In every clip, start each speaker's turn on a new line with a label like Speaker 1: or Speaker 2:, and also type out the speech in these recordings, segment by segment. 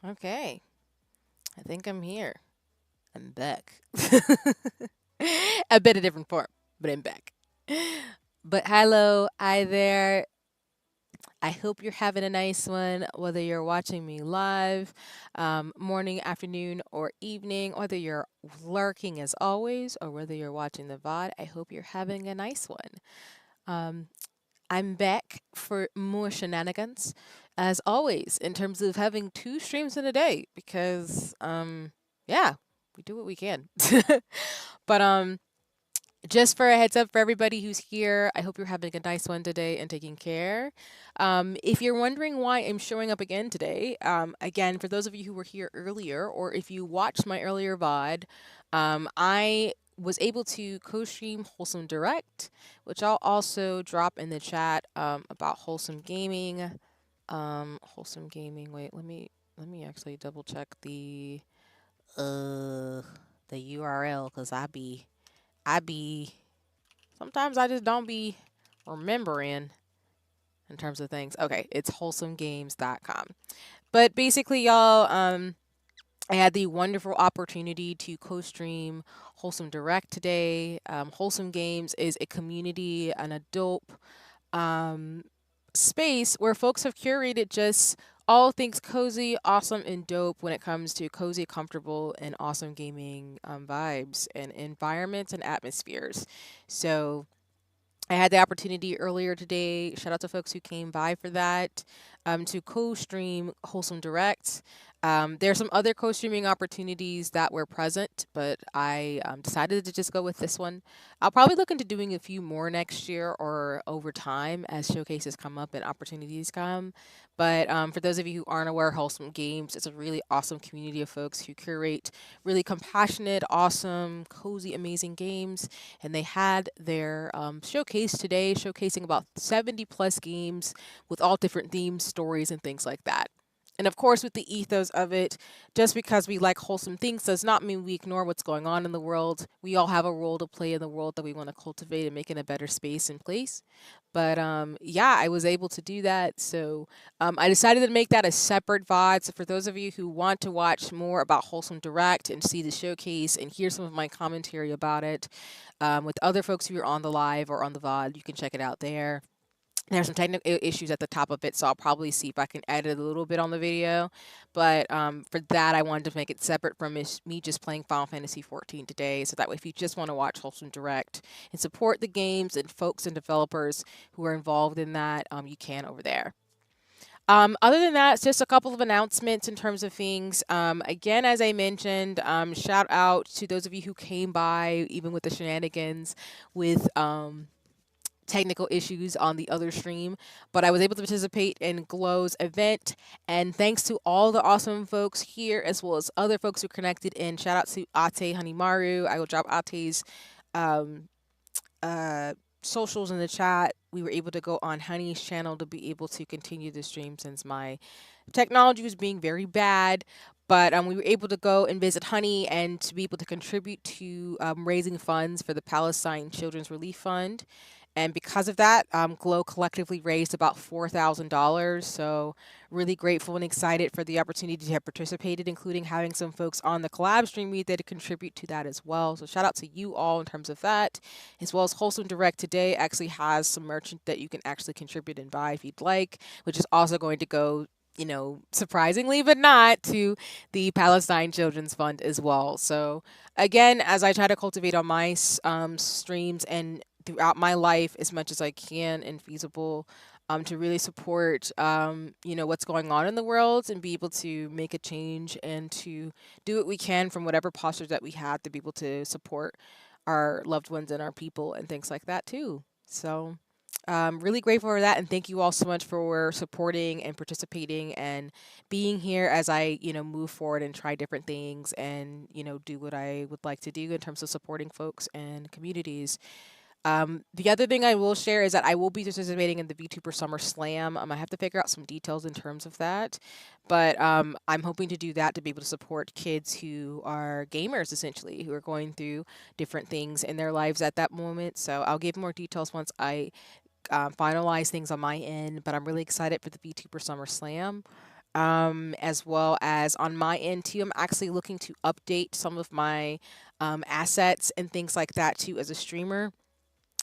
Speaker 1: Okay, I think I'm here. I'm back. A bit of different form, but I'm back. But hello, hi there. I hope you're having a nice one, whether you're watching me live, morning, afternoon, or evening, whether you're lurking as always, or whether you're watching the VOD. I hope you're having a nice one. Um, I'm back for more shenanigans, as always, in terms of having two streams in a day, because, yeah, we do what we can. But just for a heads up for everybody who's here, I hope you're having a nice one today and taking care. If you're wondering why I'm showing up again today, again, for those of you who were here earlier, or if you watched my earlier VOD, I was able to co-stream Wholesome Direct, which I'll also drop in the chat about Wholesome Gaming. Wholesome Gaming. Wait, let me actually double check uh the URL because I be sometimes I just don't be remembering in terms of things. Okay, it's wholesomegames.com. But basically, y'all, I had the wonderful opportunity to co-stream Wholesome Direct today. Wholesome Games is a community, an adult um, space where folks have curated just all things cozy, awesome, and dope when it comes to cozy, comfortable, and awesome gaming vibes and environments and atmospheres. So I had the opportunity earlier today. Shout out to folks who came by for that to co-stream Wholesome Direct. There are some other co-streaming opportunities that were present, but I decided to just go with this one. I'll probably look into doing a few more next year or over time as showcases come up and opportunities come. But for those of you who aren't aware, Wholesome Games is a really awesome community of folks who curate really compassionate, awesome, cozy, amazing games, and they had their showcase today, showcasing about 70 plus games with all different themes, stories, and things like that. And of course, with the ethos of it, just because we like wholesome things does not mean we ignore what's going on in the world. We all have a role to play in the world that we want to cultivate and make in a better space and place. But yeah, I was able to do that. So I decided to make that a separate VOD. So for those of you who want to watch more about Wholesome Direct and see the showcase and hear some of my commentary about it with other folks who are on the live or on the VOD, you can check it out there. There's some technical issues at the top of it, so I'll probably see if I can edit a little bit on the video. But for that, I wanted to make it separate from me just playing Final Fantasy 14 today. So that way, if you just want to watch Wholesome Direct and support the games and folks and developers who are involved in that, you can over there. Other than that, it's just a couple of announcements in terms of things. Again, as I mentioned, shout out to those of you who came by, even with the shenanigans, with technical issues on the other stream, but I was able to participate in Glow's event. And thanks to all the awesome folks here, as well as other folks who connected in. Shout out to Ate Hanimaru. I will drop Ate's um, uh, socials in the chat. We were able to go on Honey's channel to be able to continue the stream since my technology was being very bad. But we were able to go and visit Honey and to be able to contribute to raising funds for the Palestine Children's Relief Fund. And because of that, Glow collectively raised about $4,000. So, really grateful and excited for the opportunity to have participated, including having some folks on the collab stream meet that contribute to that as well. So, shout out to you all in terms of that, as well as Wholesome Direct today actually has some merchant that you can actually contribute and buy if you'd like, which is also going to go, surprisingly, but not, to the Palestine Children's Fund as well. So, again, as I try to cultivate on my streams and throughout my life as much as I can and feasible, to really support, what's going on in the world and be able to make a change and to do what we can from whatever postures that we have to be able to support our loved ones and our people and things like that too. So, really grateful for that, and thank you all so much for supporting and participating and being here as I, move forward and try different things and, do what I would like to do in terms of supporting folks and communities. The other thing I will share is that I will be participating in the VTuber Summer Slam. I have to figure out some details in terms of that, but I'm hoping to do that to be able to support kids who are gamers, essentially, who are going through different things in their lives at that moment. So I'll give more details once I finalize things on my end, but I'm really excited for the VTuber Summer Slam. As well as on my end too, I'm actually looking to update some of my assets and things like that too as a streamer.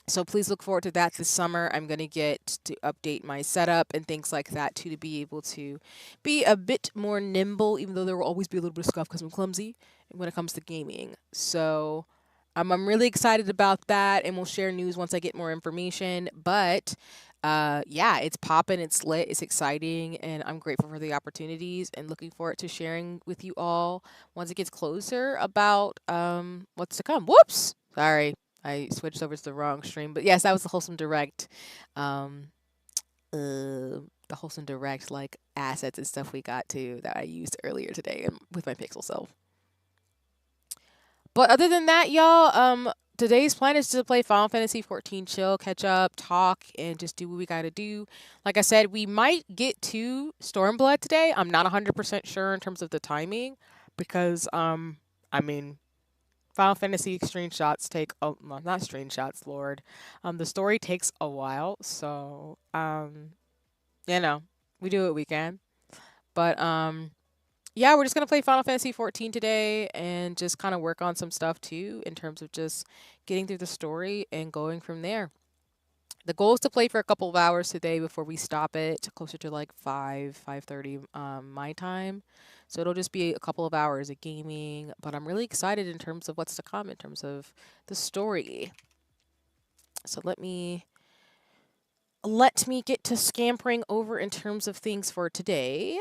Speaker 1: So please look forward to that this summer. I'm going to get to update my setup and things like that too to be able to be a bit more nimble, even though there will always be a little bit of scuff because I'm clumsy when it comes to gaming. So I'm really excited about that, and we'll share news once I get more information. But yeah, it's popping, it's lit, it's exciting, and I'm grateful for the opportunities and looking forward to sharing with you all once it gets closer about what's to come. Whoops! Sorry. I switched over to the wrong stream, but yes, that was the wholesome direct, um, the wholesome direct like assets and stuff we got to that I used earlier today and with my Pixel self. But other than that, y'all, today's plan is to play Final Fantasy 14, chill, catch up, talk, and just do what we gotta do. Like I said, we might get to Stormblood today. I'm not 100% sure in terms of the timing because, I mean, Final Fantasy screenshots take well, not screenshots, Lord. The story takes a while, so you know, we do what we can. But yeah, we're just gonna play Final Fantasy 14 today and just kind of work on some stuff too in terms of just getting through the story and going from there. The goal is to play for a couple of hours today before we stop it, closer to like 5:30 my time. So it'll just be a couple of hours of gaming, but I'm really excited in terms of what's to come in terms of the story. So let me get to scampering over in terms of things for today.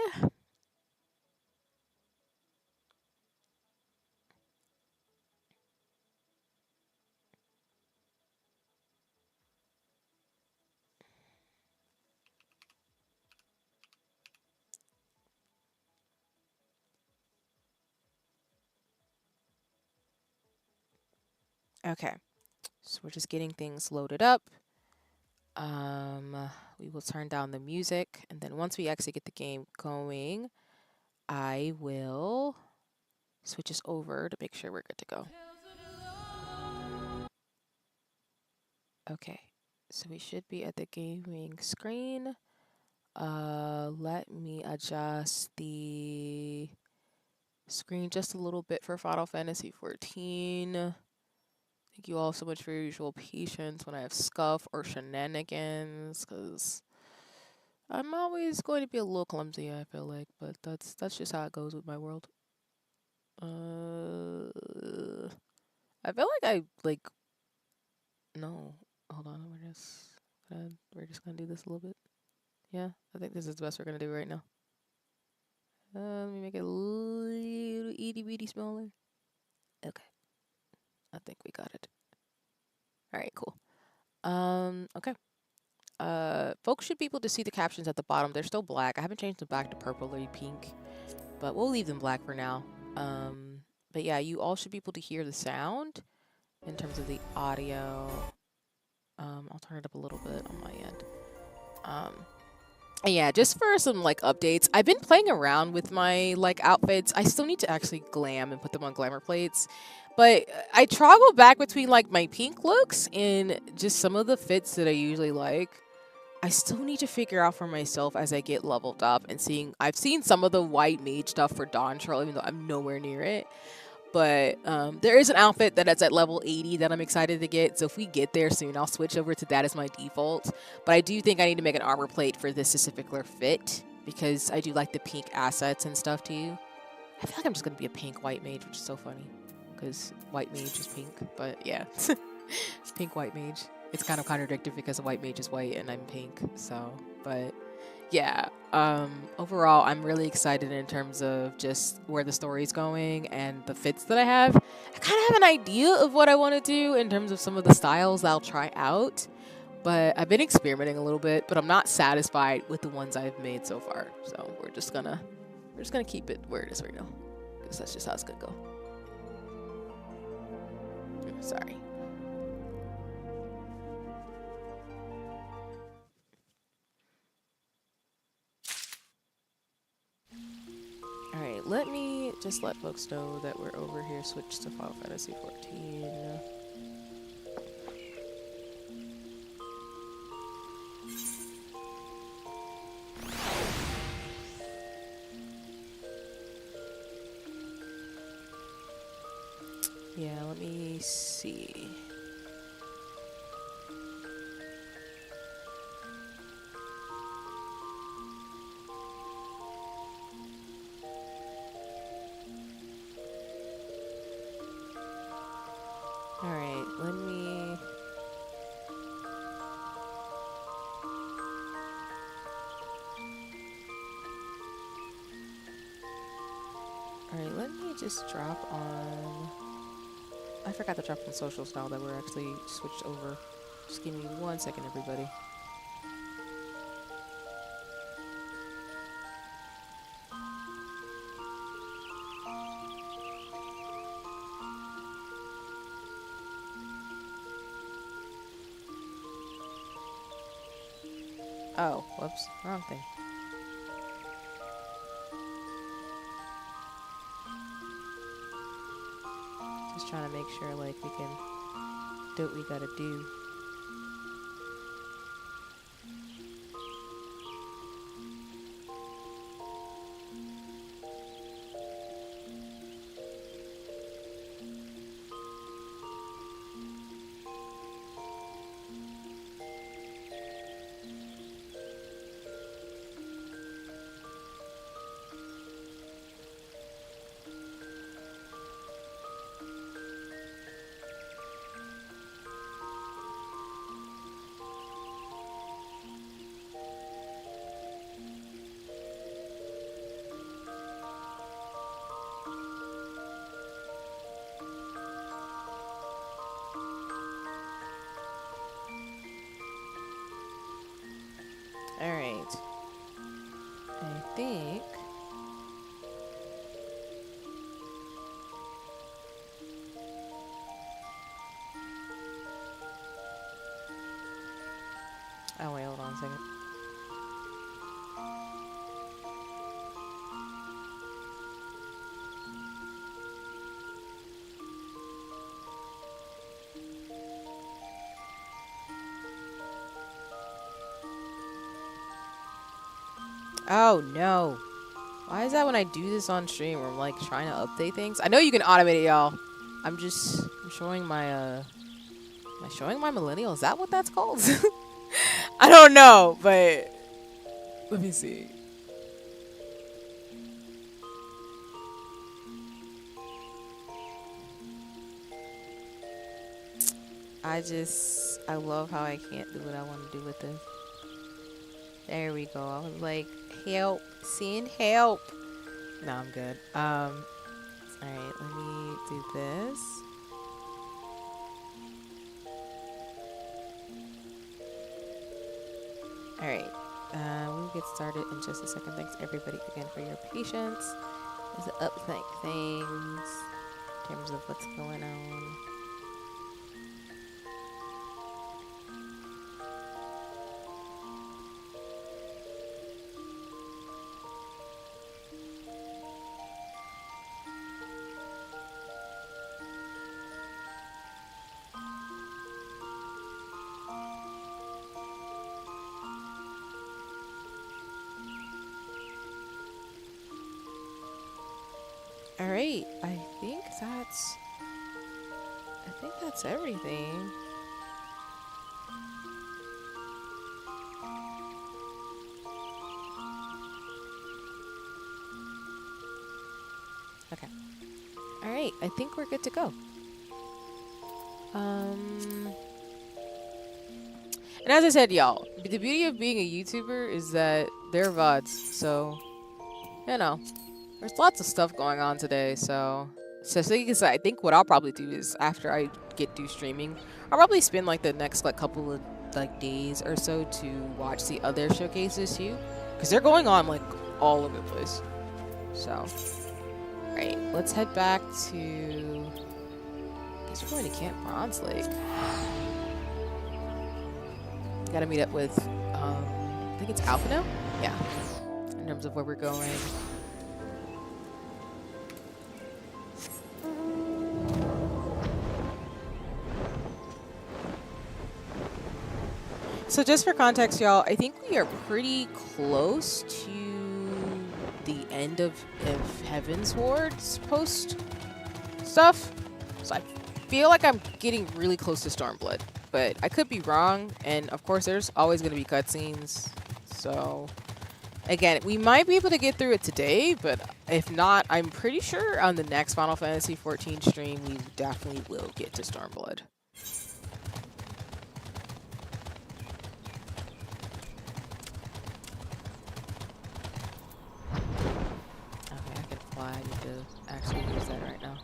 Speaker 1: Okay. So we're just getting things loaded up. We will turn down the music, and then once we actually get the game going, I will switch us over to make sure we're good to go. Okay, so we should be at the gaming screen. Let me adjust the screen just a little bit for Final Fantasy 14. Thank you all so much for your usual patience when I have scuff or shenanigans, because I'm always going to be a little clumsy, I feel like, but that's just how it goes with my world. I feel like no, hold on, we're just gonna do this a little bit. Yeah, I think this is the best we're gonna do right now. Let me make it a little itty bitty smaller. Okay, I think we got it. All right, cool. Okay. Folks should be able to see the captions at the bottom. They're still black. I haven't changed them back to purple or pink, but we'll leave them black for now. But yeah, you all should be able to hear the sound in terms of the audio. I'll turn it up a little bit on my end. And yeah, just for some like updates, I've been playing around with my like outfits. I still need to actually glam and put them on glamour plates. But I toggle back between like my pink looks and just some of the fits that I usually like. I still need to figure out for myself as I get leveled up and I've seen some of the white mage stuff for Dawn Troll, even though I'm nowhere near it. But there is an outfit that is at level 80 that I'm excited to get. So if we get there soon, I'll switch over to that as my default. But I do think I need to make an armor plate for this specific fit because I do like the pink assets and stuff too. I feel like I'm just going to be a pink white mage, which is so funny because white mage is pink. But yeah, pink white mage. It's kind of contradictory because the white mage is white and I'm pink. So, but yeah, overall, I'm really excited in terms of just where the story's going and the fits that I have. I kind of have an idea of what I want to do in terms of some of the styles that I'll try out, but I've been experimenting a little bit, but I'm not satisfied with the ones I've made so far. So we're just gonna keep it where it is right now, because that's just how it's gonna go. Sorry. Alright, let me just let folks know that we're over here, switch to Final Fantasy 14. Yeah, let me see. Alright, let me... Alright, let me just drop on... I forgot to drop on socials now that we're actually switched over. Just give me 1 second, everybody. Oh, whoops, wrong thing. Just trying to make sure, like, we can do what we gotta do. Alright. I think... Oh wait, hold on a second. Oh no. Why is that when I do this on stream where I'm like trying to update things? I know you can automate it, y'all. I'm showing my am I showing my millennial? Is that what that's called? I don't know, but let me see. I love how I can't do what I want to do with this. There we go. I was like, help, send help. No, I'm good. Alright, let me do this. Alright, we'll get started in just a second. Thanks everybody again for your patience. As I update things in terms of what's going on. Alright, I think that's everything. Okay. Alright, I think we're good to go. And as I said, y'all, the beauty of being a YouTuber is that they're VODs, so, you know. There's lots of stuff going on today, so I think what I'll probably do is after I get through streaming, I'll probably spend like the next like couple of like days or so to watch the other showcases too, because they're going on like all over the place. So, right, let's head back to. I guess we're going to Camp Bronze Lake. Gotta meet up with. I think it's Alpha now. Yeah, in terms of where we're going. So just for context, y'all, I think we are pretty close to the end of Heavensward's post stuff. So I feel like I'm getting really close to Stormblood, but I could be wrong. And of course, there's always going to be cutscenes. So again, we might be able to get through it today, but if not, I'm pretty sure on the next Final Fantasy XIV stream, we definitely will get to Stormblood. Okay, I can fly. I need to actually use that right now.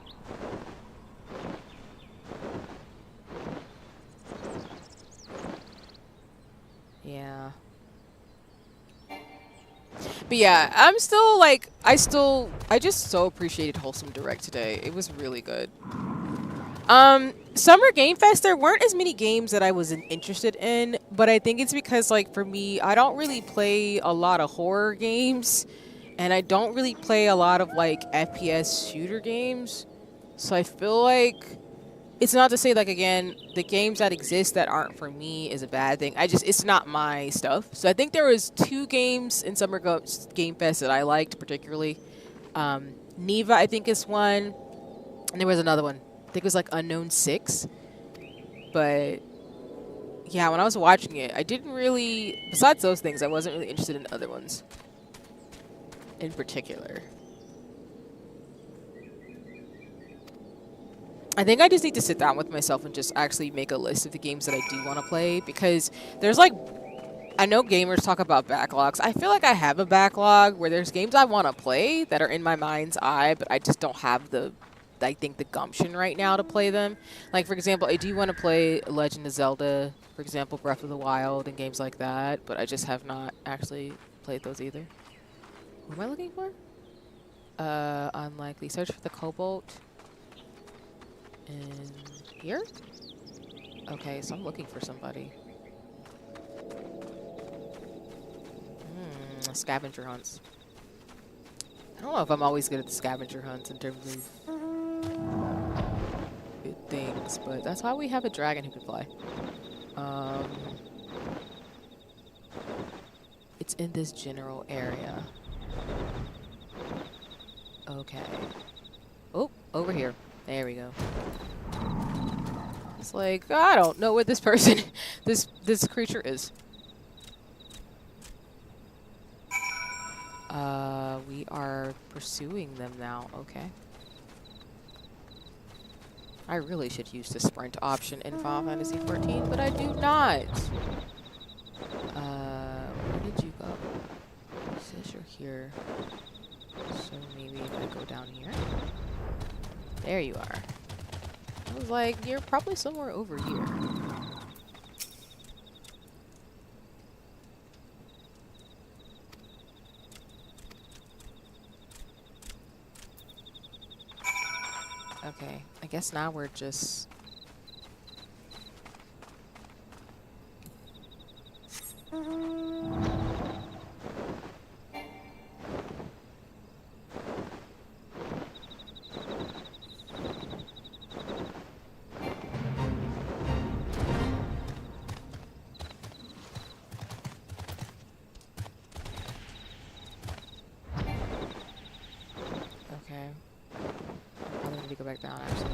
Speaker 1: Yeah. But yeah, I'm still like, I just so appreciated Wholesome Direct today. It was really good. Summer Game Fest, there weren't as many games that I was interested in, but I think it's because, like, for me, I don't really play a lot of horror games, and I don't really play a lot of, like, FPS shooter games. So I feel like it's not to say, like, again, the games that exist that aren't for me is a bad thing. It's not my stuff. So I think there was 2 games in Summer Game Fest that I liked particularly. Neva, I think, is one. And there was another one. I think it was, like, Unknown 6. But, yeah, when I was watching it, I didn't really... Besides those things, I wasn't really interested in other ones in particular. I think I just need to sit down with myself and just actually make a list of the games that I do want to play, because there's, like, I know gamers talk about backlogs. I feel like I have a backlog where there's games I want to play that are in my mind's eye, but I just don't have the gumption right now to play them. Like, for example, I do want to play Legend of Zelda, for example, Breath of the Wild and games like that, but I just have not actually played those either. What am I looking for? Unlikely. Search for the Cobalt. In here? Okay, so I'm looking for somebody. Scavenger hunts. I don't know if I'm always good at the scavenger hunts in terms of good things, but that's why we have a dragon who can fly. It's in this general area. Okay. Oh, over here. There we go. It's like, I don't know what this person, this creature is. We are pursuing them now. Okay. I really should use the sprint option in Final Fantasy XIV, but I do not. Where did you go? It says you're here. So maybe if I go down here. There you are. I was like, you're probably somewhere over here. Okay, I guess now we're just... Okay. I need to go back down, actually.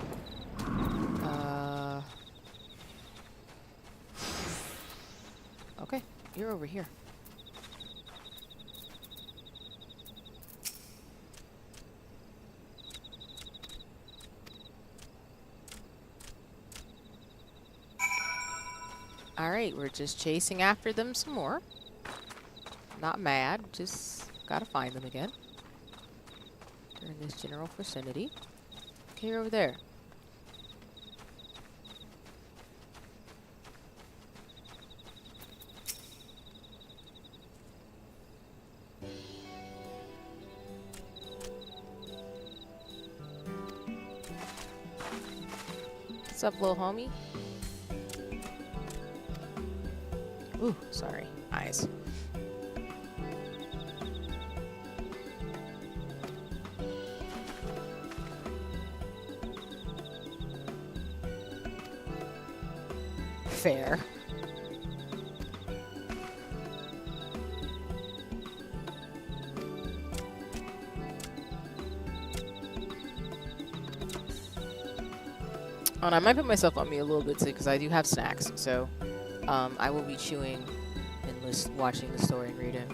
Speaker 1: Okay, you're over here. Alright, we're just chasing after them some more. Not mad, just gotta find them again. They're in this general vicinity. Okay, you're over there. What's up, little homie? Ooh, sorry. Eyes. Fair. And I might put myself on mute a little bit too, because I do have snacks. So I will be chewing and watching the story and reading.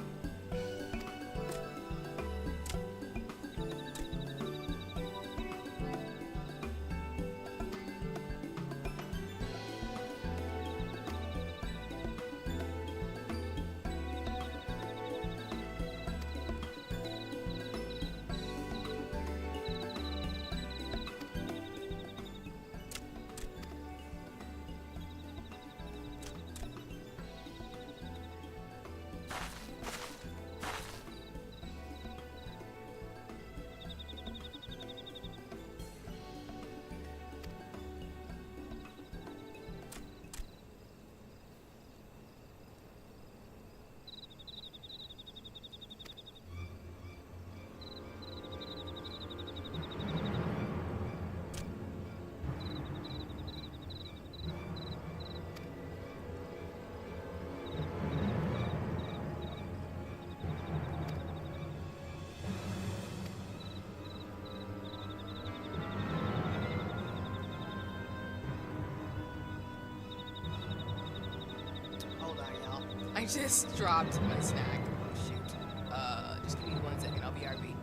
Speaker 1: I just dropped my snack. Oh, shoot. Just give me 1 second. I'll be RB.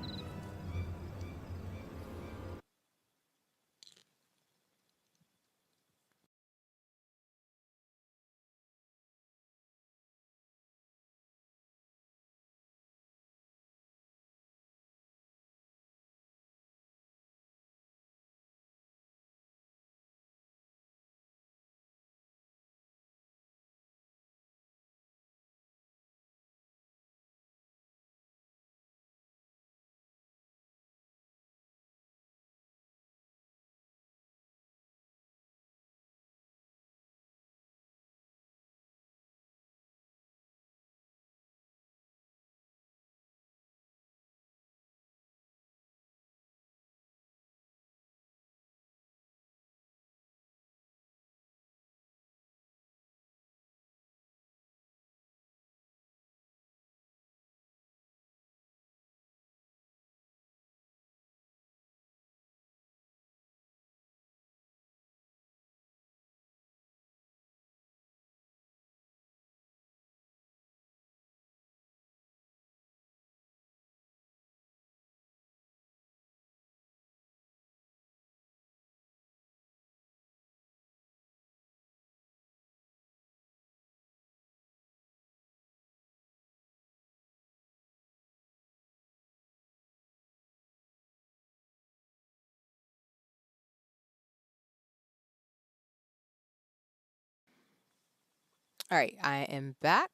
Speaker 1: All right, I am back.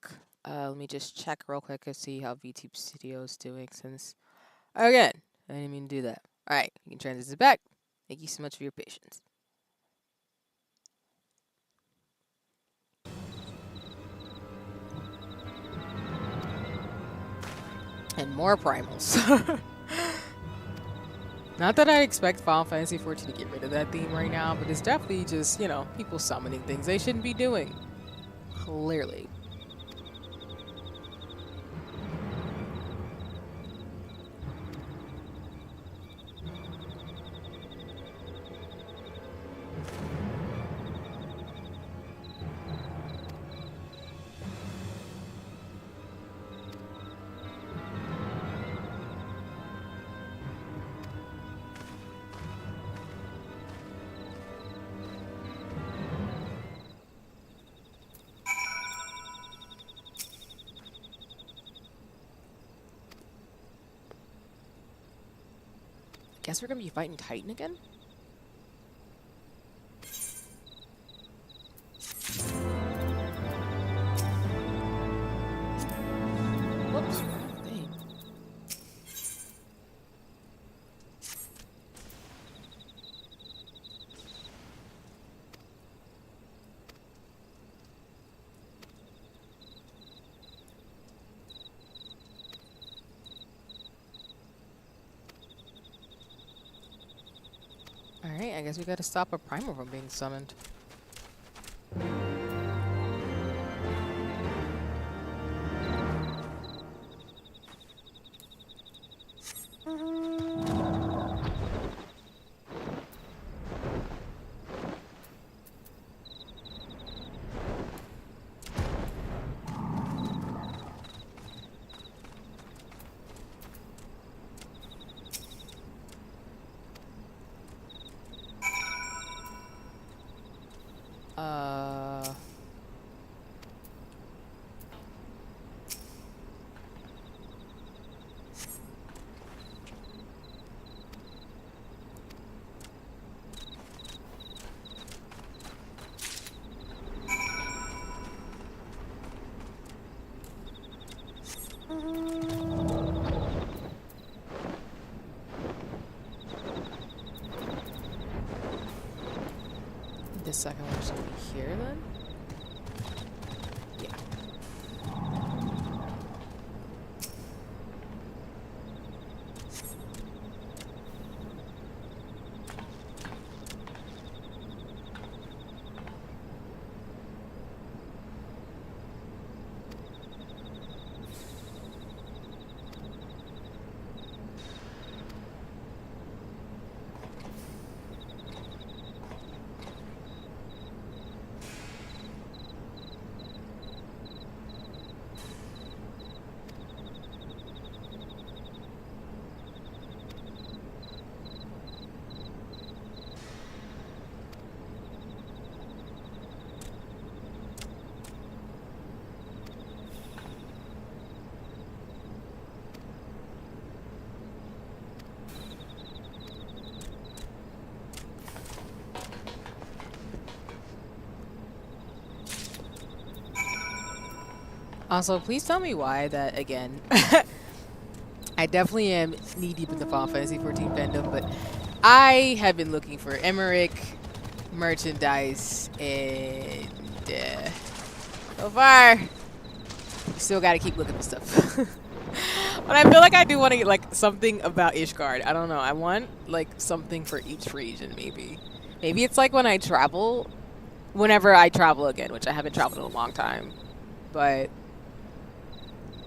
Speaker 1: Let me just check real quick and see how VTube Studio is doing since... Again, I didn't mean to do that. All right, you can transition back. Thank you so much for your patience. And more primals. Not that I expect Final Fantasy XIV to get rid of that theme right now, but it's definitely just, you know, people summoning things they shouldn't be doing. Clearly. Guess we're gonna be fighting Titan again? Whoops, wrong thing. Alright, I guess we gotta stop a primal from being summoned. This second one should be here then? Yeah. Also, please tell me why that, again, I definitely am knee-deep in the Final Fantasy 14 fandom, but I have been looking for Emmerich merchandise, and so far, you still gotta keep looking for stuff. But I feel like I do want to get, like, something about Ishgard. I don't know. I want, like, something for each region, maybe. Maybe it's like when I travel, whenever I travel again, which I haven't traveled in a long time, but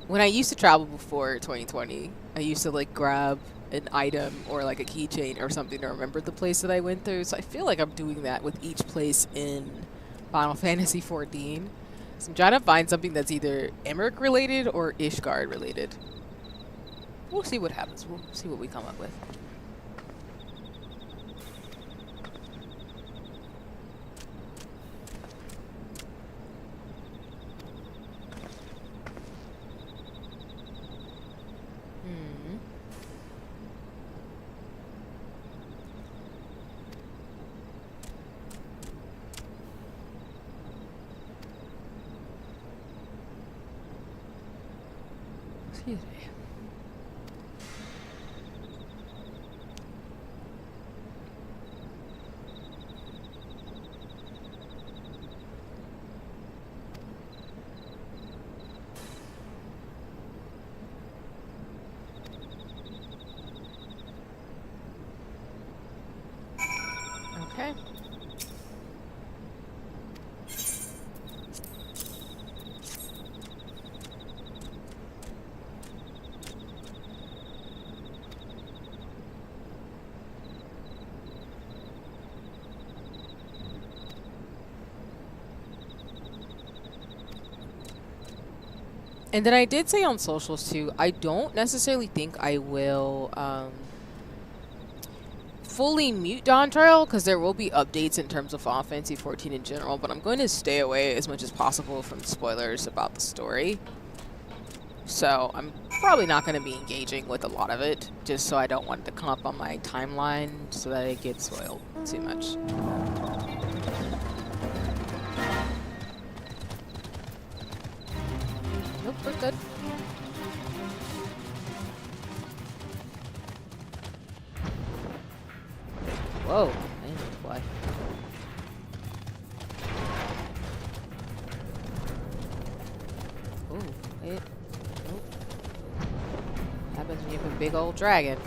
Speaker 1: when I used to travel before 2020, I used to like grab an item or like a keychain or something to remember the place that I went through. So I feel like I'm doing that with each place in Final Fantasy 14. So I'm trying to find something that's either Emmerich related or Ishgard related. We'll see what happens. We'll see what we come up with. Excuse me. Okay. And then I did say on socials too, I don't necessarily think I will fully mute Dawn Trail because there will be updates in terms of Final Fantasy 14 in general, but I'm going to stay away as much as possible from spoilers about the story. So I'm probably not going to be engaging with a lot of it, just so I don't want it to come up on my timeline so that it gets spoiled too much. Nope, we're good. Whoa, man, why? Ooh, wait. Nope. Happens when you have a big old dragon.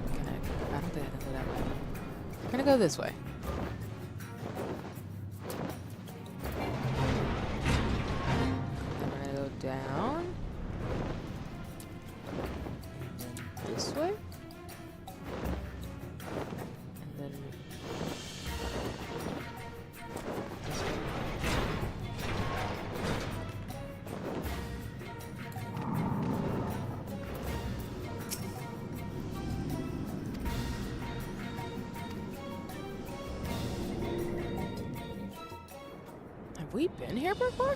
Speaker 1: Okay, I don't think I can go that way. We're gonna go this way. Down this way, and then this way. Have we been here before?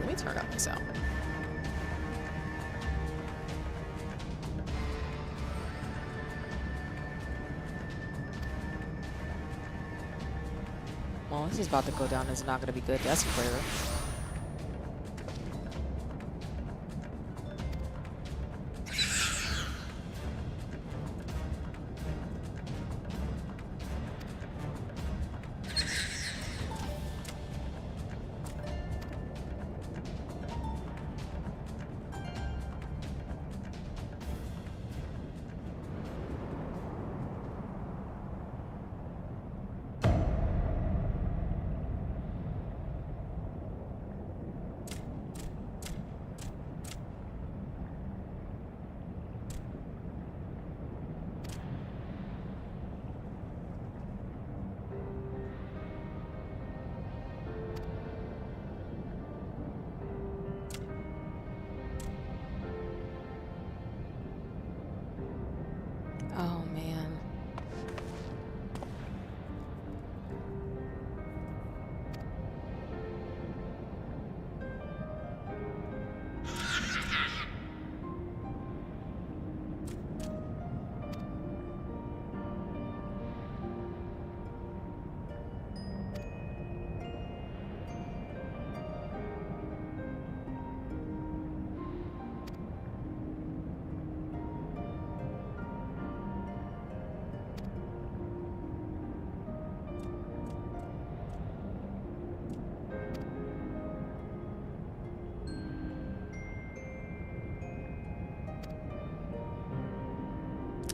Speaker 1: Let me turn up my sound. Well, this is about to go down. It's not going to be good. That's clear. Oh, man.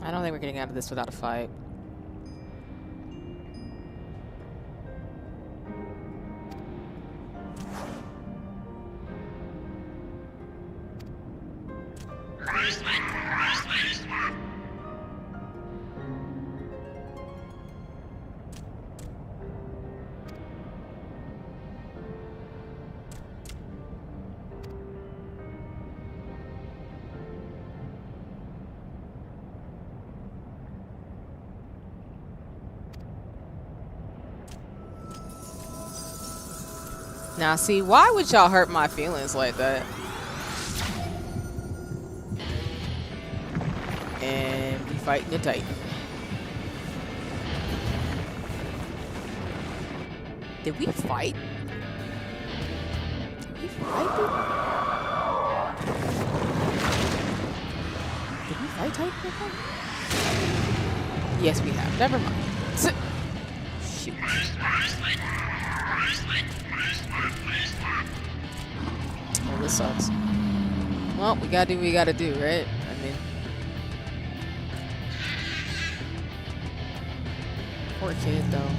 Speaker 1: I don't think we're getting out of this without a fight. Now, see, why would y'all hurt my feelings like that? And we fighting the Titan. Did we fight? Did we fight? Did we fight Titan before? Yes, we have. Never mind. Shoot. Oh, this sucks. Well, we gotta do what we gotta do, right? I mean, poor kid, though.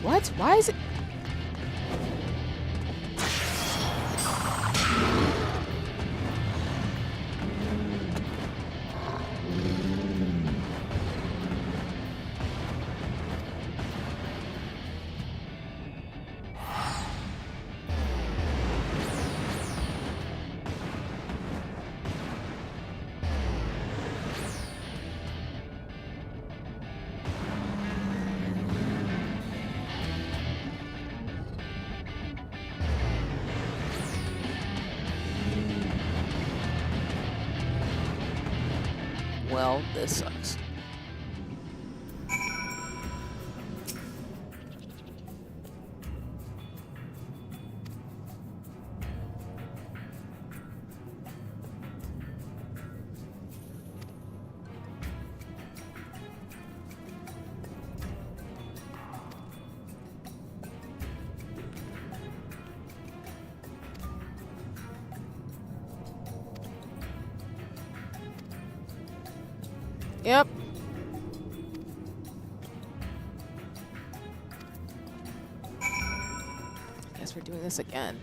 Speaker 1: What? Why is it? Well, this sucks. Yep. Guess we're doing this again.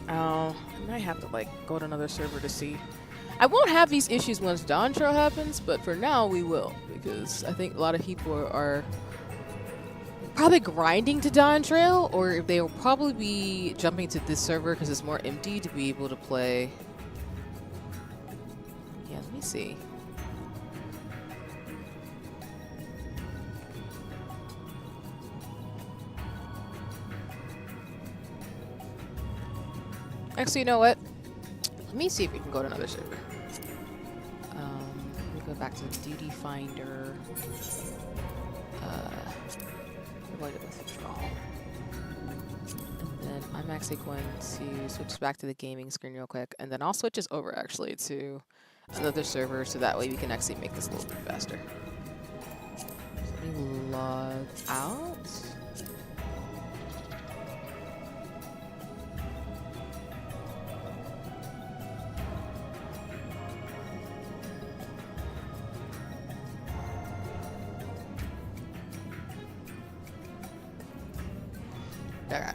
Speaker 1: Oh, I might have to like go to another server to see. I won't have these issues once Dawn Trail happens, but for now we will, because I think a lot of people are probably grinding to Dawn Trail, or they will probably be jumping to this server because it's more empty to be able to play. Yeah, let me see. Actually, you know what? Let me see if we can go to another server. Let me go back to Duty Finder. Avoid it with withdrawal. And then I'm actually going to switch back to the gaming screen real quick, and then I'll switch this over actually to another server so that way we can actually make this a little bit faster. So let me log out. Okay.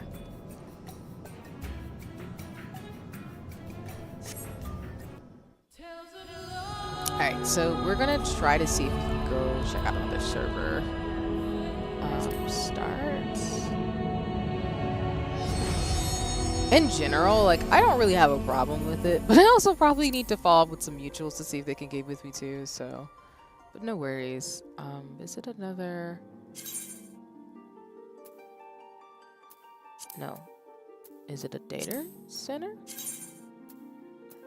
Speaker 1: Alright, so we're gonna try to see if we can go check out another server. Start. In general, like, I don't really have a problem with it, but I also probably need to follow up with some mutuals to see if they can game with me too, so. But no worries. Is it another... No. Is it a data center?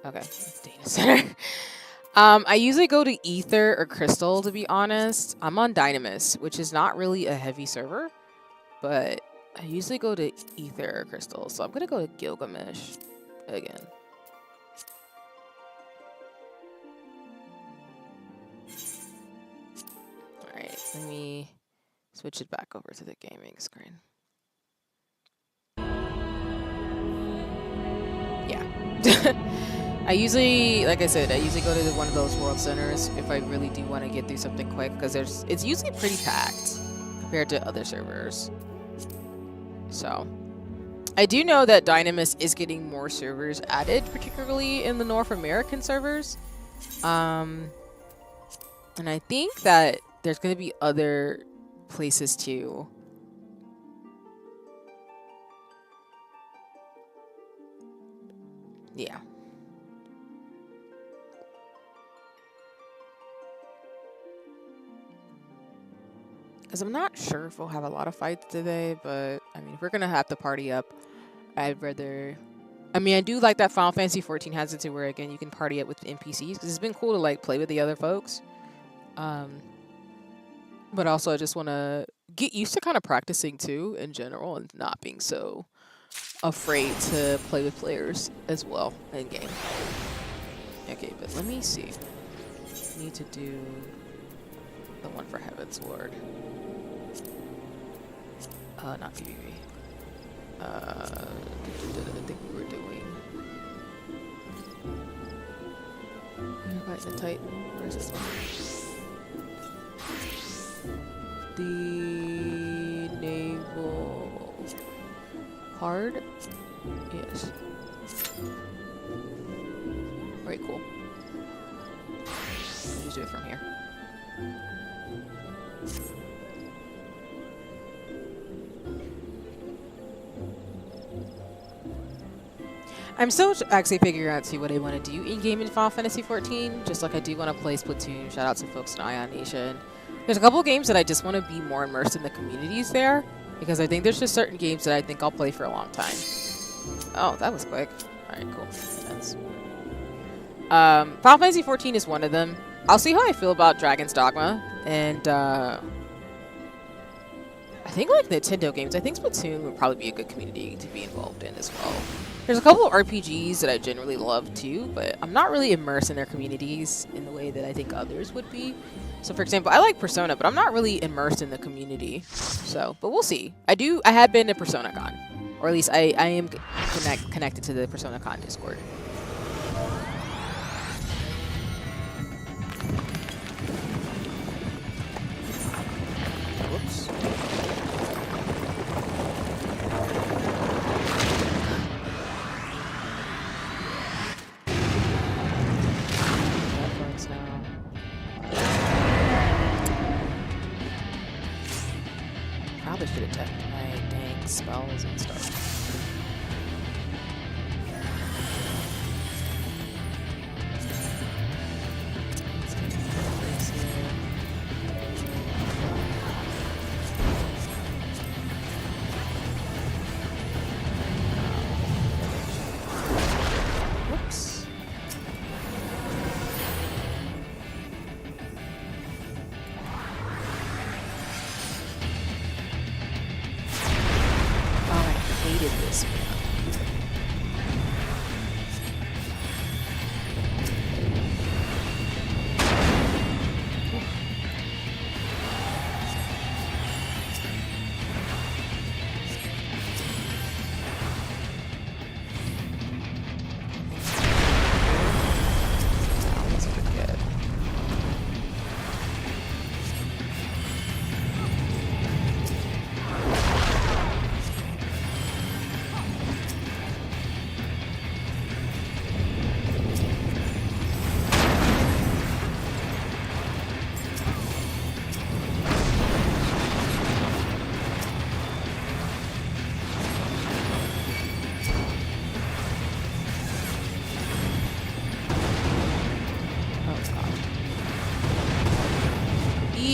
Speaker 1: Okay, data center. I usually go to Ether or Crystal, to be honest. I'm on Dynamis, which is not really a heavy server, but I usually go to Ether or Crystal, so I'm gonna go to Gilgamesh again. Alright, let me switch it back over to the gaming screen. I usually, like I said, I usually go to one of those world centers if I really do want to get through something quick, because it's usually pretty packed compared to other servers. So, I do know that Dynamis is getting more servers added, particularly in the North American servers. And I think that there's going to be other places too. Yeah. Because I'm not sure if we'll have a lot of fights today, but I mean, if we're going to have to party up, I'd rather... I mean, I do like that Final Fantasy 14 has it to where, again, you can party up with NPCs, because it's been cool to, like, play with the other folks. But also, I just want to get used to kind of practicing, too, in general, and not being so afraid to play with players as well in game. Okay, but let me see. I need to do the one for Heavensward. Not PvP. I think we were doing. Right, the Titan. Where's this one? The naval hard. Yes. Very cool. Let's do it from here. I'm still actually figuring out what I want to do in game in Final Fantasy 14. Just like I do want to play Splatoon. Shout out to folks in Ion Nation. There's a couple of games that I just want to be more immersed in the communities there, because I think there's just certain games that I think I'll play for a long time. Oh, that was quick. All right, cool. That's... Final Fantasy 14 is one of them. I'll see how I feel about Dragon's Dogma, and I think like Nintendo games. I think Splatoon would probably be a good community to be involved in as well. There's a couple of RPGs that I generally love too, but I'm not really immersed in their communities in the way that I think others would be. So for example, I like Persona, but I'm not really immersed in the community. So, but we'll see. I have been to PersonaCon, or at least I am connected to the PersonaCon Discord. Whoops.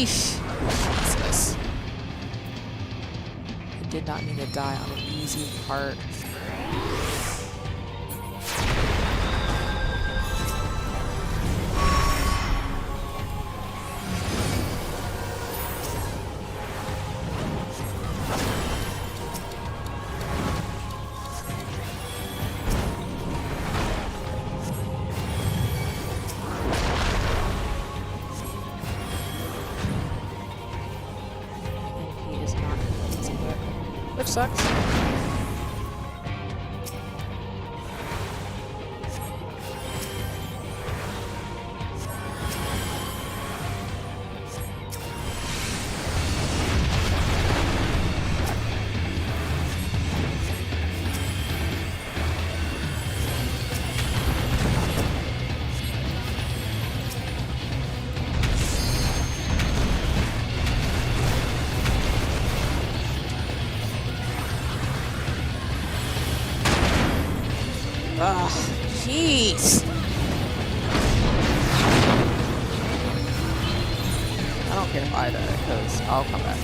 Speaker 1: Yeesh. Jesus. I did not mean to die on an easy part. Which sucks. Ugh, jeez. I don't care if I die, because I'll come back.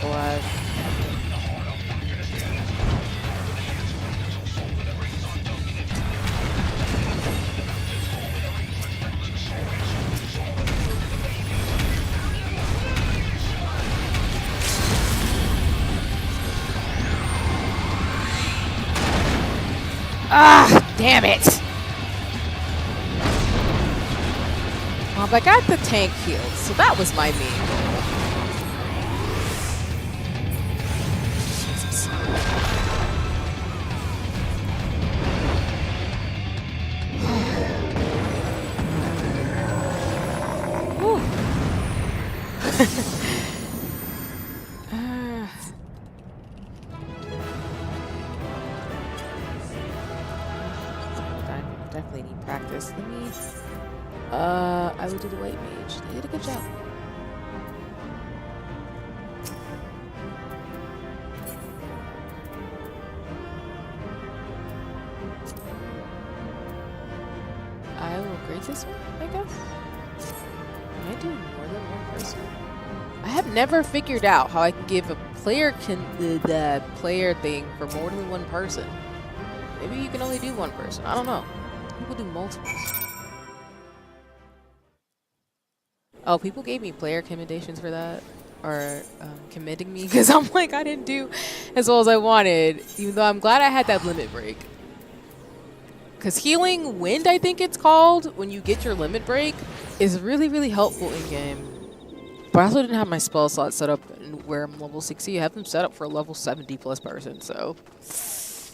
Speaker 1: Alive. Ah, damn it! Well, I got the tank healed, so that was my main goal. Definitely need practice. Let me. I will do the white mage. They did a good job. I will grade this one, I guess. Am I doing more than one person? I have never figured out how I can give a player the player thing for more than one person. Maybe you can only do one person. I don't know. People do multiples. Oh, people gave me player commendations for that, or commending me because I'm like, I didn't do as well as I wanted, even though I'm glad I had that limit break. Because healing wind, I think it's called, when you get your limit break, is really, really helpful in game. But I also didn't have my spell slot set up where I'm level 60. I have them set up for a level 70 plus person, so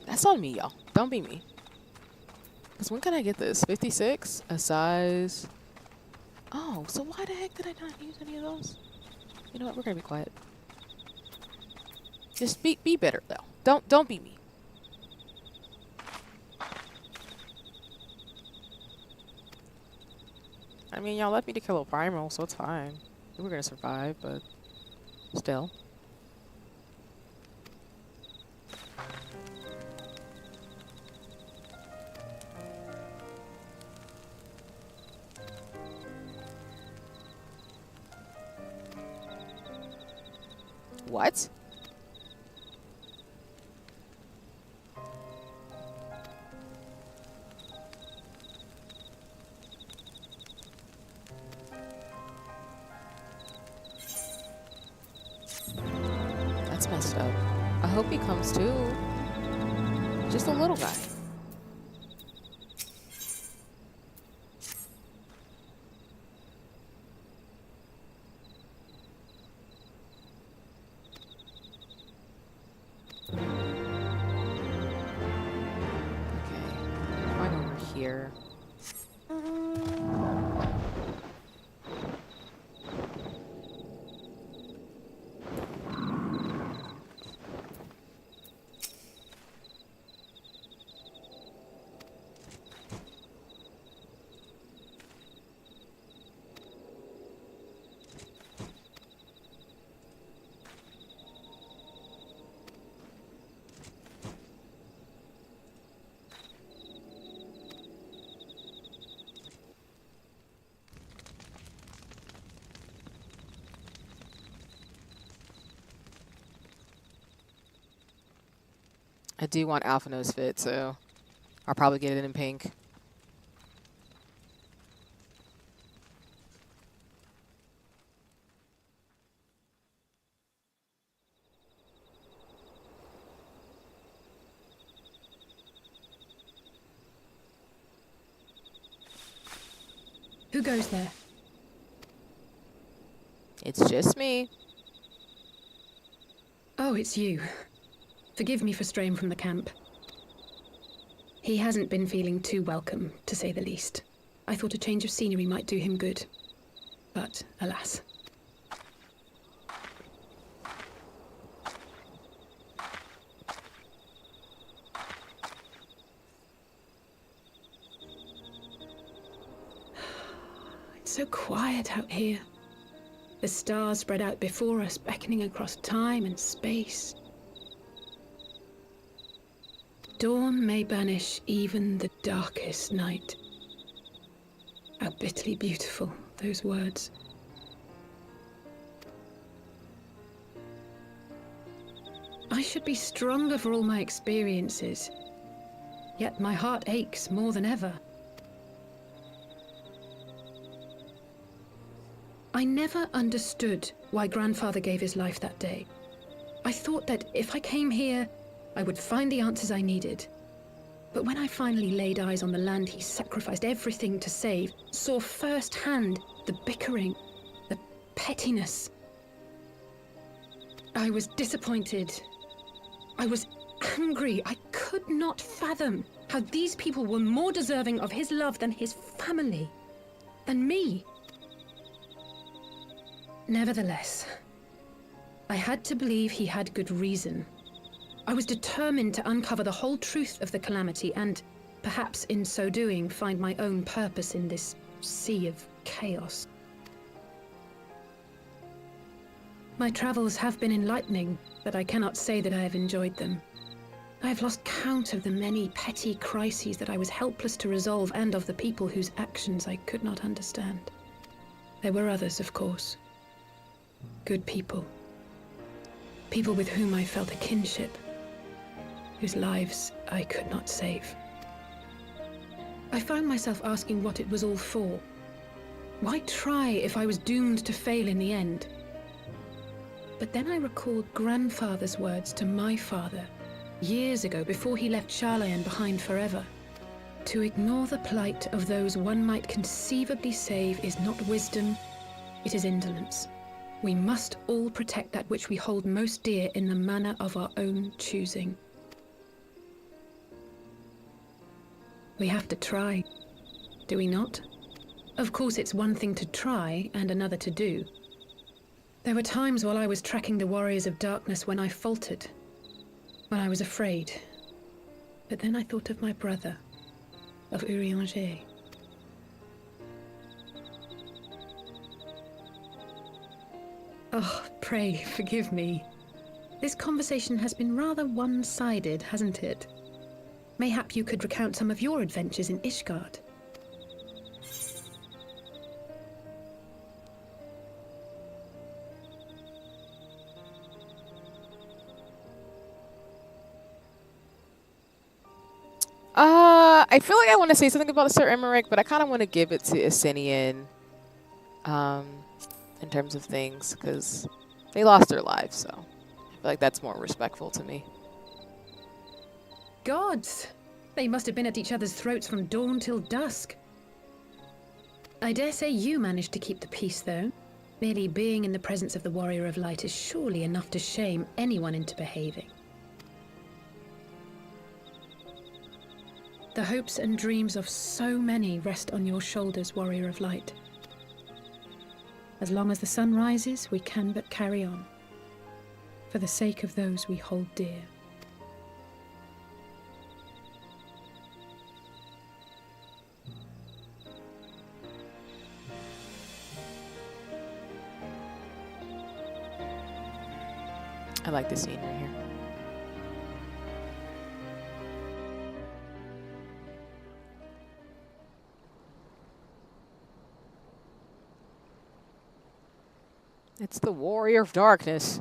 Speaker 1: that's on me, y'all. Don't be me. Because when can I get this? 56? A size... Oh, so why the heck did I not use any of those? You know what? We're gonna be quiet. Just be better, though. Don't be me. I mean, y'all let me to kill a primal, so it's fine. We're gonna survive, but still. What? That's messed up. I hope he comes too. Just a little guy. Here. I do want Alpha Nose Fit, so I'll probably get it in pink.
Speaker 2: Who goes there?
Speaker 1: It's just me.
Speaker 2: Oh, it's you. Forgive me for straying from the camp. He hasn't been feeling too welcome, to say the least. I thought a change of scenery might do him good. But, alas. It's so quiet out here. The stars spread out before us, beckoning across time and space. Dawn may banish even the darkest night. How bitterly beautiful, those words. I should be stronger for all my experiences, yet my heart aches more than ever. I never understood why Grandfather gave his life that day. I thought that if I came here, I would find the answers I needed. But when I finally laid eyes on the land he sacrificed everything to save, saw firsthand the bickering, the pettiness, I was disappointed. I was angry. I could not fathom how these people were more deserving of his love than his family, than me. Nevertheless, I had to believe he had good reason. I was determined to uncover the whole truth of the calamity and, perhaps in so doing, find my own purpose in this sea of chaos. My travels have been enlightening, but I cannot say that I have enjoyed them. I have lost count of the many petty crises that I was helpless to resolve and of the people whose actions I could not understand. There were others, of course. Good people. People with whom I felt a kinship, whose lives I could not save. I found myself asking what it was all for. Why try if I was doomed to fail in the end? But then I recalled Grandfather's words to my father, years ago before he left Charlayan behind forever. To ignore the plight of those one might conceivably save is not wisdom, it is indolence. We must all protect that which we hold most dear in the manner of our own choosing. We have to try, do we not? Of course, it's one thing to try and another to do. There were times while I was tracking the warriors of darkness when I faltered, when I was afraid. But then I thought of my brother, of Urianger. Oh, pray forgive me. This conversation has been rather one-sided, hasn't it? Mayhap you could recount some of your adventures in Ishgard.
Speaker 1: I feel like I want to say something about Sir Emmerich, but I kind of want to give it to Asinian, in terms of things, because they lost their lives, so I feel like that's more respectful to me.
Speaker 2: Gods! They must have been at each other's throats from dawn till dusk. I dare say you managed to keep the peace, though. Merely being in the presence of the Warrior of Light is surely enough to shame anyone into behaving. The hopes and dreams of so many rest on your shoulders, Warrior of Light. As long as the sun rises, we can but carry on, for the sake of those we hold dear.
Speaker 1: I like this scene right here. It's the Warrior of Darkness.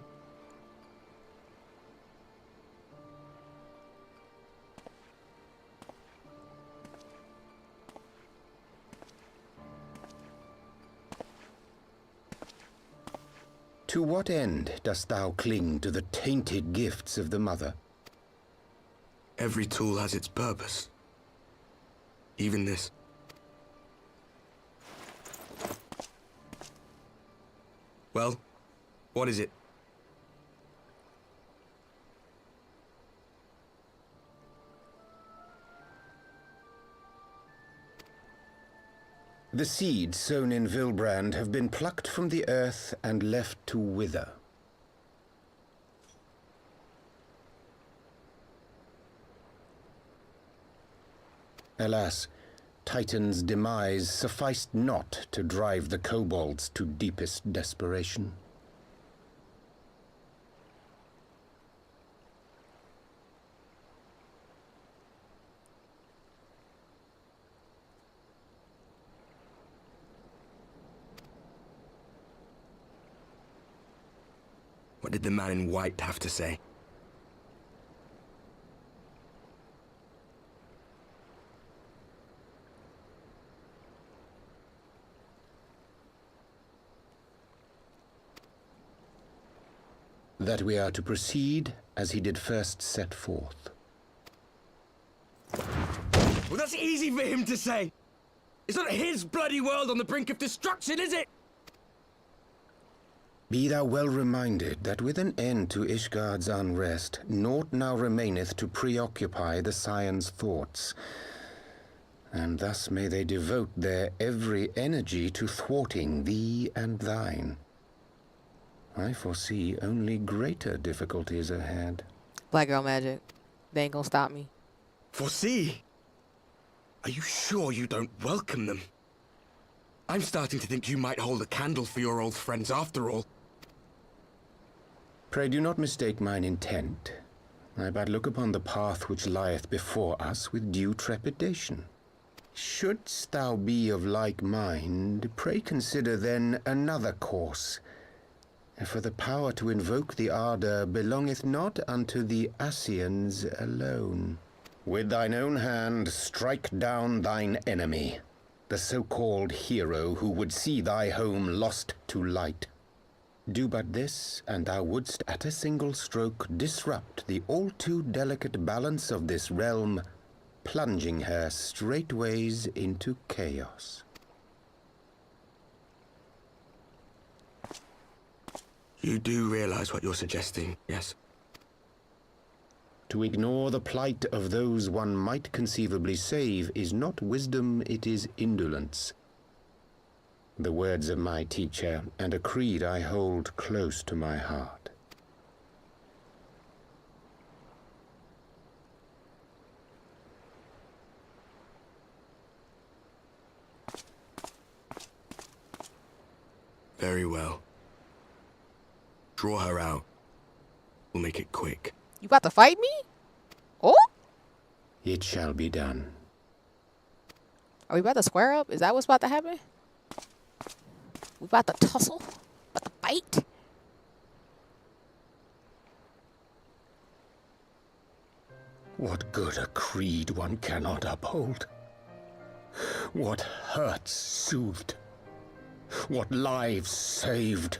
Speaker 3: To what end dost thou cling to the tainted gifts of the Mother?
Speaker 4: Every tool has its purpose. Even this. Well, what is it?
Speaker 3: The seeds sown in Vilbrand have been plucked from the earth and left to wither. Alas, Titan's demise sufficed not to drive the kobolds to deepest desperation.
Speaker 4: What did the man in white have to say?
Speaker 3: That we are to proceed as he did first set forth.
Speaker 4: Well, that's easy for him to say! It's not his bloody world on the brink of destruction, is it?
Speaker 3: Be thou well reminded that with an end to Ishgard's unrest, naught now remaineth to preoccupy the Scion's thoughts, and thus may they devote their every energy to thwarting thee and thine. I foresee only greater difficulties ahead.
Speaker 1: Black girl magic. They ain't gonna stop me.
Speaker 4: Foresee? Are you sure you don't welcome them? I'm starting to think you might hold a candle for your old friends after all.
Speaker 3: Pray do not mistake mine intent. I but look upon the path which lieth before us with due trepidation. Shouldst thou be of like mind, pray consider then another course. For the power to invoke the ardor belongeth not unto the Ascians alone. With thine own hand strike down thine enemy, the so-called hero who would see thy home lost to light. Do but this, and thou wouldst at a single stroke disrupt the all-too delicate balance of this realm, plunging her straightways into chaos.
Speaker 4: You do realize what you're suggesting, yes?
Speaker 3: To ignore the plight of those one might conceivably save is not wisdom, it is indolence. The words of my teacher, and a creed I hold close to my heart.
Speaker 4: Very well. Draw her out. We'll make it quick.
Speaker 1: You about to fight me? Oh?
Speaker 3: It shall be done.
Speaker 1: Are we about to square up? Is that what's about to happen? We about to tussle? About to fight?
Speaker 3: What good a creed one cannot uphold? What hurts soothed? What lives saved?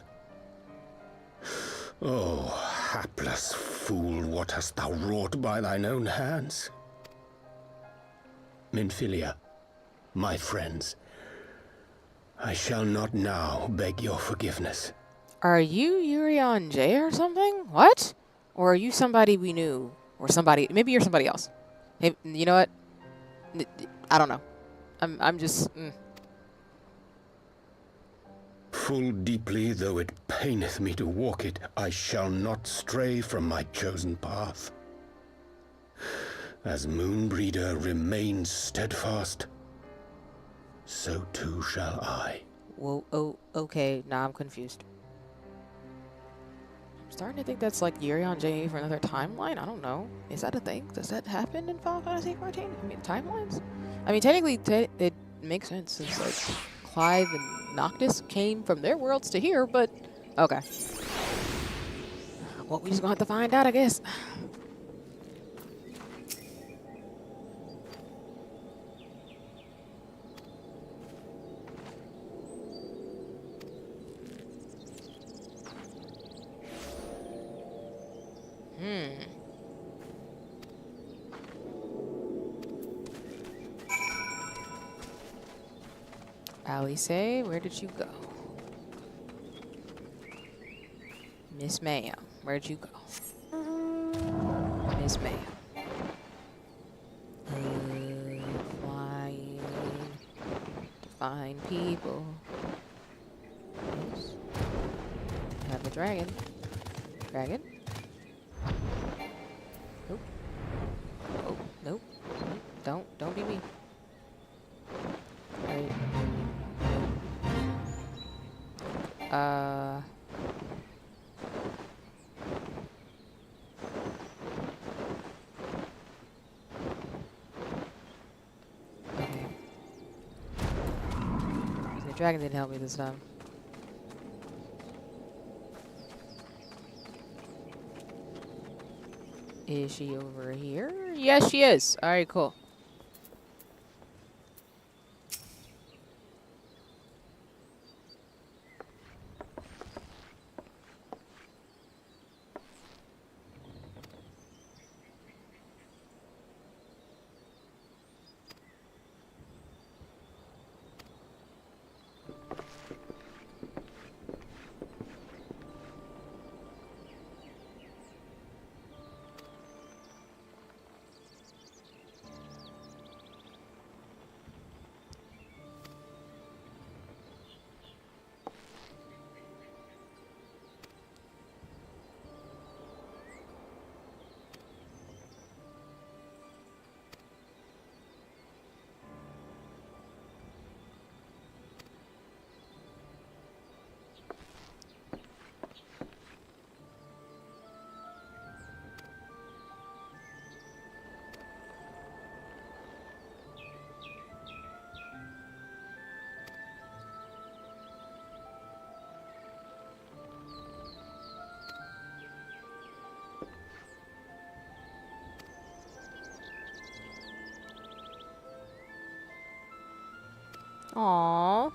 Speaker 3: Oh, hapless fool, what hast thou wrought by thine own hands? Minfilia, my friends, I shall not now beg your forgiveness.
Speaker 1: Are you Urion J or something? What? Or are you somebody we knew? Or somebody, maybe you're somebody else. Hey, you know what? I don't know. I'm just...
Speaker 3: Full deeply though it paineth me to walk it, I shall not stray from my chosen path. As Moonbreeder remains steadfast, so too shall I.
Speaker 1: Whoa, oh, okay. Nah, I'm confused. I'm starting to think that's like Urion J for another timeline. I don't know. Is that a thing? Does that happen in Final Fantasy XIV? I mean, timelines? I mean, technically, it makes sense since, like, Clive and Noctis came from their worlds to here, but okay. Well, we just gonna have to find out, I guess. Alice, where did you go? Miss Ma'am, where'd you go? Miss Ma'am. Flying to find people. Yes. Have a dragon. Dragon? Nope. Oh, nope. Don't be me. Right. Okay. The dragon didn't help me this time. Is she over here? Yes, she is. All right, cool. Aww.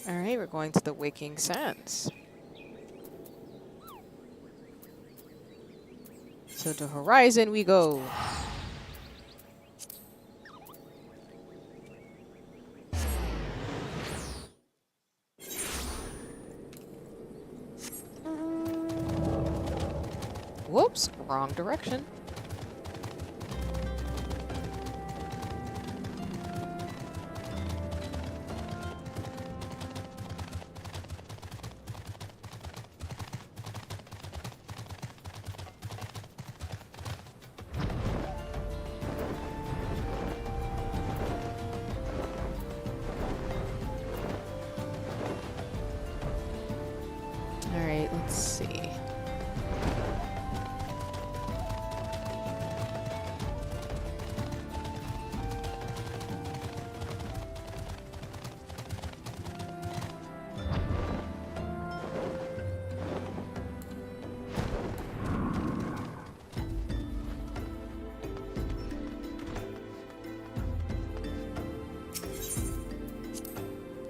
Speaker 1: All right, we're going to the Waking Sands. So to Horizon we go. Whoops, wrong direction. All right, let's see.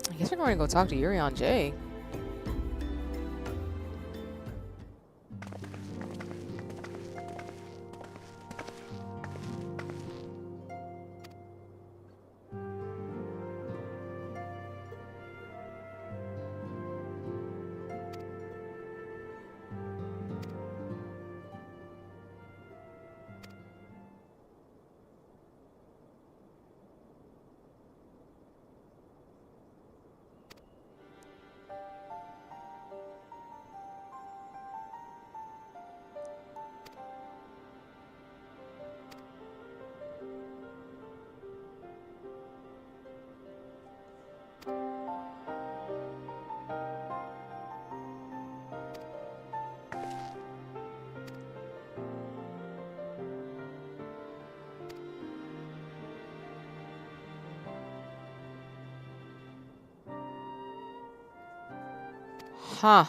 Speaker 1: I guess we're going to go talk to Urion J. Huh.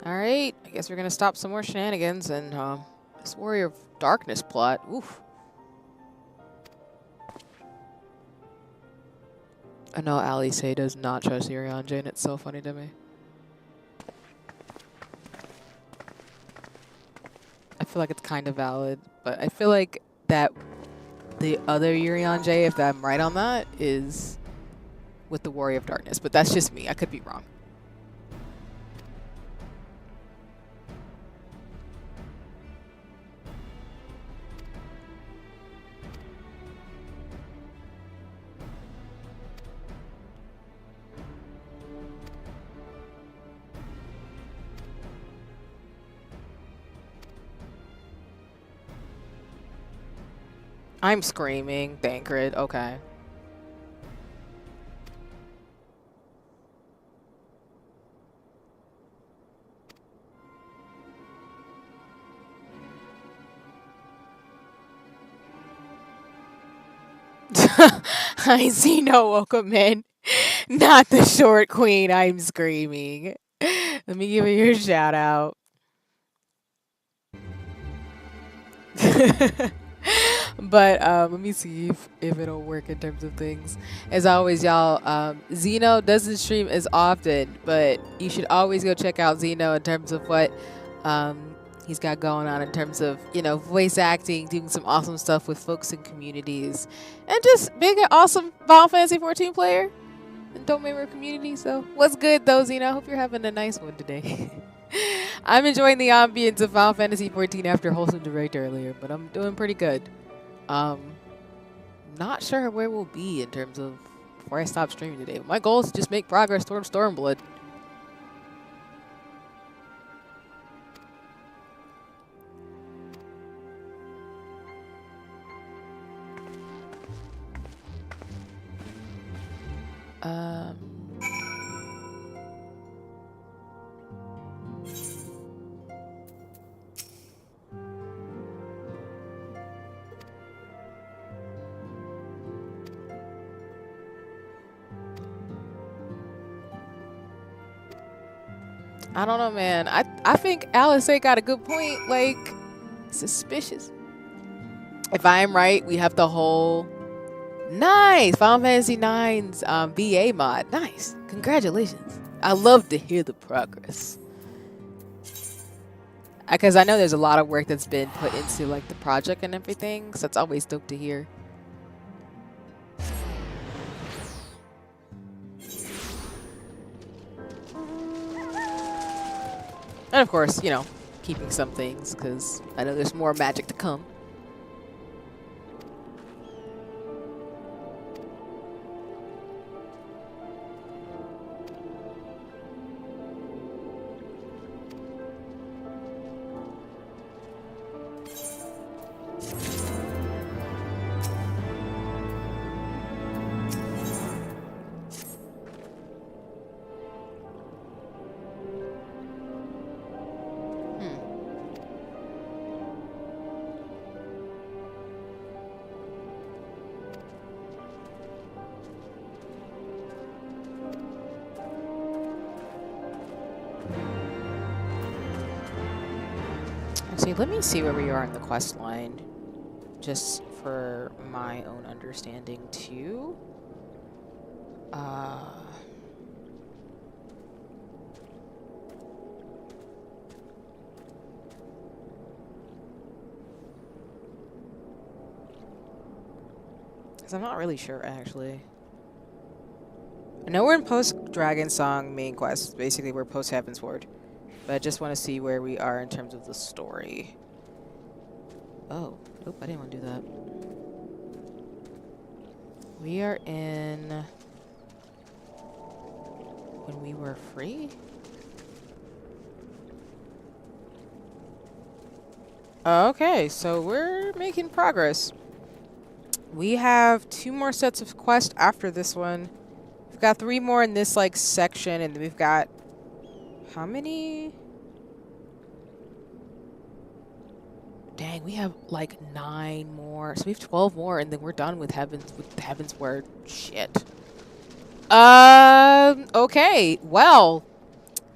Speaker 1: Alright, I guess we're gonna stop some more shenanigans and this Warrior of Darkness plot. Oof. I know Alice does not trust Urianger, and it's so funny to me. I feel like it's kind of valid, but I feel like that the other Urianger, if I'm right on that, is with the Warrior of Darkness. But that's just me. I could be wrong. I'm screaming. Thancred. Okay. I see no welcome in. Not the short queen. I'm screaming. Let me give you a shout out. But let me see if it'll work in terms of things. As always, y'all, Zeno doesn't stream as often, but you should always go check out Zeno in terms of what he's got going on in terms of, you know, voice acting, doing some awesome stuff with folks and communities, and just being an awesome Final Fantasy 14 player and Don't Remember community. So what's good though, Zeno? I hope you're having a nice one today. I'm enjoying the ambience of Final Fantasy 14 after Wholesome Direct earlier, but I'm doing pretty good. Not sure where we'll be in terms of before I stop streaming today. My goal is to just make progress towards Stormblood. I don't know, man. I think Alice got a good point. Like, suspicious. If I am right, we have the whole nice Final Fantasy IX's VA mod. Nice. Congratulations. I love to hear the progress. Because I know there's a lot of work that's been put into like the project and everything, so it's always dope to hear. And of course, you know, keeping some things because I know there's more magic to come. See, let me see where we are in the quest line, just for my own understanding too. Because I'm not really sure, actually. I know we're in post-Dragon Song main quest. Basically, we're post-Heavensward. But I just want to see where we are in terms of the story. Oh, nope, I didn't want to do that. We are in when we were free? Okay, so we're making progress. We have 2 more sets of quests after this one. We've got 3 more in this like section, and we've got how many? Dang, we have like 9 more. So we have 12 more, and then we're done with Heavensward. Shit. Okay. Well,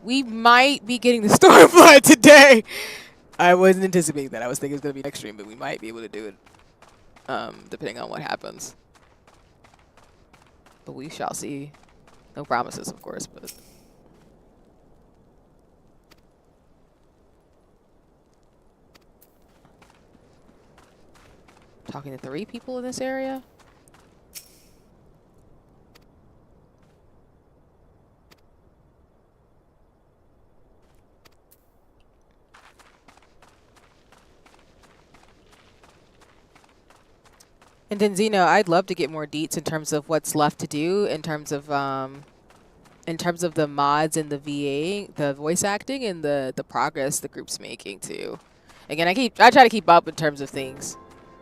Speaker 1: we might be getting the Stormblood today. I wasn't anticipating that. I was thinking it was gonna be next stream, but we might be able to do it. Depending on what happens. But we shall see. No promises, of course, but talking to 3 people in this area? And then Zeno, I'd love to get more deets in terms of what's left to do in terms of the mods and the VA, the voice acting, and the progress the group's making too. Again, I try to keep up in terms of things.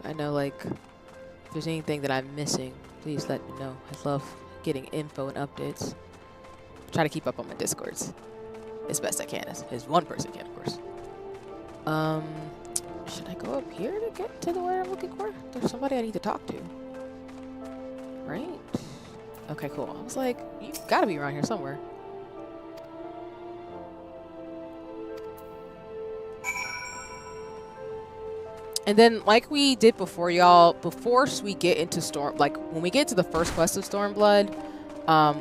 Speaker 1: I know, like, if there's anything that I'm missing, please let me know. I love getting info and updates. Try to keep up on my Discords as best I can, as one person can, of course. Should I go up here to get to the where I'm looking for? There's somebody I need to talk to. Right? Okay, cool. I was like, you gotta be around here somewhere. And then, like we did before, y'all, before we get into when we get to the first quest of Stormblood,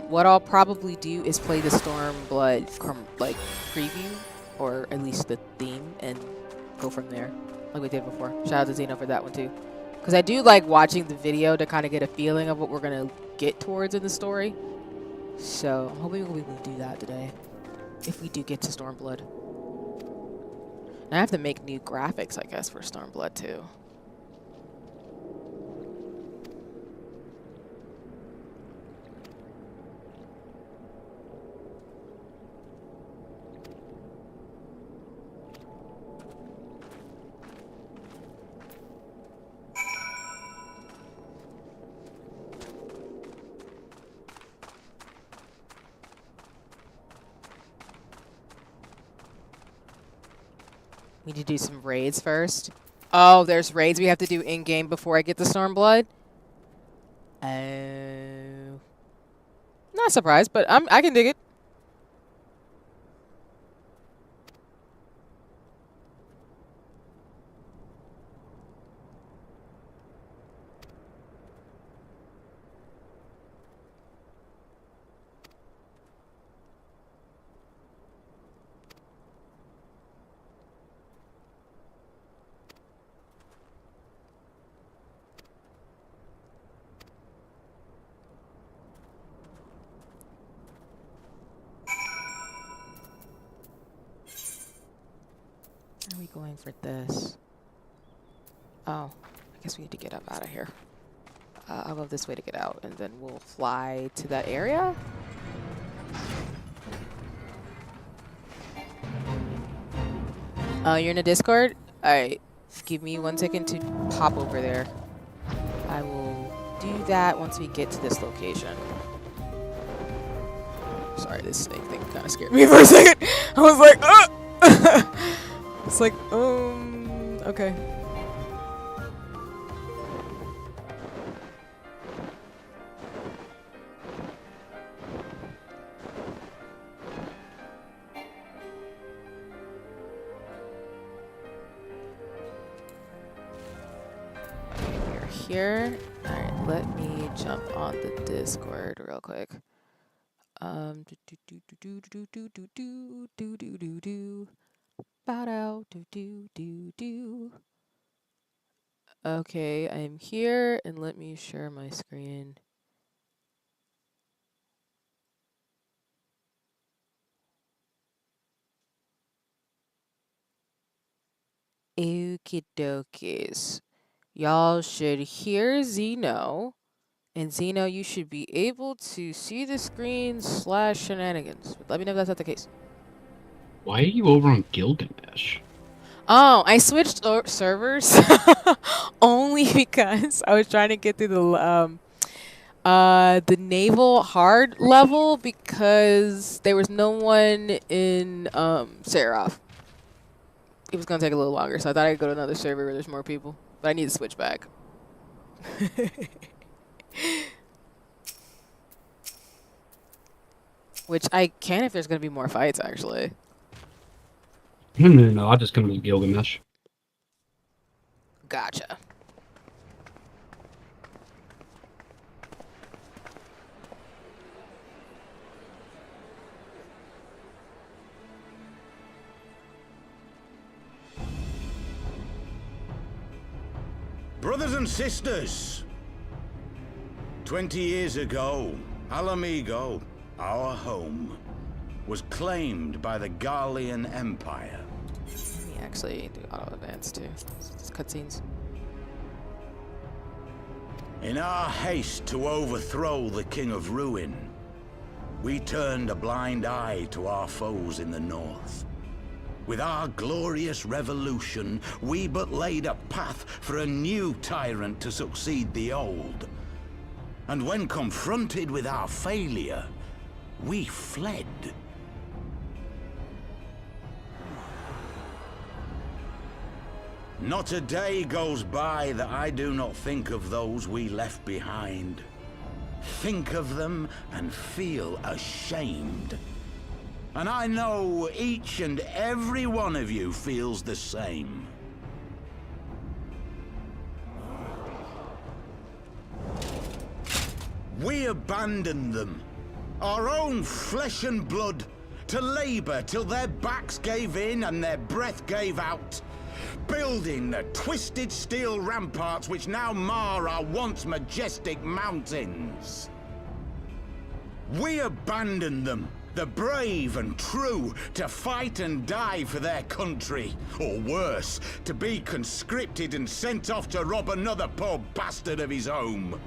Speaker 1: what I'll probably do is play the Stormblood, preview, or at least the theme, and go from there, like we did before. Shout out to Zeno for that one, too. Because I do like watching the video to kind of get a feeling of what we're going to get towards in the story. So, I'm hoping we will do that today, if we do get to Stormblood. And I have to make new graphics, I guess, for Stormblood, too. We need to do some raids first. Oh, there's raids we have to do in-game before I get the Stormblood. Not surprised, but I can dig it. Where are we going for this? Oh, I guess we need to get up out of here. I'll go this way to get out, and then we'll fly to that area. You're in a Discord? Alright, give me 1 second to pop over there. I will do that once we get to this location. Sorry, this snake thing kind of scared me for a second. I was like, it's like, okay. Here. Alright, let me jump on the Discord real quick. Okay, I'm here, and let me share my screen. Okie dokies. Y'all should hear Zeno. And Zeno, you should be able to see the screen / shenanigans. Let me know if that's not the case.
Speaker 5: Why are you over on Gilgamesh?
Speaker 1: Oh, I switched servers only because I was trying to get through the naval hard level because there was no one in Seraph. It was gonna take a little longer, so I thought I'd go to another server where there's more people. But I need to switch back. Which I can if there's gonna be more fights, actually.
Speaker 5: No, I'll just come to Gilgamesh.
Speaker 1: Gotcha.
Speaker 6: Brothers and sisters, 20 years ago, Alamigo, our home, was claimed by the Garlean Empire.
Speaker 1: Let me actually do auto advance too. It's cutscenes.
Speaker 6: In our haste to overthrow the King of Ruin, we turned a blind eye to our foes in the north. With our glorious revolution, we but laid a path for a new tyrant to succeed the old. And when confronted with our failure, we fled. Not a day goes by that I do not think of those we left behind. Think of them and feel ashamed. And I know each and every one of you feels the same. We abandoned them, our own flesh and blood, to labor till their backs gave in and their breath gave out, building the twisted steel ramparts which now mar our once majestic mountains. We abandoned them, the brave and true, to fight and die for their country, or worse, to be conscripted and sent off to rob another poor bastard of his home.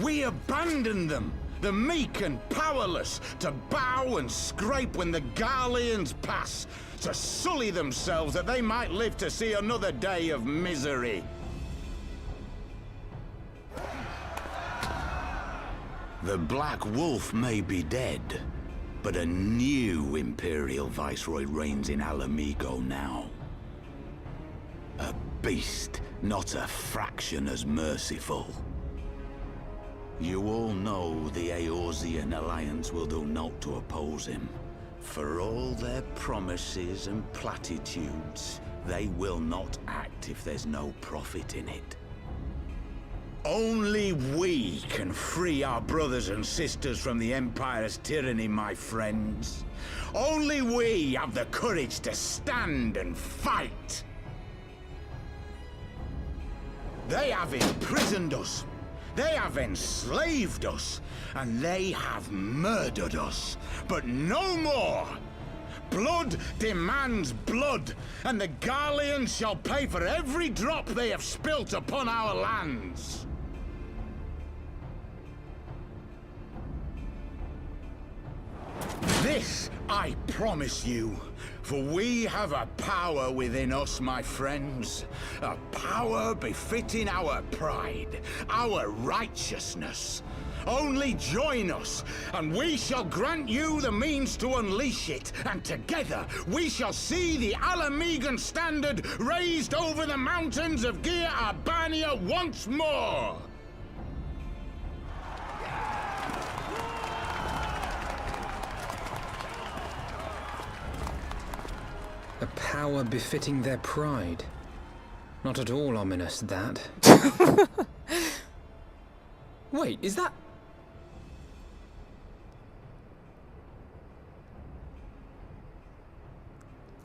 Speaker 6: We abandoned them, the meek and powerless, to bow and scrape when the Garleans pass, to sully themselves that they might live to see another day of misery. The Black Wolf may be dead, but a new Imperial Viceroy reigns in Alamigo now. A beast, not a fraction as merciful. You all know the Eorzean Alliance will do naught to oppose him. For all their promises and platitudes, they will not act if there's no profit in it. Only we can free our brothers and sisters from the Empire's tyranny, my friends. Only we have the courage to stand and fight. They have imprisoned us. They have enslaved us, and they have murdered us, but no more! Blood demands blood, and the Garleans shall pay for every drop they have spilt upon our lands. This I promise you, for we have a power within us, my friends. A power befitting our pride, our righteousness. Only join us, and we shall grant you the means to unleash it, and together we shall see the Alamigan standard raised over the mountains of Gir Arbania once more!
Speaker 3: A power befitting their pride. Not at all ominous, that. Wait, is that...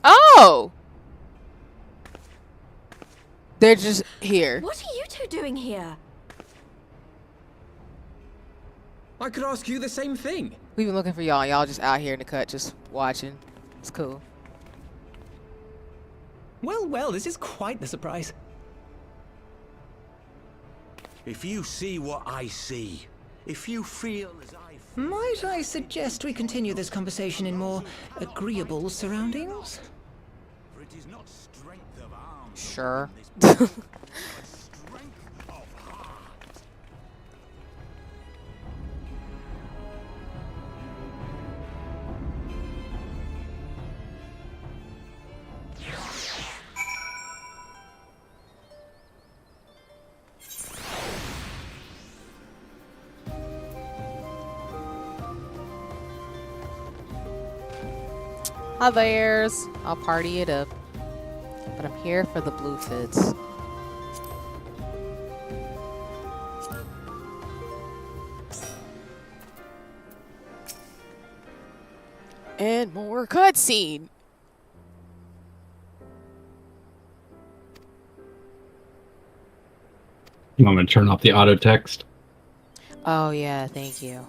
Speaker 1: Oh! They're just here.
Speaker 7: What are you two doing here?
Speaker 3: I could ask you the same thing.
Speaker 1: We've been looking for y'all. Y'all just out here in the cut, just watching. It's cool.
Speaker 7: Well, well, this is quite the surprise.
Speaker 6: If you see what I see, if you feel as I feel...
Speaker 7: Might I suggest we continue this conversation in more agreeable surroundings?
Speaker 6: For it is not strength of arm...
Speaker 1: Sure.
Speaker 6: but strength of heart.
Speaker 1: Hi there's. I'll party it up. But I'm here for the blue fits. And more cutscene.
Speaker 5: You want me to turn off the auto text?
Speaker 1: Oh yeah, thank you.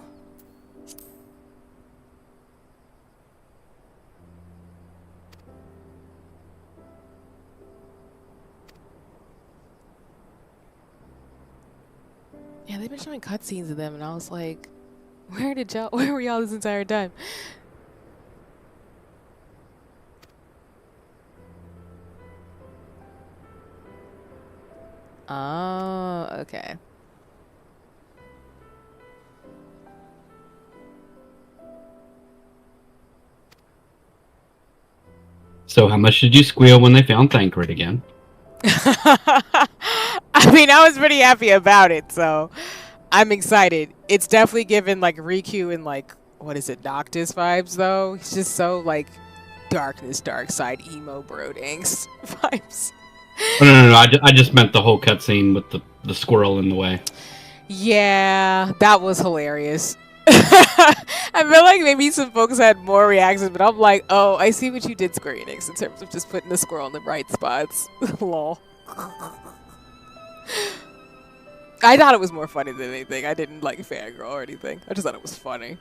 Speaker 1: Yeah, they've been showing cutscenes of them, and I was like, where were y'all this entire time? Oh, okay.
Speaker 5: So how much did you squeal when they found Thancred again?
Speaker 1: I mean, I was pretty happy about it, so I'm excited. It's definitely given like Riku and like, what is it, Noctis vibes though. He's just so like darkness, dark side, emo broodings vibes.
Speaker 5: Oh, no. I just meant the whole cutscene with the squirrel in the way.
Speaker 1: Yeah, that was hilarious. I feel like maybe some folks had more reactions, but I'm like, oh, I see what you did, Square Enix, in terms of just putting the squirrel in the right spots. Lol. I thought it was more funny than anything. I didn't like fangirl or anything. I just thought it was funny.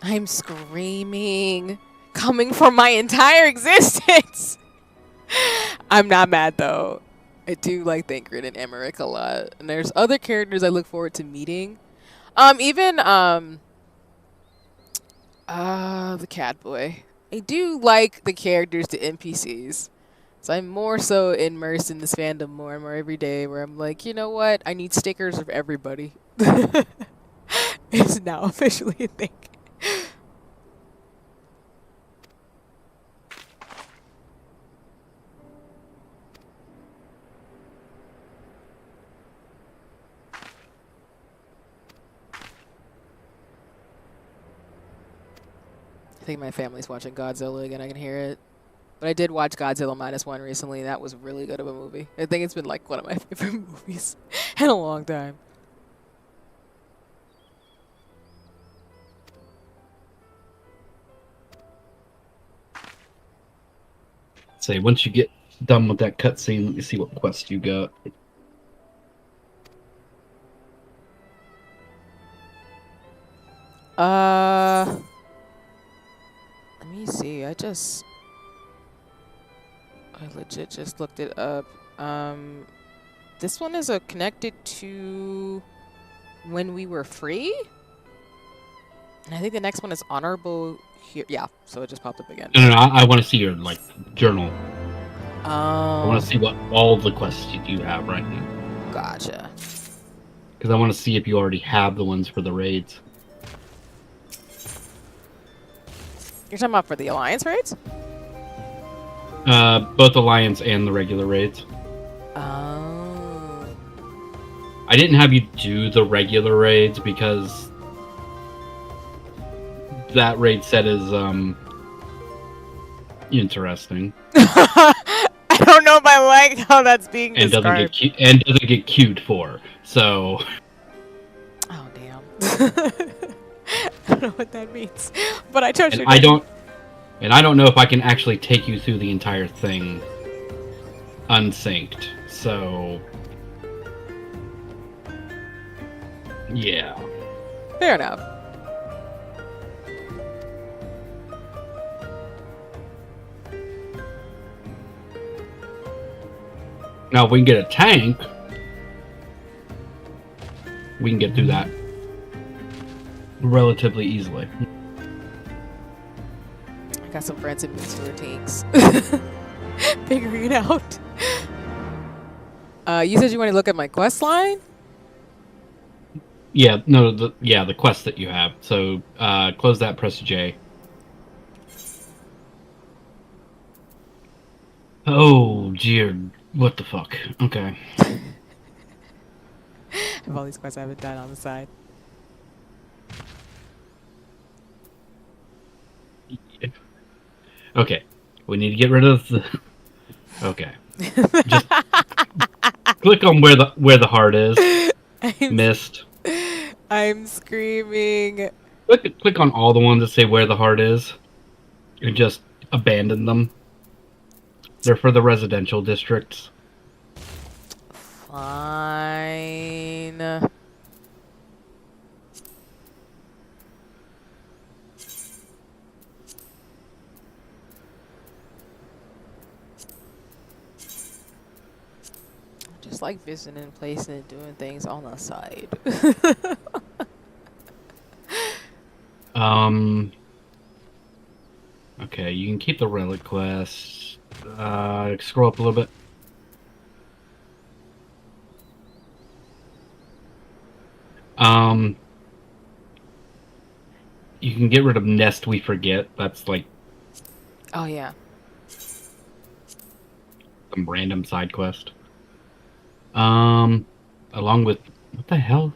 Speaker 1: I'm screaming, coming from my entire existence. I'm not mad though. I do like Thancred and Emmerich a lot, and there's other characters I look forward to meeting. Even the cat boy. I do like the characters, the NPCs. So I'm more so immersed in this fandom more and more every day, where I'm like, you know what? I need stickers of everybody. It's now officially a thing. I think my family's watching Godzilla again. I can hear it. But I did watch Godzilla -1 recently. That was really good of a movie. I think it's been like one of my favorite movies in a long time.
Speaker 5: Say, once you get done with that cutscene, let me see what quest you got.
Speaker 1: Let me see. I legit just looked it up. This one is connected to when we were free, and I think the next one is honorable here. Yeah, so it just popped up again.
Speaker 5: No, I want to see your like journal.
Speaker 1: Oh.
Speaker 5: I want to see what all the quests you do have right now.
Speaker 1: Gotcha.
Speaker 5: Because I want to see if you already have the ones for the raids.
Speaker 1: You're talking about for the Alliance raids?
Speaker 5: Both Alliance and the regular raids.
Speaker 1: Oh.
Speaker 5: I didn't have you do the regular raids because that raid set is interesting.
Speaker 1: I don't know I like how that's being
Speaker 5: and
Speaker 1: described.
Speaker 5: doesn't get queued for. So.
Speaker 1: Oh damn. I don't know what that means, but I trust
Speaker 5: And
Speaker 1: your
Speaker 5: I
Speaker 1: judgment.
Speaker 5: don't know if I can actually take you through the entire thing unsynced. So. Yeah.
Speaker 1: Fair enough.
Speaker 5: Now, if we can get a tank, we can get through that relatively easily.
Speaker 1: I got some friends in Minster tanks. Figuring it out. You said you want to look at my quest line?
Speaker 5: Yeah, no, the quest that you have. So, close that, press J. Oh, dear. What the fuck? Okay.
Speaker 1: I have all these quests I haven't done on the side.
Speaker 5: Okay. We need to get rid of the... Okay. Just click on where the heart is. Missed.
Speaker 1: I'm screaming.
Speaker 5: Click on all the ones that say where the heart is. And just abandon them. They're for the residential districts.
Speaker 1: Fine. Just like visiting places and doing things on the side.
Speaker 5: Okay, you can keep the relic quest. Scroll up a little bit. You can get rid of Nest We Forget. That's like
Speaker 1: Oh yeah.
Speaker 5: some random side quest. Along with what the hell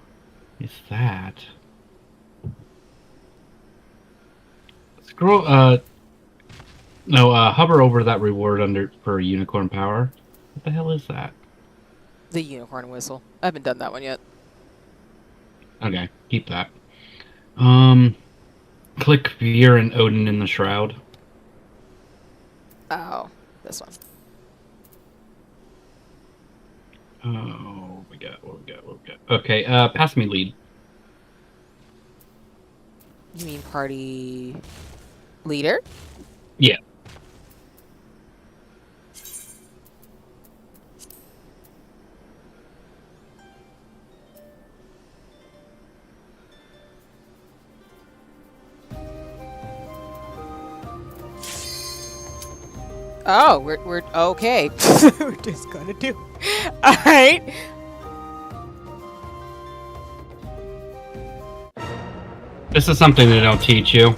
Speaker 5: is that? Scroll. No. Hover over that reward for unicorn power. What the hell is that?
Speaker 1: The unicorn whistle. I haven't done that one yet.
Speaker 5: Okay, keep that. Click Veer and Odin in the Shroud.
Speaker 1: Oh, this one.
Speaker 5: Oh, what we got. Okay, pass me lead.
Speaker 1: You mean party leader?
Speaker 5: Yeah.
Speaker 1: Oh, we're okay. We're just gonna do. All right.
Speaker 5: This is something they don't teach you.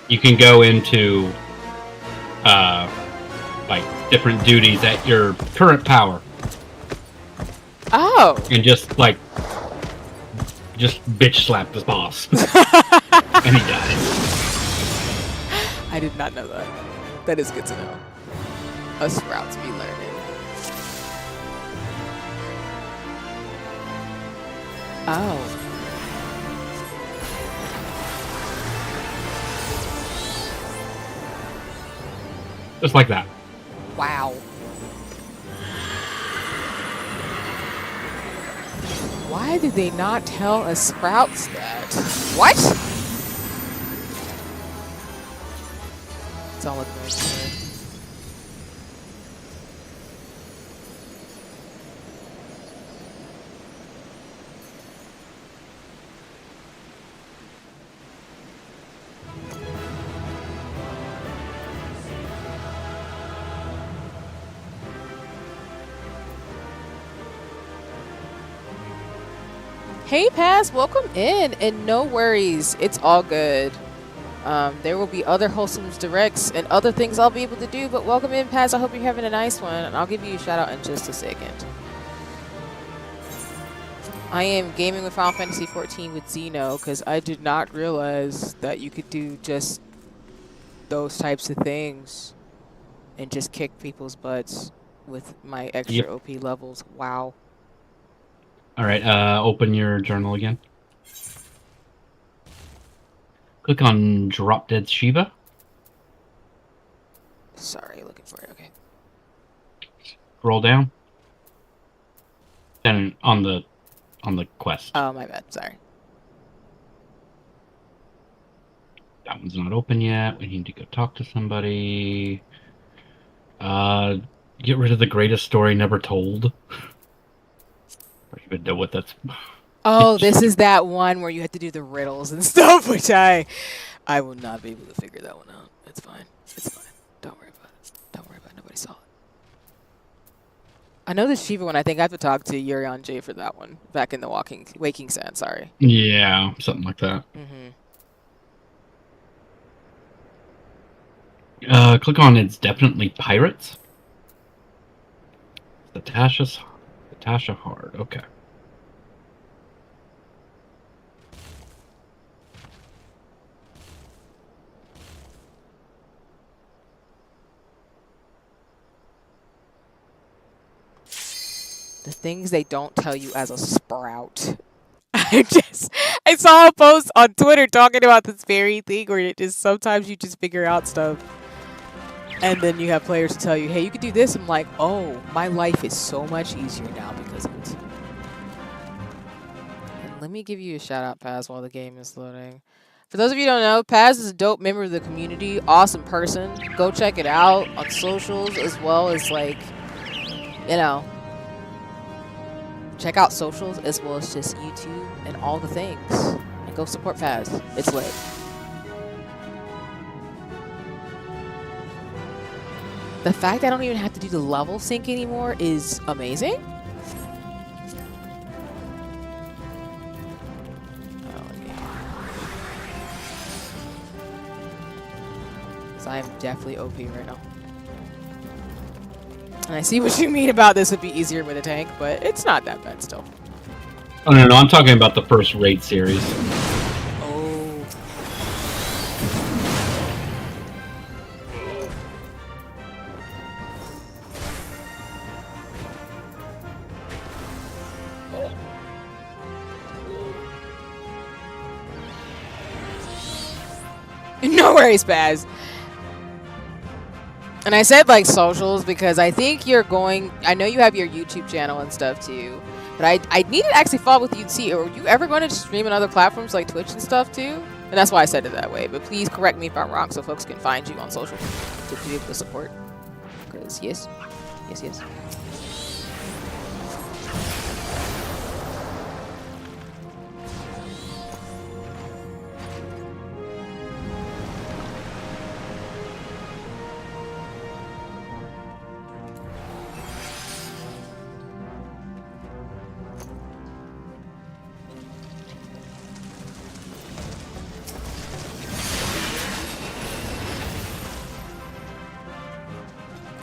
Speaker 5: You can go into like different duties at your current power.
Speaker 1: Oh.
Speaker 5: And just bitch slap this boss. And he dies.
Speaker 1: I did not know that. That is good to know. Us sprouts be learning. Oh.
Speaker 5: Just like that.
Speaker 1: Wow. Why did they not tell us sprouts that? What? It's all looking right there. Hey Paz, welcome in, and no worries, it's all good. There will be other Wholesome's directs and other things I'll be able to do, but welcome in Paz, I hope you're having a nice one, and I'll give you a shout out in just a second. I am gaming with Final Fantasy XIV with Xeno, because I did not realize that you could do just those types of things. and just kick people's butts with my extra OP levels. Wow.
Speaker 5: All right, open your journal again. Click on Drop Dead Shiva.
Speaker 1: Sorry, looking for it. Okay.
Speaker 5: Scroll down. And on the quest.
Speaker 1: Oh, my bad. Sorry.
Speaker 5: That one's not open yet. We need to go talk to somebody. Get rid of the greatest story never told. I don't even know what that's.
Speaker 1: Oh, this is that one where you had to do the riddles and stuff, which I will not be able to figure that one out. It's fine. It's fine. Don't worry about it. Don't worry about it. Nobody saw it. I know the Shiva one. I think I have to talk to Yuri on J for that one. Back in the Waking Sand, sorry.
Speaker 5: Yeah, something like that. Click on It's Definitely Pirates. Natasha Hard. Okay.
Speaker 1: The things they don't tell you as a sprout. I saw a post on Twitter talking about this very thing where it just sometimes you just figure out stuff. And then you have players tell you, hey, you could do this. I'm like, oh, my life is so much easier now because of it. And let me give you a shout out, Paz, while the game is loading. For those of you who don't know, Paz is a dope member of the community, awesome person. Go check it out on socials as well as, like, you know, check out socials as well as just YouTube and all the things. And go support Paz. It's lit. The fact I don't even have to do the level sync anymore is amazing. So I'm definitely OP right now. And I see what you mean about this would be easier with a tank, but it's not that bad still.
Speaker 5: Oh, no, I'm talking about the first raid series.
Speaker 1: Oh. No worries, Baz. And I said like socials because I think you're going, I know you have your YouTube channel and stuff too, but I need to actually follow with you to see, are you ever going to stream on other platforms like Twitch and stuff too? And that's why I said it that way, but please correct me if I'm wrong so folks can find you on social to be able to support. Because yes.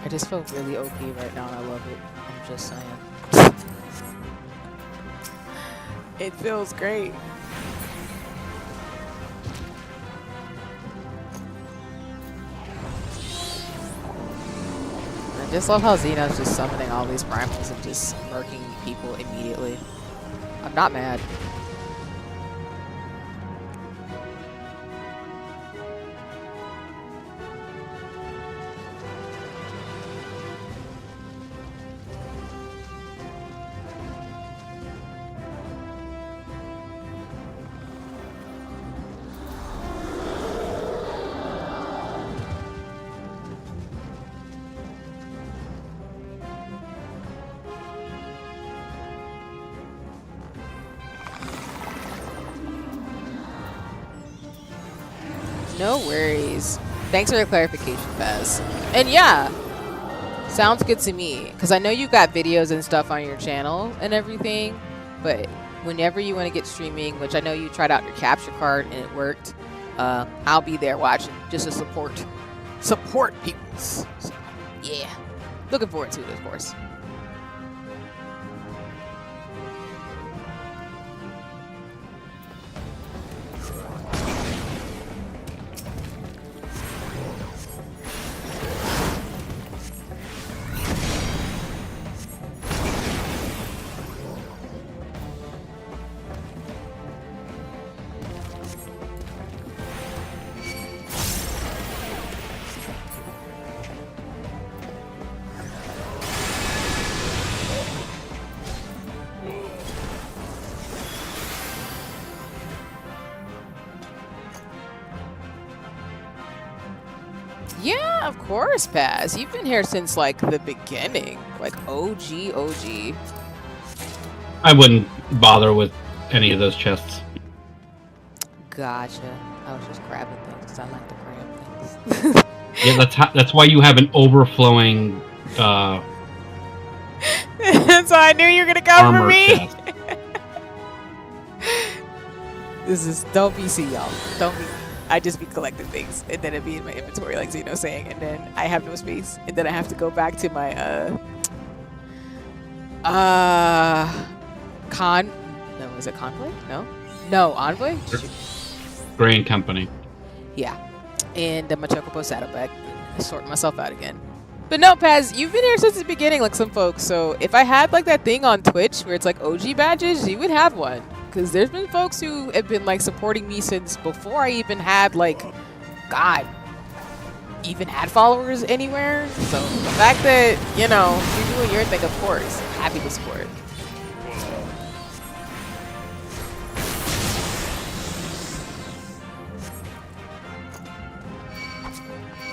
Speaker 1: I just feel really OP right now and I love it. I'm just saying. It feels great. I just love how Xeno's just summoning all these primals and just murking people immediately. I'm not mad. No worries. Thanks for the clarification, Fez. And yeah, sounds good to me. Because I know you got videos and stuff on your channel and everything. But whenever you want to get streaming, which I know you tried out your capture card and it worked, I'll be there watching just to support people. So, yeah. Looking forward to it, of course. Yeah, of course, Paz. You've been here since like the beginning, like OG.
Speaker 5: I wouldn't bother with any of those chests.
Speaker 1: Gotcha. I was just grabbing things because I like to grab things.
Speaker 5: Yeah, that's why you have an overflowing
Speaker 1: So I knew you were gonna come for
Speaker 5: armor
Speaker 1: me.
Speaker 5: chest.
Speaker 1: This is don't be see y'all. Don't be. I just be collecting things and then it'd be in my inventory, like Zeno's saying, and then I have no space, and then I have to go back to my no, is it Convoy? No, Envoy.
Speaker 5: Grain Company.
Speaker 1: Yeah, and my Chocobo saddlebag. Sorting myself out again. But no, Paz, you've been here since the beginning, like some folks. So if I had like that thing on Twitch where it's like OG badges, you would have one. Because there's been folks who have been like supporting me since before I even had like, God, even had followers anywhere. So the fact that, you know, you're doing your thing, of course, happy to support.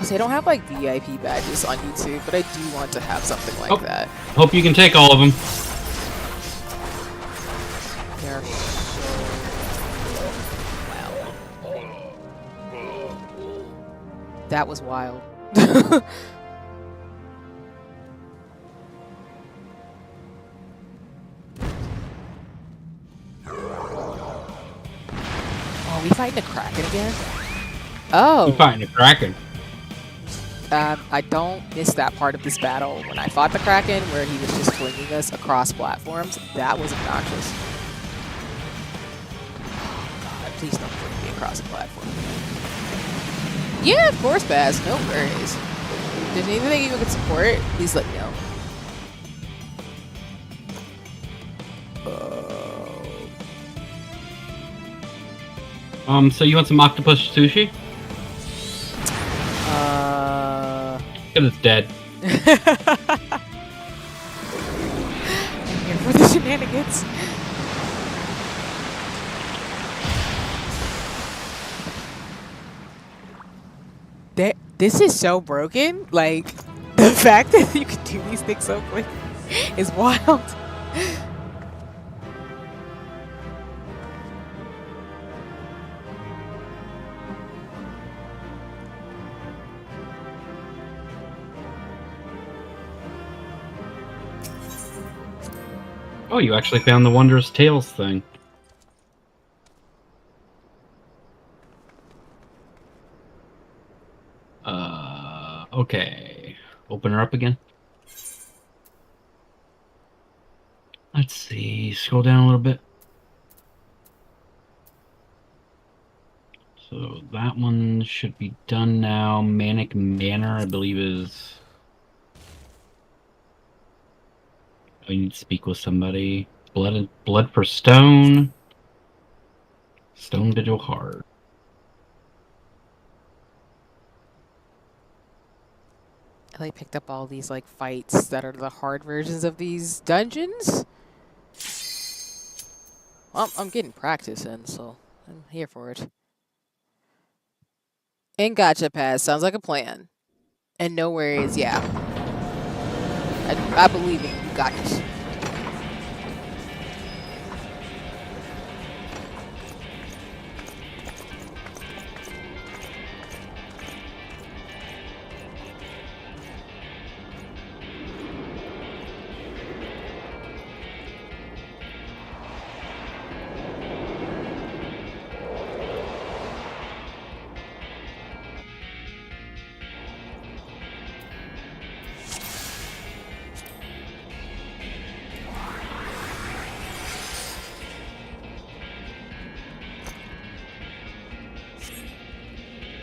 Speaker 1: So I don't have like VIP badges on YouTube, but I do want to have something like that.
Speaker 5: Hope you can take all of them.
Speaker 1: They're that was wild. Oh, we fighting a Kraken again? Oh.
Speaker 5: You fighting a Kraken.
Speaker 1: I don't miss that part of this battle. When I fought the Kraken, where he was just flinging us across platforms, that was obnoxious. Oh God, please don't fling me across the platform. Yeah, of course, Baz. No worries. If there's anything you can support, please let me know.
Speaker 5: So you want some octopus sushi? Because it's dead.
Speaker 1: I'm here for the shenanigans. This is so broken. Like, the fact that you can do these things so quick is wild.
Speaker 5: Oh, you actually found the Wondrous Tales thing. Okay. Open her up again. Let's see. Scroll down a little bit. So that one should be done now. Manic Manor, I believe, is... I need to speak with somebody. Blood for Stone. Stone Vigil Hard.
Speaker 1: I picked up all these like fights that are the hard versions of these dungeons. Well, I'm getting practice in, so I'm here for it. And Gotcha Pass sounds like a plan. And no worries, yeah. I believe in you. You got this.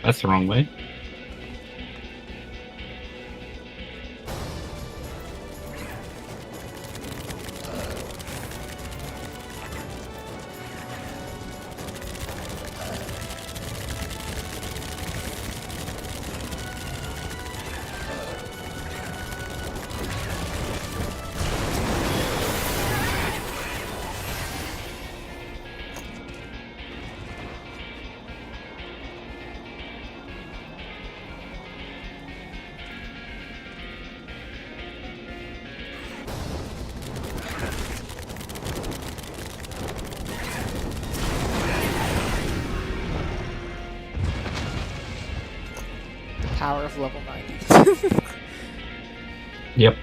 Speaker 5: That's the wrong way.
Speaker 1: power of level 90.
Speaker 5: Yep.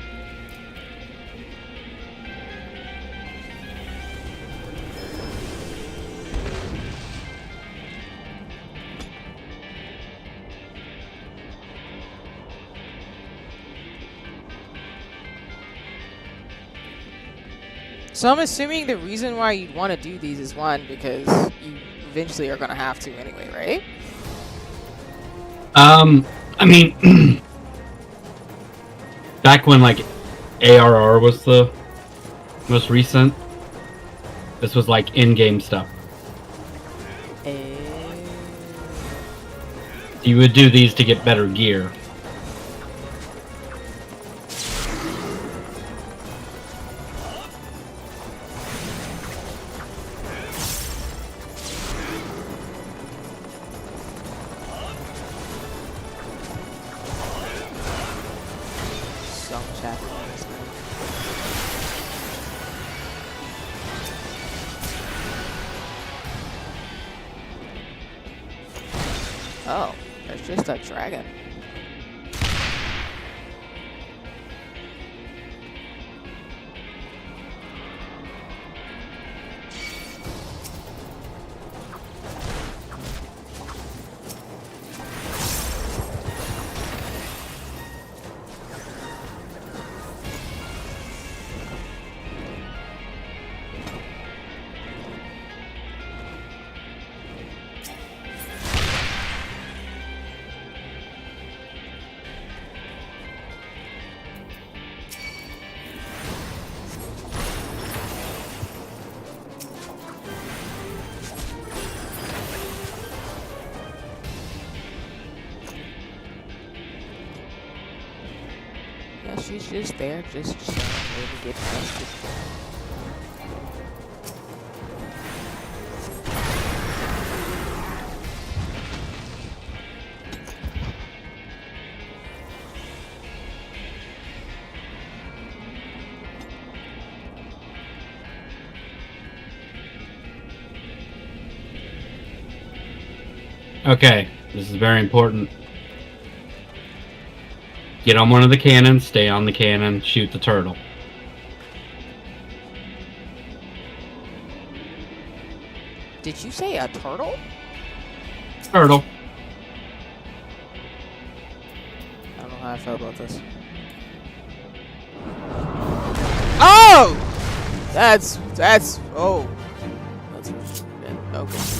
Speaker 1: So I'm assuming the reason why you'd want to do these is one, because you eventually are going to have to anyway, right?
Speaker 5: I mean, back when like ARR was the most recent, this was like in-game stuff. You would do these to get better gear.
Speaker 1: So much happening on this game. Oh, there's just a dragon. Yeah, she's just there, just chilling, waiting to get tested.
Speaker 5: Okay, this is very important. Get on one of the cannons, stay on the cannon, shoot the turtle.
Speaker 1: Did you say a turtle?
Speaker 5: Turtle.
Speaker 1: I don't know how I felt about this. Oh! That's, oh. That's, okay. Turtle.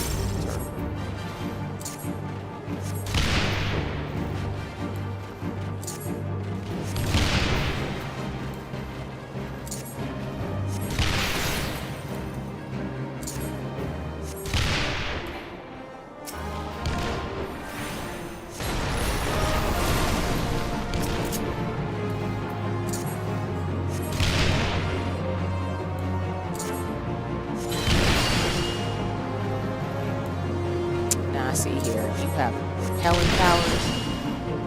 Speaker 1: Now I see here, you have Helen powers.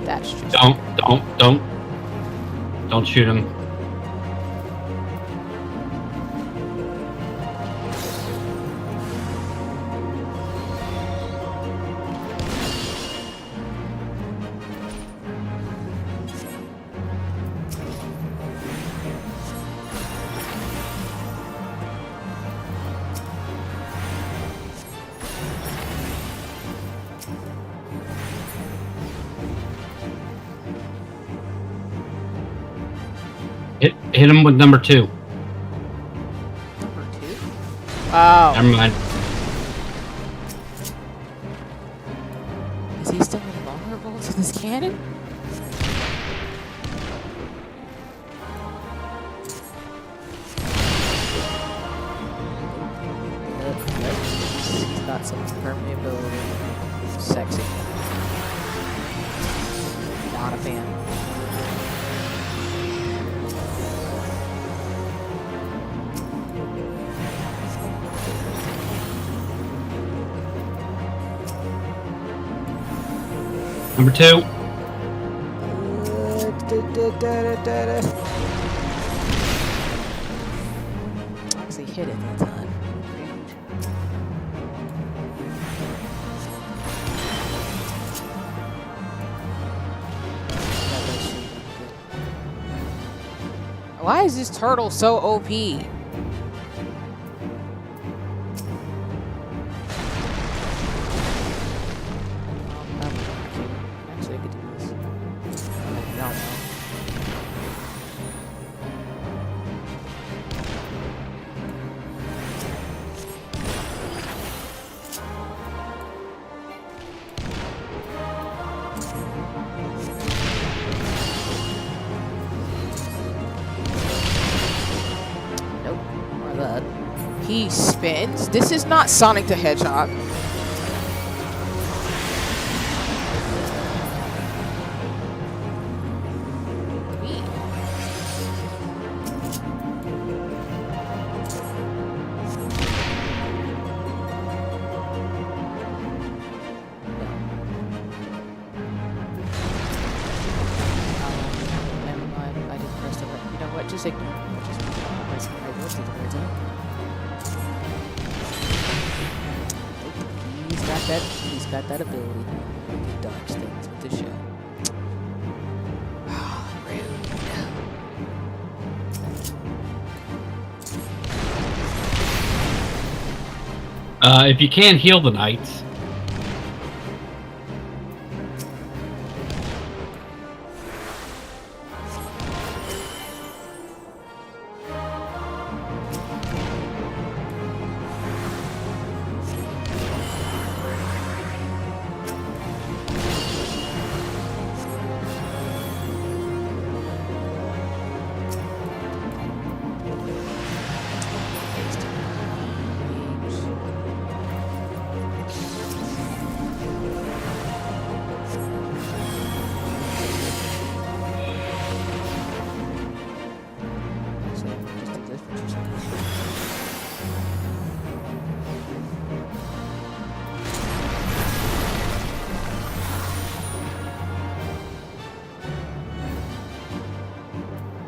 Speaker 1: That's just...
Speaker 5: Don't shoot him. Hit him with number 2.
Speaker 1: Number 2? Oh.
Speaker 5: Never mind.
Speaker 1: Is he still invulnerable to this cannon? He's got some permeability. Sexy. Not a fan.
Speaker 5: Number 2.
Speaker 1: Actually hit it that time. Why is this turtle so OP? Actually, I could do this. No. Nope. Or that. He spins. This is not Sonic the Hedgehog. Never mind. I didn't press the right. You know what? Just ignore it. Just press the right. Let's do the right time. Nope. He's got that ability. He can dodge things with the show. Rude.
Speaker 5: If you can heal the knights.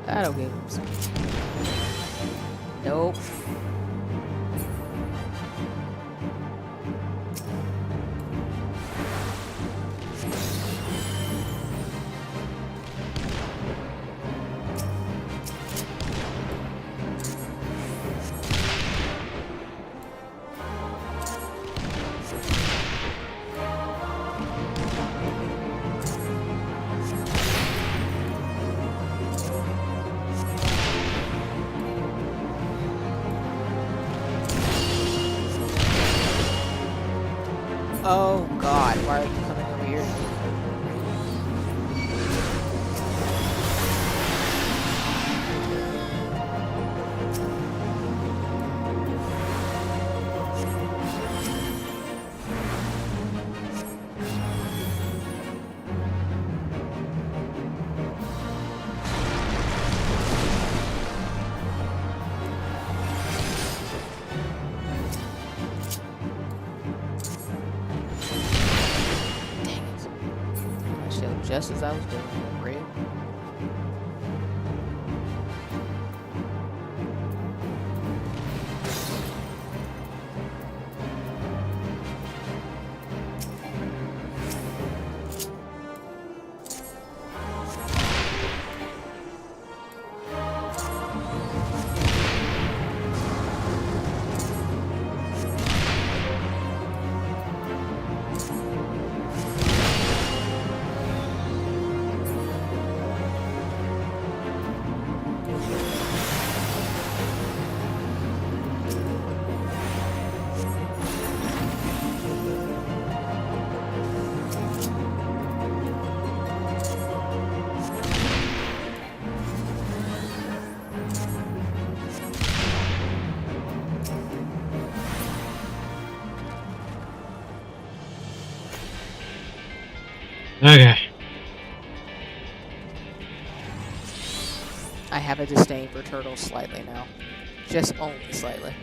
Speaker 5: That'll give him some. Nope. Oh God, why are you coming over here? Just as I was doing it, real. Okay.
Speaker 1: I have a disdain for turtles slightly now. Just only slightly.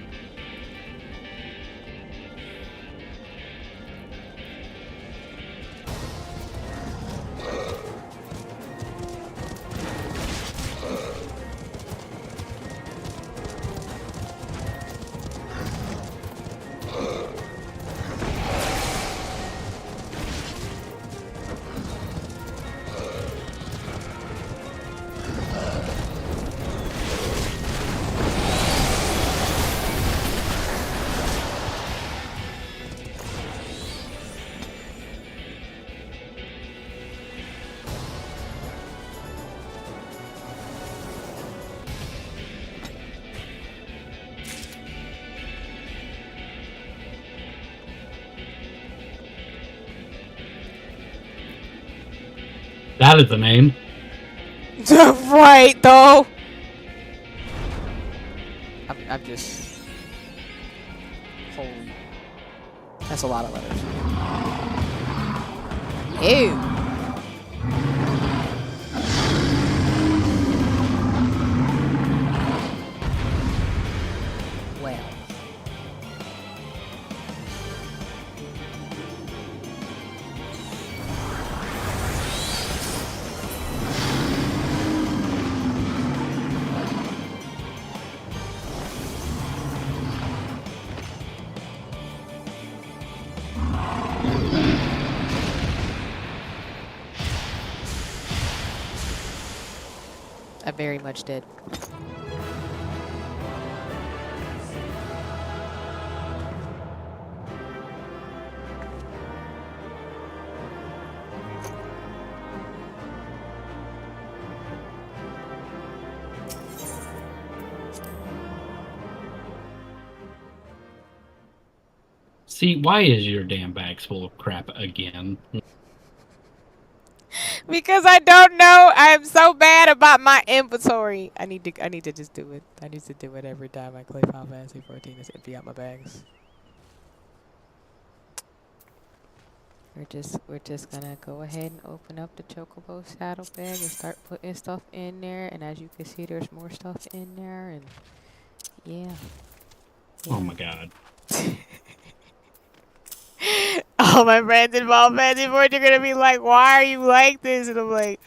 Speaker 5: That is a name.
Speaker 1: Right, though. I'm just... Holy... That's a lot of letters. Ew. Well. I very much did.
Speaker 5: See, why is your damn bags full of crap again?
Speaker 1: Because I don't know. I'm so bad about my inventory. I need to just do it. I need to do it every time I play Final Fantasy 14 is empty out my bags. We're just gonna go ahead and open up the Chocobo saddlebag and start putting stuff in there. And as you can see, there's more stuff in there. And yeah.
Speaker 5: Oh my god.
Speaker 1: All my friends in Final Fantasy 14 are gonna be like, "Why are you like this?" And I'm like,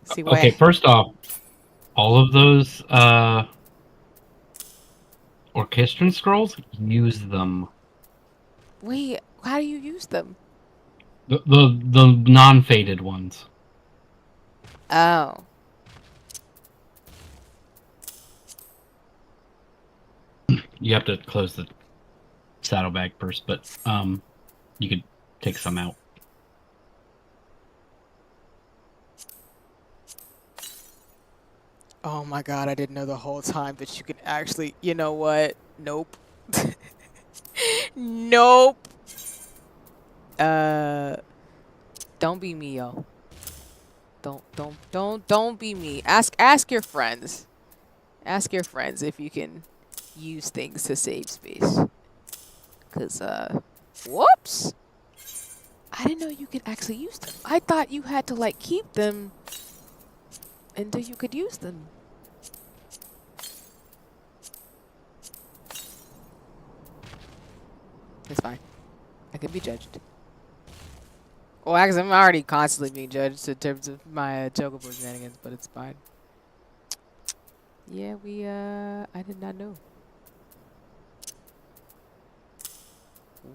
Speaker 1: see what.
Speaker 5: Okay, first off, all of those orchestral scrolls, use them.
Speaker 1: Wait, how do you use them?
Speaker 5: The non-faded ones.
Speaker 1: Oh.
Speaker 5: You have to close the saddlebag first, but you could take some out.
Speaker 1: Oh my god, I didn't know the whole time that you can actually, you know what? Nope. Nope. Don't be me, yo. Don't be me. Ask your friends. Ask your friends if you can use things to save space. Cause whoops. I didn't know you could actually use them. I thought you had to like keep them until you could use them. It's fine. I can be judged. Well, actually, I'm already constantly being judged in terms of my Chocobo shenanigans, but it's fine. Yeah, I did not know.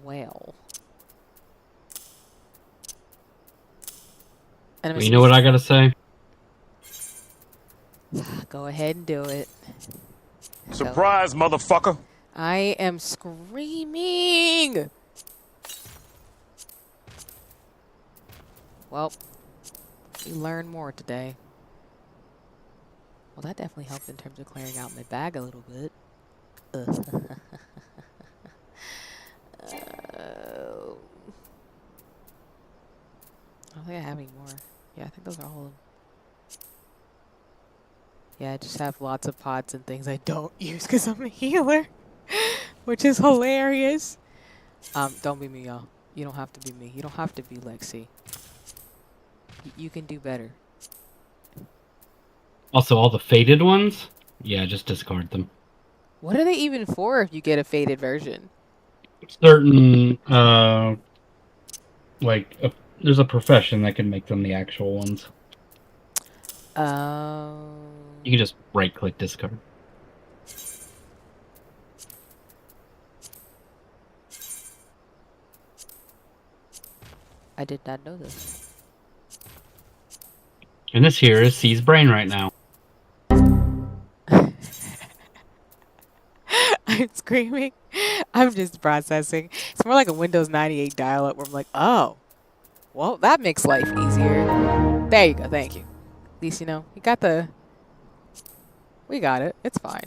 Speaker 1: Well.
Speaker 5: Well, you know what I gotta say?
Speaker 1: Go ahead and do it.
Speaker 8: Surprise, motherfucker!
Speaker 1: I am screaming! Well, we learned more today. Well, that definitely helped in terms of clearing out my bag a little bit. I don't think I have any more. Yeah, I think those are all of them. Yeah, I just have lots of pots and things I don't use because I'm a healer, which is hilarious. Don't be me, y'all. You don't have to be me. You don't have to be Lexi. You can do better.
Speaker 5: Also, all the faded ones, yeah, just discard them.
Speaker 1: What are they even for if you get a faded version?
Speaker 5: Certain, there's a profession that can make them the actual ones. You can just right-click discard.
Speaker 1: I did not know this.
Speaker 5: And this here is C's brain right now.
Speaker 1: I'm screaming. I'm just processing. It's more like a Windows 98 dial-up where I'm like, oh, well, that makes life easier. There you go. Thank you. At least, you know, you got the... We got it. It's fine.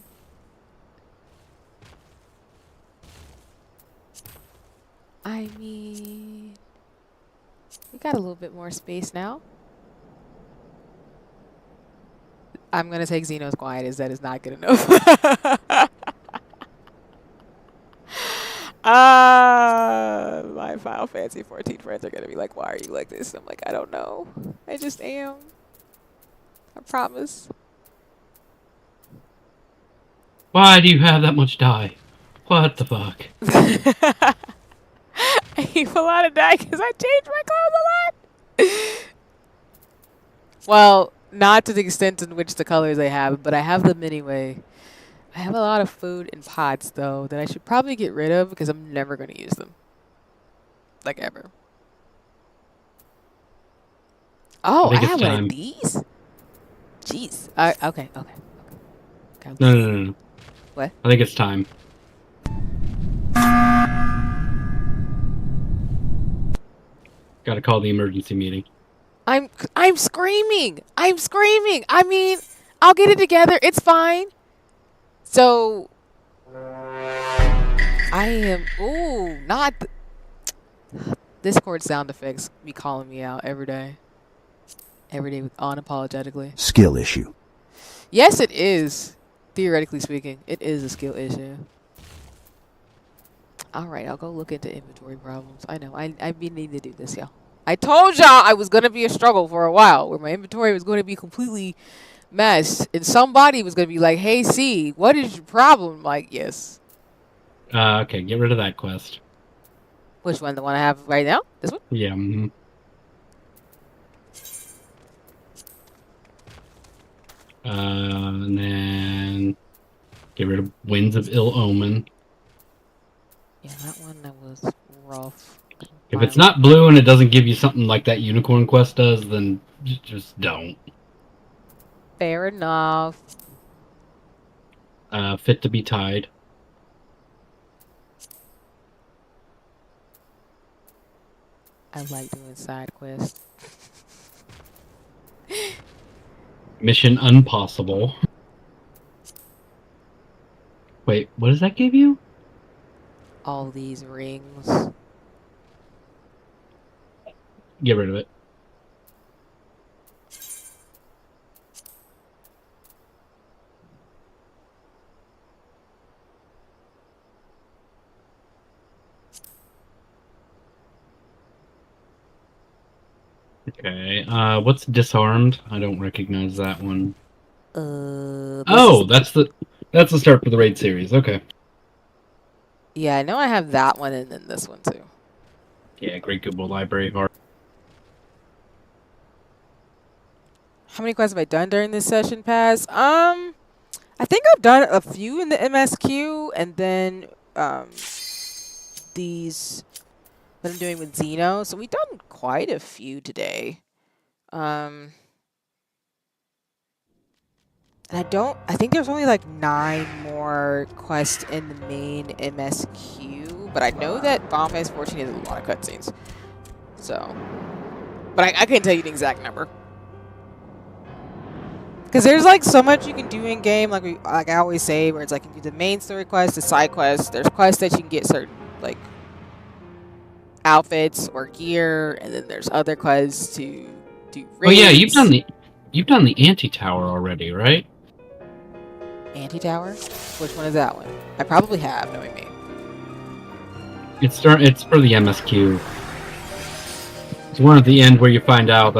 Speaker 1: I mean... We got a little bit more space now. I'm gonna take Xeno's quiet as that is not good enough. My Final Fantasy 14 friends are gonna be like, "Why are you like this?" I'm like, "I don't know. I just am. I promise."
Speaker 5: Why do you have that much dye? What the fuck?
Speaker 1: I keep a lot of dye because I change my clothes a lot. Well, not to the extent in which the colors I have, but I have them anyway. I have a lot of food in pots, though, that I should probably get rid of because I'm never going to use them. Like, ever. Oh, I
Speaker 5: think it's
Speaker 1: have one
Speaker 5: time.
Speaker 1: of these? Jeez. Okay.
Speaker 5: No.
Speaker 1: What?
Speaker 5: I think it's time. Gotta call the emergency meeting.
Speaker 1: I'm screaming. I'm screaming. I mean, I'll get it together. It's fine. So, I am. Ooh, not. Discord sound effects be calling me out every day. Every day, unapologetically.
Speaker 9: Skill issue.
Speaker 1: Yes, it is. Theoretically speaking, it is a skill issue. All right, I'll go look into inventory problems. I know. I've been needing to do this, y'all. I told y'all I was going to be a struggle for a while, where my inventory was going to be completely messed, and somebody was going to be like, "Hey, C, what is your problem?" I'm like, yes.
Speaker 5: Okay, get rid of that quest.
Speaker 1: Which one? The one I have right now? This one?
Speaker 5: Yeah. And then get rid of Winds of Ill Omen.
Speaker 1: Yeah, that one that was rough.
Speaker 5: If it's not blue and it doesn't give you something like that unicorn quest does, then just don't.
Speaker 1: Fair enough.
Speaker 5: Fit to be tied.
Speaker 1: I like doing side quests.
Speaker 5: Mission Unpossible. Wait, what does that give you?
Speaker 1: All these rings.
Speaker 5: Get rid of it. Okay, what's Disarmed? I don't recognize that one. Oh, that's the start for the raid series. Okay.
Speaker 1: Yeah, I know I have that one and then this one too.
Speaker 5: Yeah, Great Goodwill Library Heart.
Speaker 1: How many quests have I done during this session, Paz? I think I've done a few in the MSQ, and then these that I'm doing with Xeno. So we've done quite a few today. And I think there's only like 9 more quests in the main MSQ, but I know that Bomb Phase 14 has a lot of cutscenes. So, but I couldn't tell you the exact number. Because there's like so much you can do in game, like I always say, where it's like you do the main story quest, the side quests. There's quests that you can get certain like outfits or gear, and then there's other quests to do raids.
Speaker 5: Oh yeah, you've done the anti-tower already, right?
Speaker 1: Anti-tower? Which one is that one? I probably have, knowing me.
Speaker 5: It's for the MSQ. It's one at the end where you find out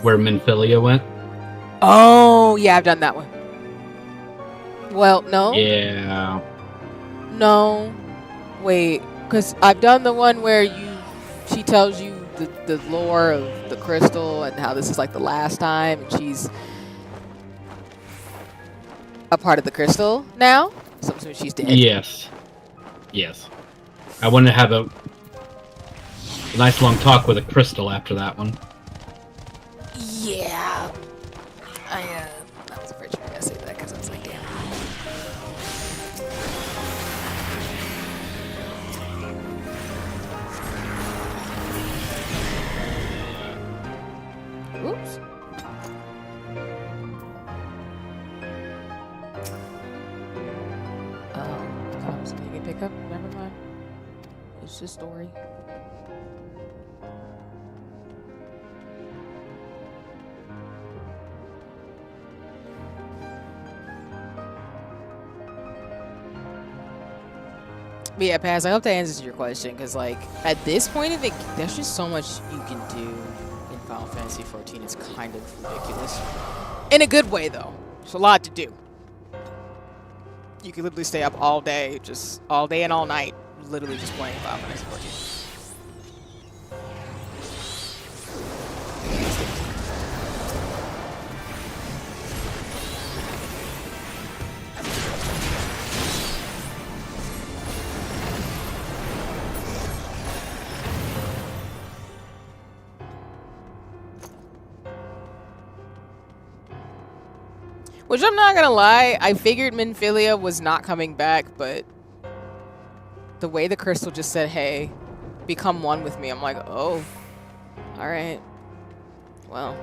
Speaker 5: where Minfilia went.
Speaker 1: Oh, yeah, I've done that one. Well, no.
Speaker 5: Yeah.
Speaker 1: No. Wait, because I've done the one where she tells you the lore of the crystal and how this is like the last time, and she's a part of the crystal now. So I'm assuming she's dead.
Speaker 5: Yes. I want to have a nice long talk with a crystal after that one.
Speaker 1: Yeah. I was afraid you were gonna say that because I was like, damn. Oops. I was gonna pick up. Never mind. It's just story. But yeah, Paz, I hope that answers your question, because, like, at this point of it, there's just so much you can do in Final Fantasy XIV. It's kind of ridiculous. In a good way, though. There's a lot to do. You can literally stay up all day, just all day and all night, literally just playing Final Fantasy XIV. Which I'm not gonna lie, I figured Minfilia was not coming back, but the way the crystal just said, hey, become one with me, I'm like, oh, alright. Well.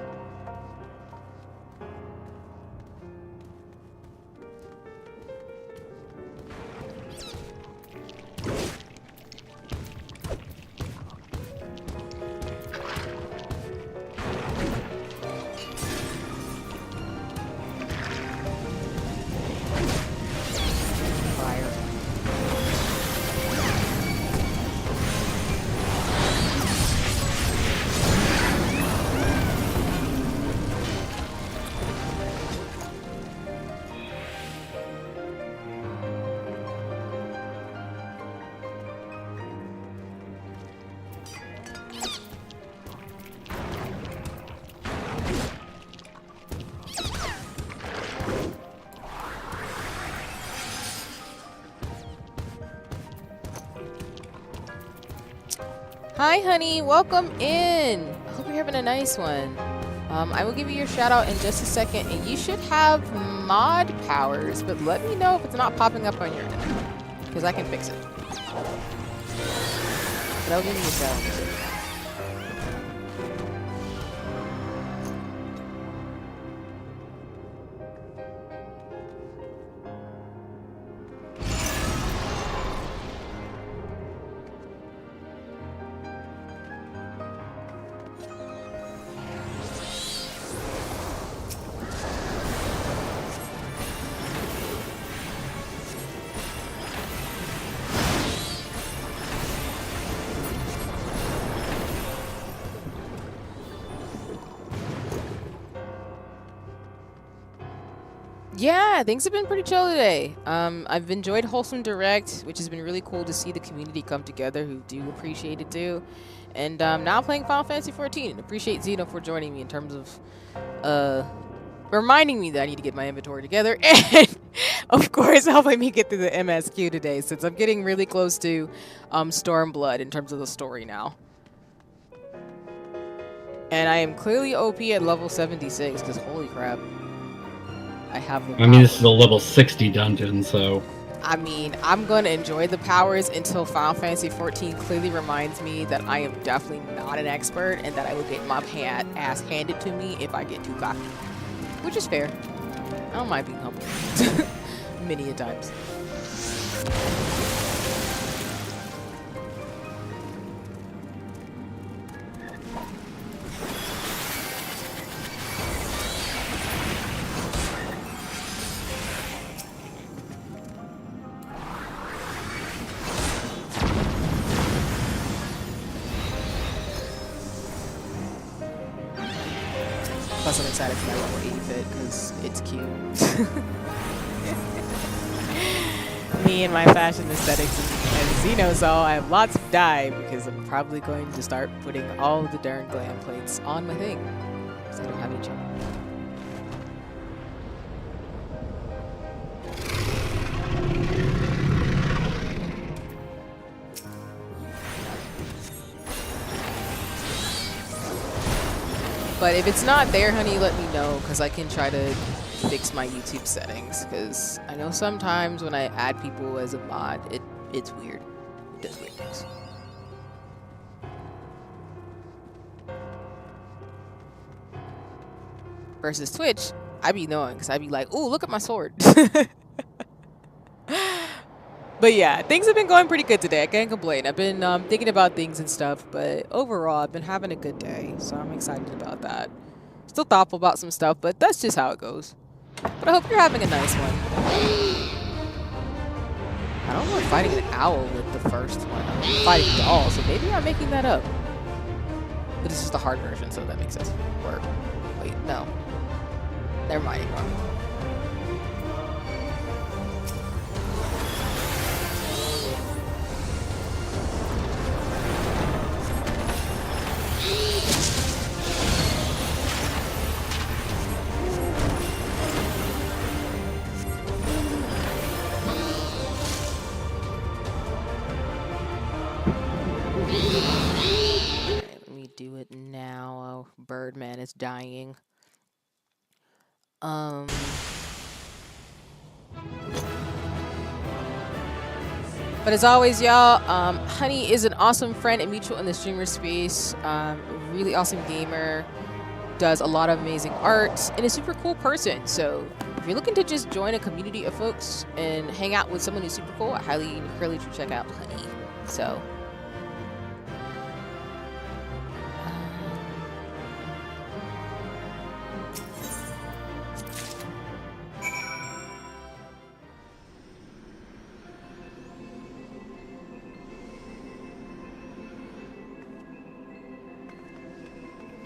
Speaker 1: Hi, honey. Welcome in. I hope you're having a nice one. I will give you your shout out in just a second, and you should have mod powers, but let me know if it's not popping up on your end, because I can fix it. But I'll give you a shout out. Yeah, things have been pretty chill today. I've enjoyed Wholesome Direct, which has been really cool to see the community come together who do appreciate it too. And now playing Final Fantasy XIV. Appreciate Xeno for joining me in terms of reminding me that I need to get my inventory together, and of course helping me get through the MSQ today, since I'm getting really close to Stormblood in terms of the story now. And I am clearly OP at level 76, because holy crap. I have the
Speaker 5: I mean, this is a level 60 dungeon, so...
Speaker 1: I mean, I'm going to enjoy the powers until Final Fantasy XIV clearly reminds me that I am definitely not an expert and that I will get my ass handed to me if I get too cocky. Which is fair. I don't mind being humble. Many a times. Plus, I'm excited for my level 80 fit because it's cute. Me and my fashion aesthetics and Xeno, so I have lots of dye because I'm probably going to start putting all the darn glam plates on my thing because I don't have any charm. But if it's not there, honey, let me know, because I can try to fix my YouTube settings, because I know sometimes when I add people as a mod, it's weird. It does weird things. Versus Twitch, I be knowing, because I be like, ooh, look at my sword. But yeah, things have been going pretty good today. I can't complain. I've been thinking about things and stuff, but overall, I've been having a good day, so I'm excited about that. Still thoughtful about some stuff, but that's just how it goes. But I hope you're having a nice one. I don't know if fighting an owl with the first one. I'm fighting dolls, so maybe I'm making that up. But this is the hard version, so that makes sense. Or, wait, no. Never mind, ignore me. Do it now. Oh, Birdman is dying. But as always, y'all, Honey is an awesome friend and mutual in the streamer space. Really awesome gamer, does a lot of amazing art, and a super cool person. So if you're looking to just join a community of folks and hang out with someone who's super cool, I highly encourage you to check out Honey. So.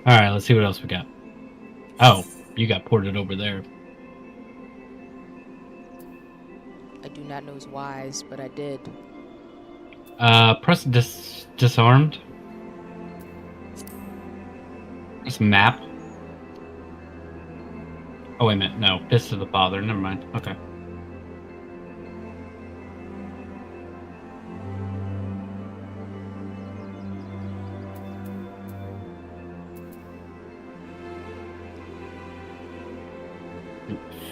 Speaker 5: Alright, let's see what else we got. Oh, you got ported over there.
Speaker 1: I do not know his whys, but I did.
Speaker 5: Press disarmed. Press map. Oh, wait a minute. No, Fist of the Father. Never mind. Okay.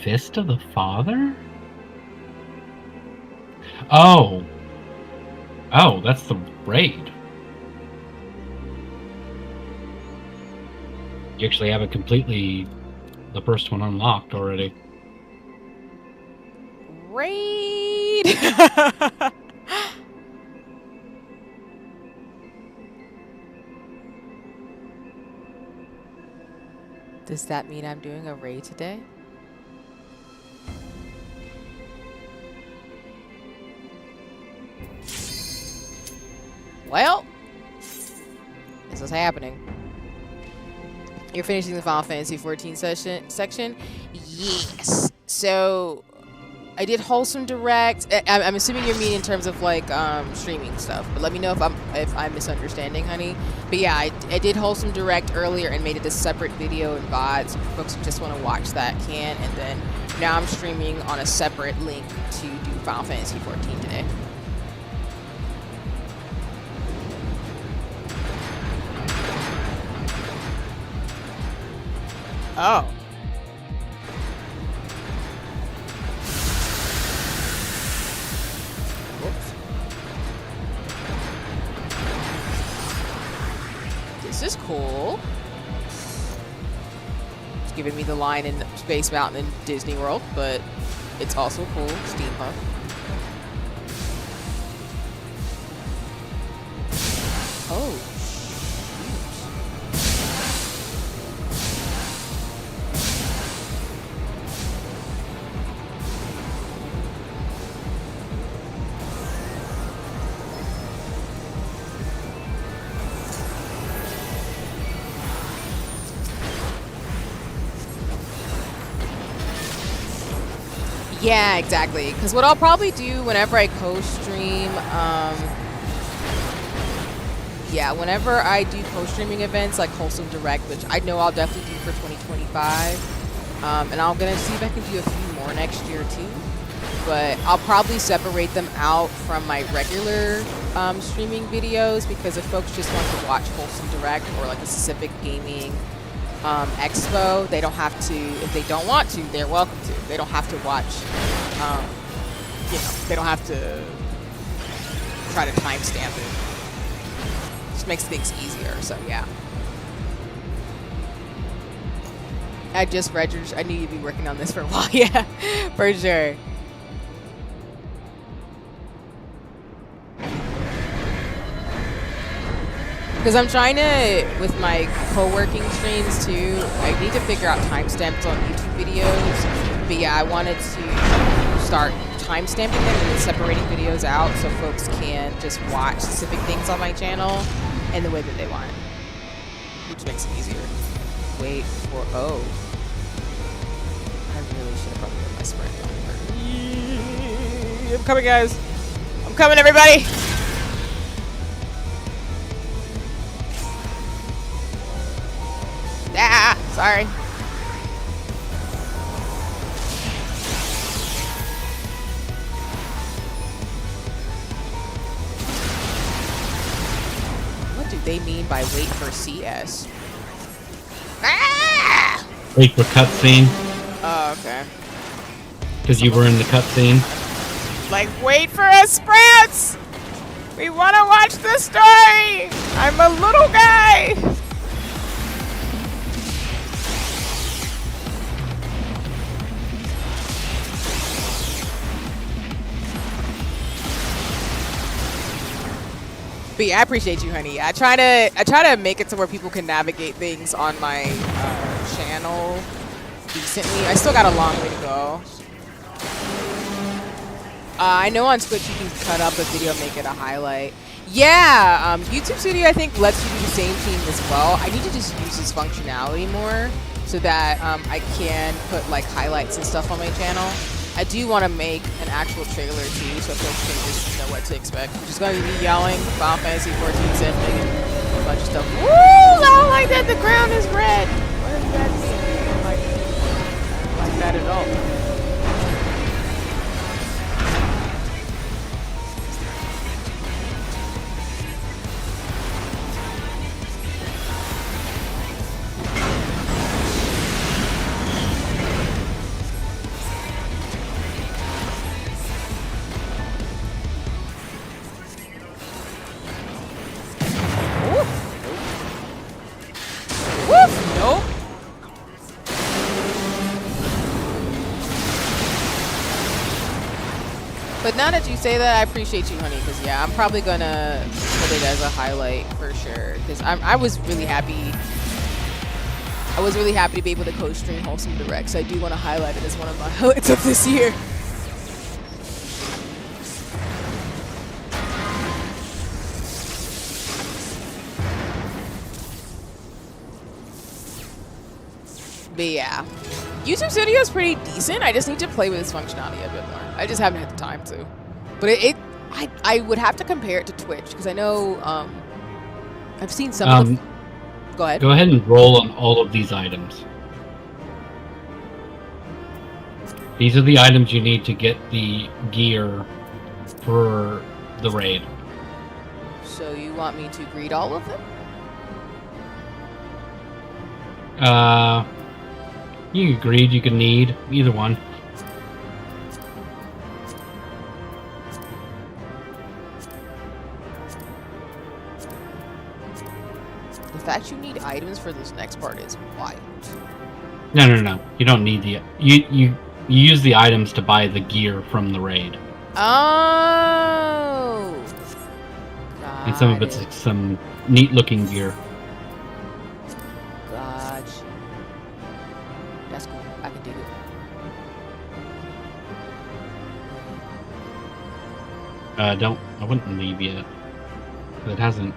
Speaker 5: Fist of the Father? Oh. Oh, that's the raid. You actually have it completely, the first one unlocked already.
Speaker 1: Raid! Does that mean I'm doing a raid today? Well, this is happening. You're finishing the Final Fantasy 14 section? Yes. So, I did Wholesome Direct. I'm assuming you mean in terms of like streaming stuff, but let me know if I'm misunderstanding, honey. But yeah, I did Wholesome Direct earlier and made it a separate video in VOD, so folks who just want to watch that can. And then now I'm streaming on a separate link to do Final Fantasy 14 today. Oh. Whoops. This is cool. It's giving me the line in Space Mountain in Disney World, but it's also cool. Steampunk. Oh. Yeah, exactly. Because what I'll probably do whenever I co-stream, yeah, whenever I do co-streaming events like Wholesome Direct, which I know I'll definitely do for 2025, and I'm going to see if I can do a few more next year too, but I'll probably separate them out from my regular streaming videos, because if folks just want to watch Wholesome Direct or like a specific gaming expo, they don't have to. If they don't want to, they're welcome to. They don't have to watch, you know, they don't have to try to timestamp it. Just makes things easier, so yeah. I just registered. I knew you'd be working on this for a while. Yeah, for sure. Because I'm trying to, with my co-working streams too, I need to figure out timestamps on YouTube videos. But yeah, I wanted to start timestamping them and then separating videos out so folks can just watch specific things on my channel in the way that they want, which makes it easier. Wait for I really should have probably put my sprint on. I'm coming, guys. I'm coming, everybody. Ah, sorry. What do they mean by wait for CS? Ah!
Speaker 5: Wait for cutscene.
Speaker 1: Oh, okay.
Speaker 5: Because you were in the cutscene.
Speaker 1: Like, wait for us, Sprouts! We want to watch the story! I'm a little guy! But yeah, I appreciate you, honey. I try to make it to where people can navigate things on my channel decently. I still got a long way to go. I know on Twitch you can cut up a video and make it a highlight. Yeah, YouTube Studio I think lets you do the same thing as well. I need to just use this functionality more so that I can put like highlights and stuff on my channel. I do want to make an actual trailer too, so folks can just know what to expect. I'm just going to be yelling Final Fantasy 14 sampling and a bunch of stuff. Woo! I don't like that the ground is red. What does that mean? I don't like that at all. Nope. But now that you say that, I appreciate you, honey, because yeah, I'm probably gonna put it as a highlight for sure. Because I was really happy. I was really happy to be able to co-stream Wholesome Direct, so I do want to highlight it as one of my highlights of this year. But yeah, YouTube Studio is pretty decent. I just need to play with its functionality a bit more. I just haven't had the time to. But I would have to compare it to Twitch because I know I've seen some of the... Go ahead.
Speaker 5: Go ahead and roll on all of these items. These are the items you need to get the gear for the raid.
Speaker 1: So you want me to greet all of them?
Speaker 5: You can greed, you can need, either one.
Speaker 1: The fact you need items for this next part is wild.
Speaker 5: No. You don't need the... You use the items to buy the gear from the raid.
Speaker 1: Oh!
Speaker 5: And some of it's some neat-looking gear.
Speaker 1: Gotcha. That's cool. I can dig it.
Speaker 5: I wouldn't leave yet. It hasn't...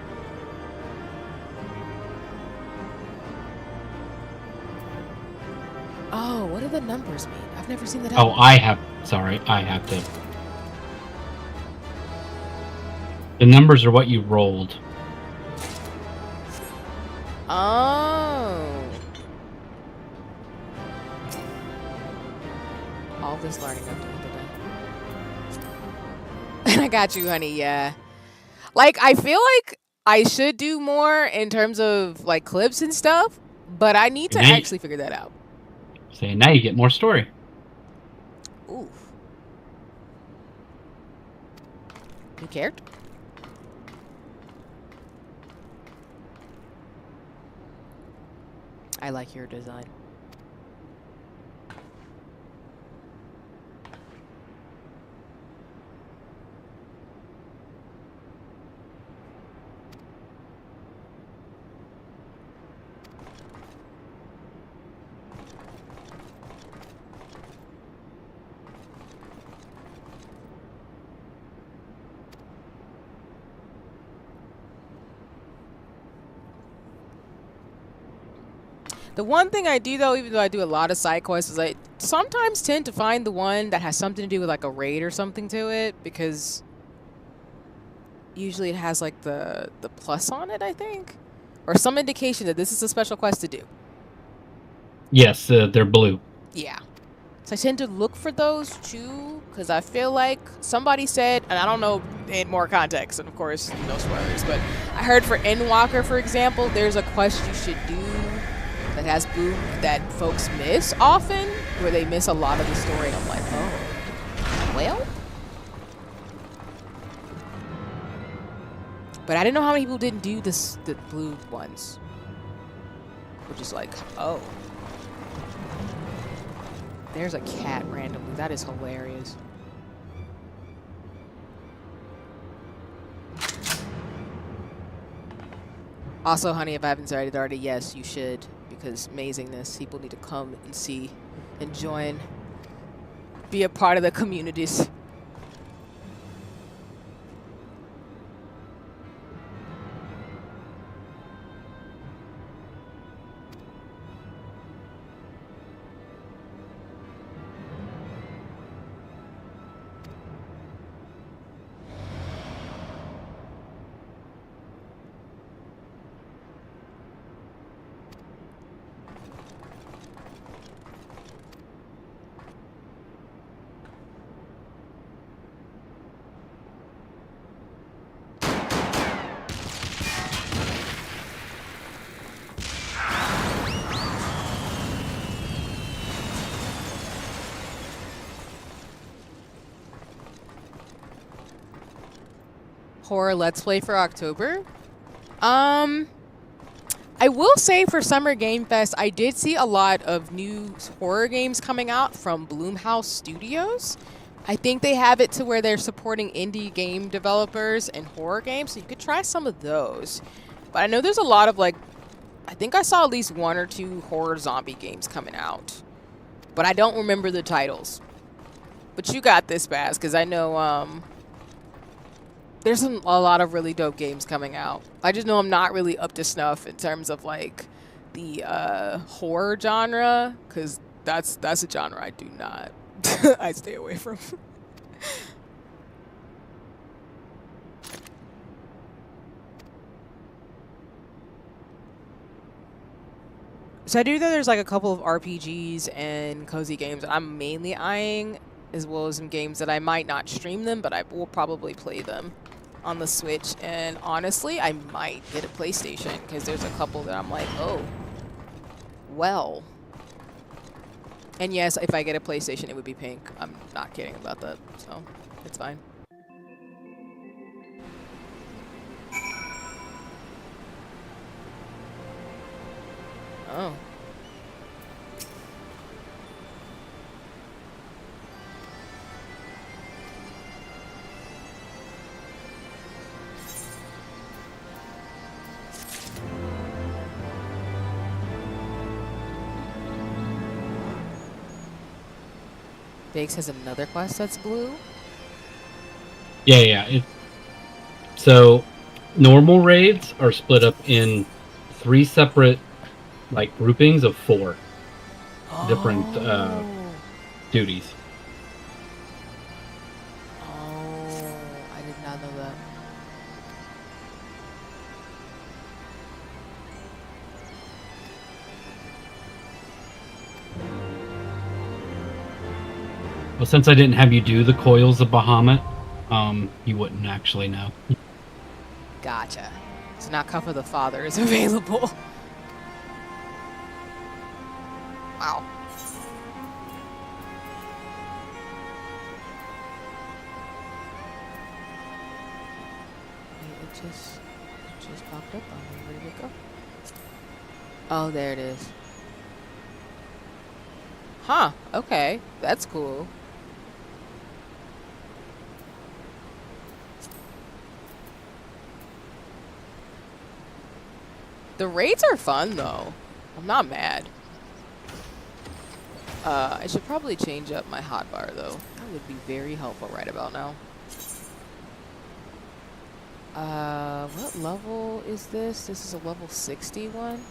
Speaker 1: Oh, what do the numbers mean? I've never seen that happen.
Speaker 5: Oh, I have to. The numbers are what you rolled.
Speaker 1: Oh. All this learning I'm doing today. And I got you, honey, yeah. Like, I feel like I should do more in terms of, like, clips and stuff, but I need to actually figure that out.
Speaker 5: So now you get more story.
Speaker 1: Oof. New character? I like your design. The one thing I do, though, even though I do a lot of side quests, is I sometimes tend to find the one that has something to do with, like, a raid or something to it, because usually it has, like, the plus on it, I think, or some indication that this is a special quest to do.
Speaker 5: Yes, they're blue.
Speaker 1: Yeah. So I tend to look for those, too, because I feel like somebody said, and I don't know in more context, and of course, no spoilers, but I heard for Endwalker, for example, there's a quest you should do that has blue that folks miss often, where they miss a lot of the story, and I'm like, oh, well. But I didn't know how many people didn't do the blue ones. Which is like, oh. There's a cat randomly. That is hilarious. Also, honey, if I haven't said it already, yes, you should. Because amazingness, people need to come and see and join. Be a part of the communities. Horror Let's Play for October. I will say for Summer Game Fest, I did see a lot of new horror games coming out from Bloomhouse Studios. I think they have it to where they're supporting indie game developers and horror games, so you could try some of those. But I know there's a lot of, like, I think I saw at least 1 or 2 horror zombie games coming out. But I don't remember the titles. But you got this, Baz, because I know, there's a lot of really dope games coming out. I just know I'm not really up to snuff in terms of, like, the horror genre, because that's a genre I do not. I stay away from. So I do know there's, like, a couple of RPGs and cozy games that I'm mainly eyeing, as well as some games that I might not stream them, but I will probably play them on the Switch. And honestly, I might get a PlayStation, because there's a couple that I'm like, oh, well. And yes, if I get a PlayStation, it would be pink. I'm not kidding about that, so it's fine. Oh. Biggs has another quest that's blue?
Speaker 5: Yeah. So, normal raids are split up in 3 separate, like, groupings of 4 different duties.
Speaker 1: Oh, I did not know that.
Speaker 5: Well, since I didn't have you do the Coils of Bahamut, you wouldn't actually know.
Speaker 1: Gotcha. So now Cup of the Father is available. Wow. It just popped up on me. Where did it go? Oh, there it is. Huh, okay. That's cool. The raids are fun, though. I'm not mad. I should probably change up my hotbar, though. That would be very helpful right about now. What level is this? This is a level 60 one?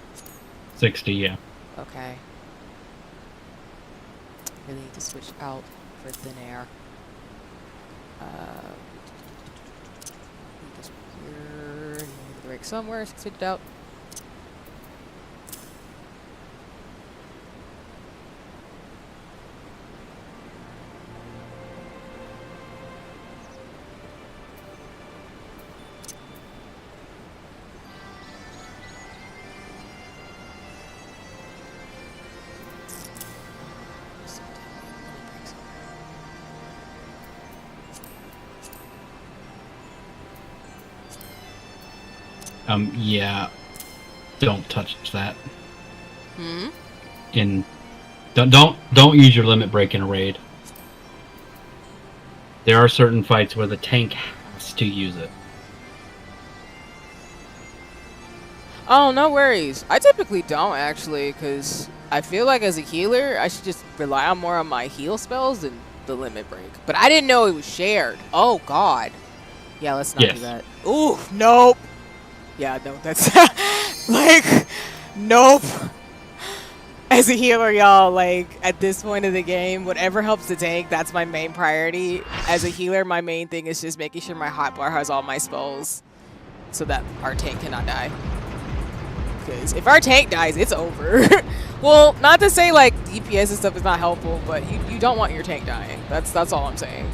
Speaker 5: 60, yeah.
Speaker 1: Okay. Really need to switch out for thin air. This here. Break somewhere. Switch it out.
Speaker 5: Yeah. Don't touch that.
Speaker 1: Hmm?
Speaker 5: Don't use your limit break in a raid. There are certain fights where the tank has to use it.
Speaker 1: Oh, no worries. I typically don't, actually, because I feel like as a healer, I should just rely on more on my heal spells than the limit break. But I didn't know it was shared. Oh, God. Yeah, let's not do that. Ooh, nope. Yeah, no, that's... like, nope. As a healer, y'all, like, at this point of the game, whatever helps the tank, that's my main priority. As a healer, my main thing is just making sure my hotbar has all my spells so that our tank cannot die. Because if our tank dies, it's over. Well, not to say, like, DPS and stuff is not helpful, but you don't want your tank dying. That's all I'm saying.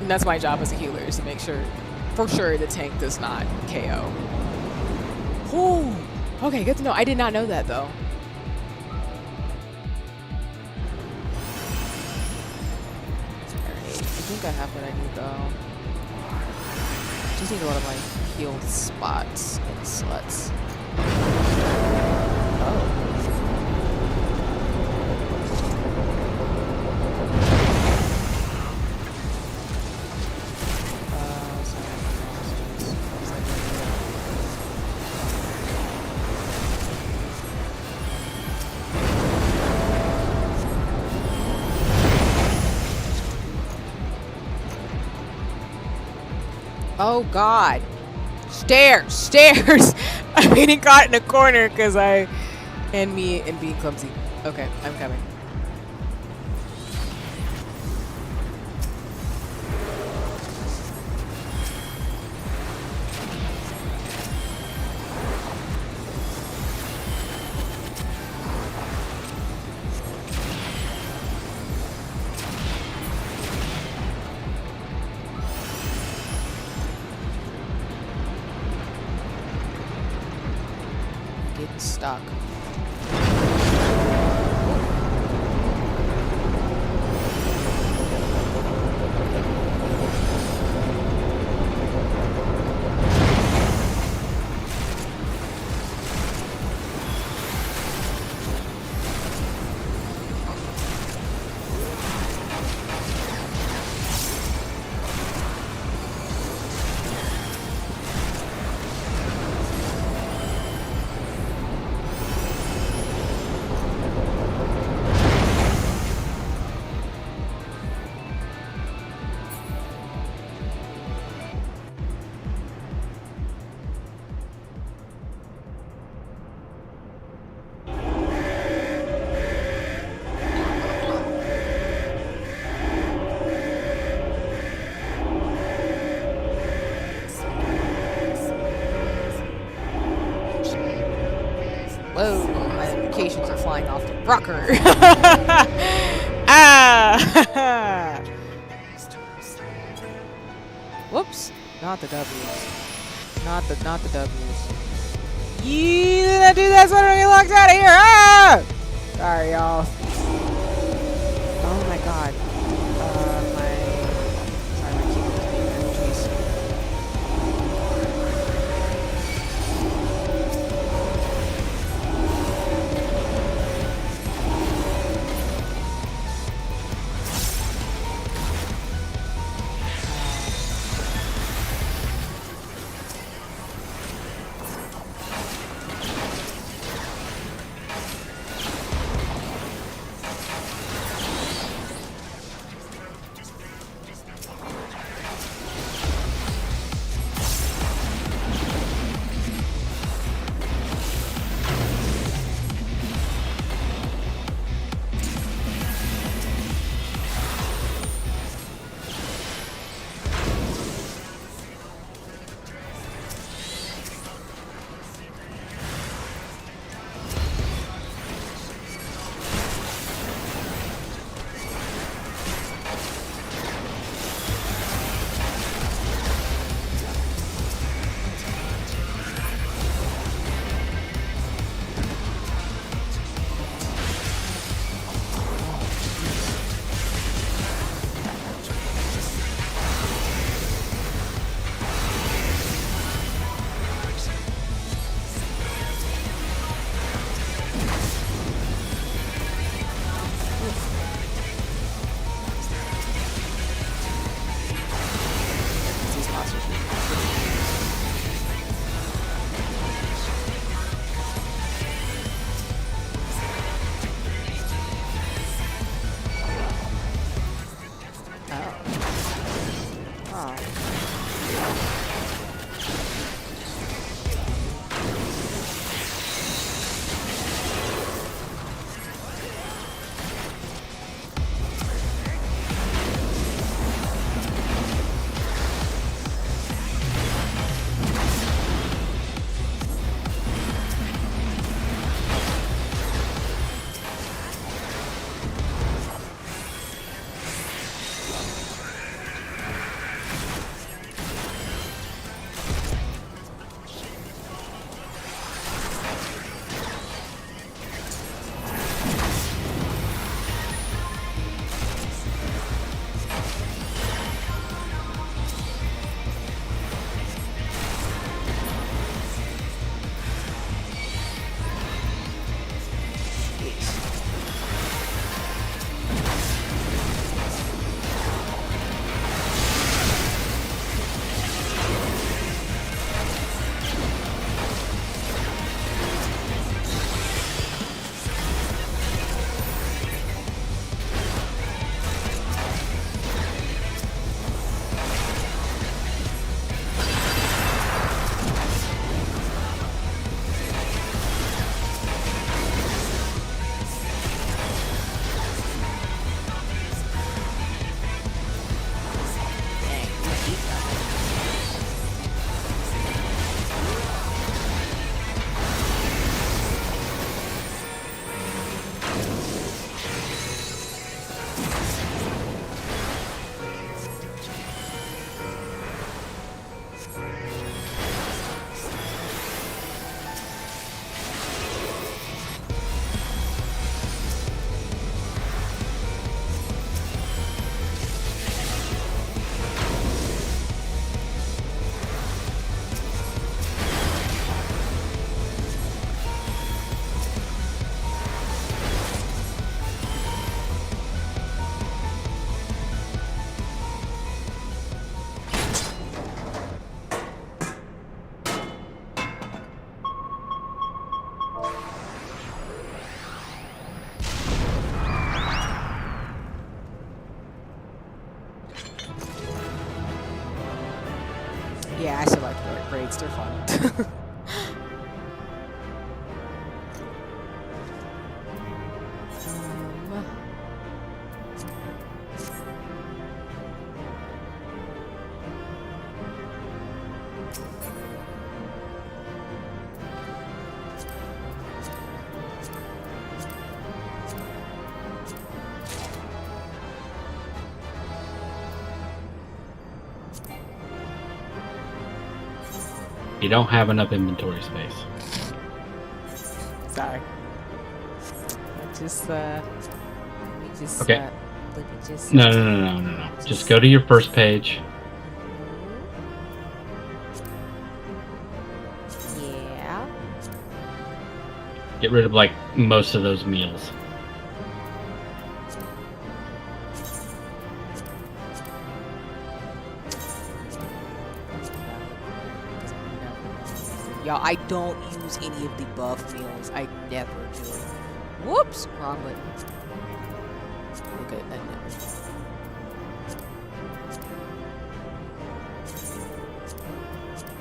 Speaker 1: And that's my job as a healer, is to make sure, for sure, the tank does not KO. Ooh. Okay, good to know. I did not know that, though. I think I have what I need, though. Just need a lot of my healed spots and sluts. Oh. Oh God. Stairs! Stairs! I'm getting caught in a corner because and being clumsy. Okay, I'm coming. Getting stuck. Whoa, my notifications are flying off the rocker. Ah! Whoops. Not the W's. Not the W's. Yeah, dude, that's what I get locked out of here. Ah! Sorry, y'all. Oh my God. Sorry, my keyboard's being jeez. Yeah, I still like raids. They're fun.
Speaker 5: You don't have enough inventory space.
Speaker 1: Sorry. Let me just,
Speaker 5: Okay.
Speaker 1: let me just.
Speaker 5: No. Just go to your first page.
Speaker 1: Yeah.
Speaker 5: Get rid of like most of those meals.
Speaker 1: Y'all, I don't use any of the buff meals. I never do. Whoops! Wrong button. Okay, I never.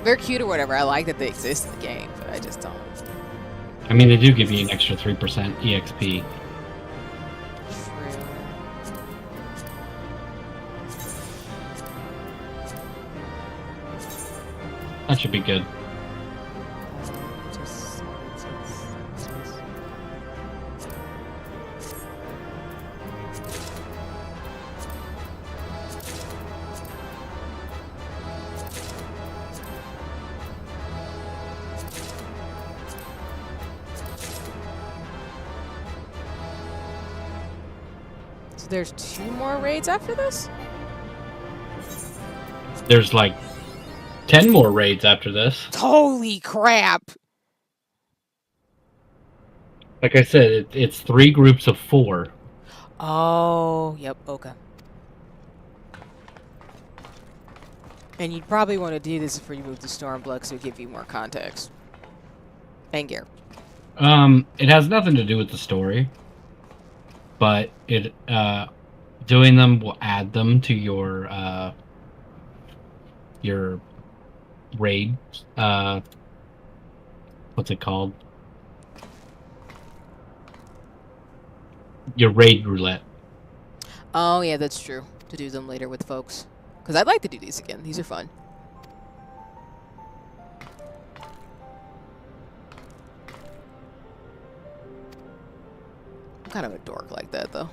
Speaker 1: They're cute or whatever. I like that they exist in the game, but I just don't.
Speaker 5: I mean, they do give you an extra 3% EXP.
Speaker 1: True.
Speaker 5: That should be good.
Speaker 1: So there's 2 more raids after this?
Speaker 5: There's like 10 more raids after this.
Speaker 1: Holy crap!
Speaker 5: Like I said, it's 3 groups of 4.
Speaker 1: Oh, yep, okay. And you'd probably want to do this before you move to Stormblood, so it'll give you more context. And gear.
Speaker 5: It has nothing to do with the story, but it doing them will add them to your raid. What's it called? Your raid roulette.
Speaker 1: Oh, yeah, that's true. To do them later with folks. Because I'd like to do these again. These are fun. I'm kind of a dork like that, though.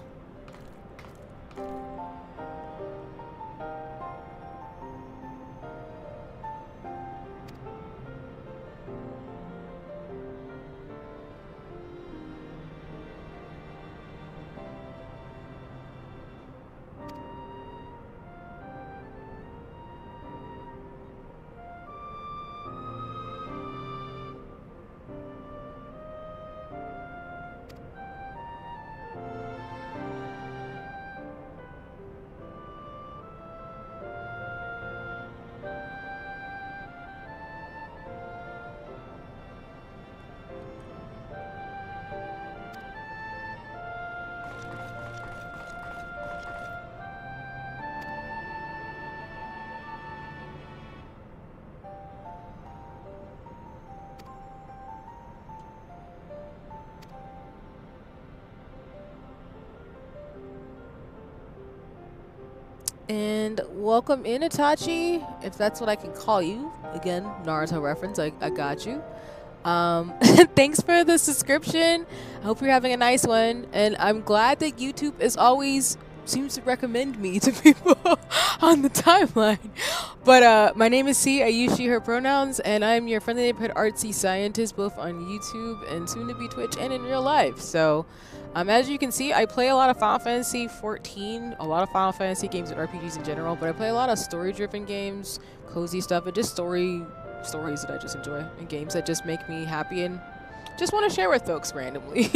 Speaker 1: And welcome in, Itachi, if that's what I can call you. Again, Naruto reference, I got you. Thanks for the subscription. I hope you're having a nice one. And I'm glad that YouTube is always seems to recommend me to people on the timeline. But my name is C. I use she, her pronouns, and I'm your friendly neighborhood artsy scientist, both on YouTube and soon to be Twitch and in real life. So as you can see, I play a lot of Final Fantasy 14, a lot of Final Fantasy games and RPGs in general, but I play a lot of story-driven games, cozy stuff, and just stories that I just enjoy, and games that just make me happy and just want to share with folks randomly.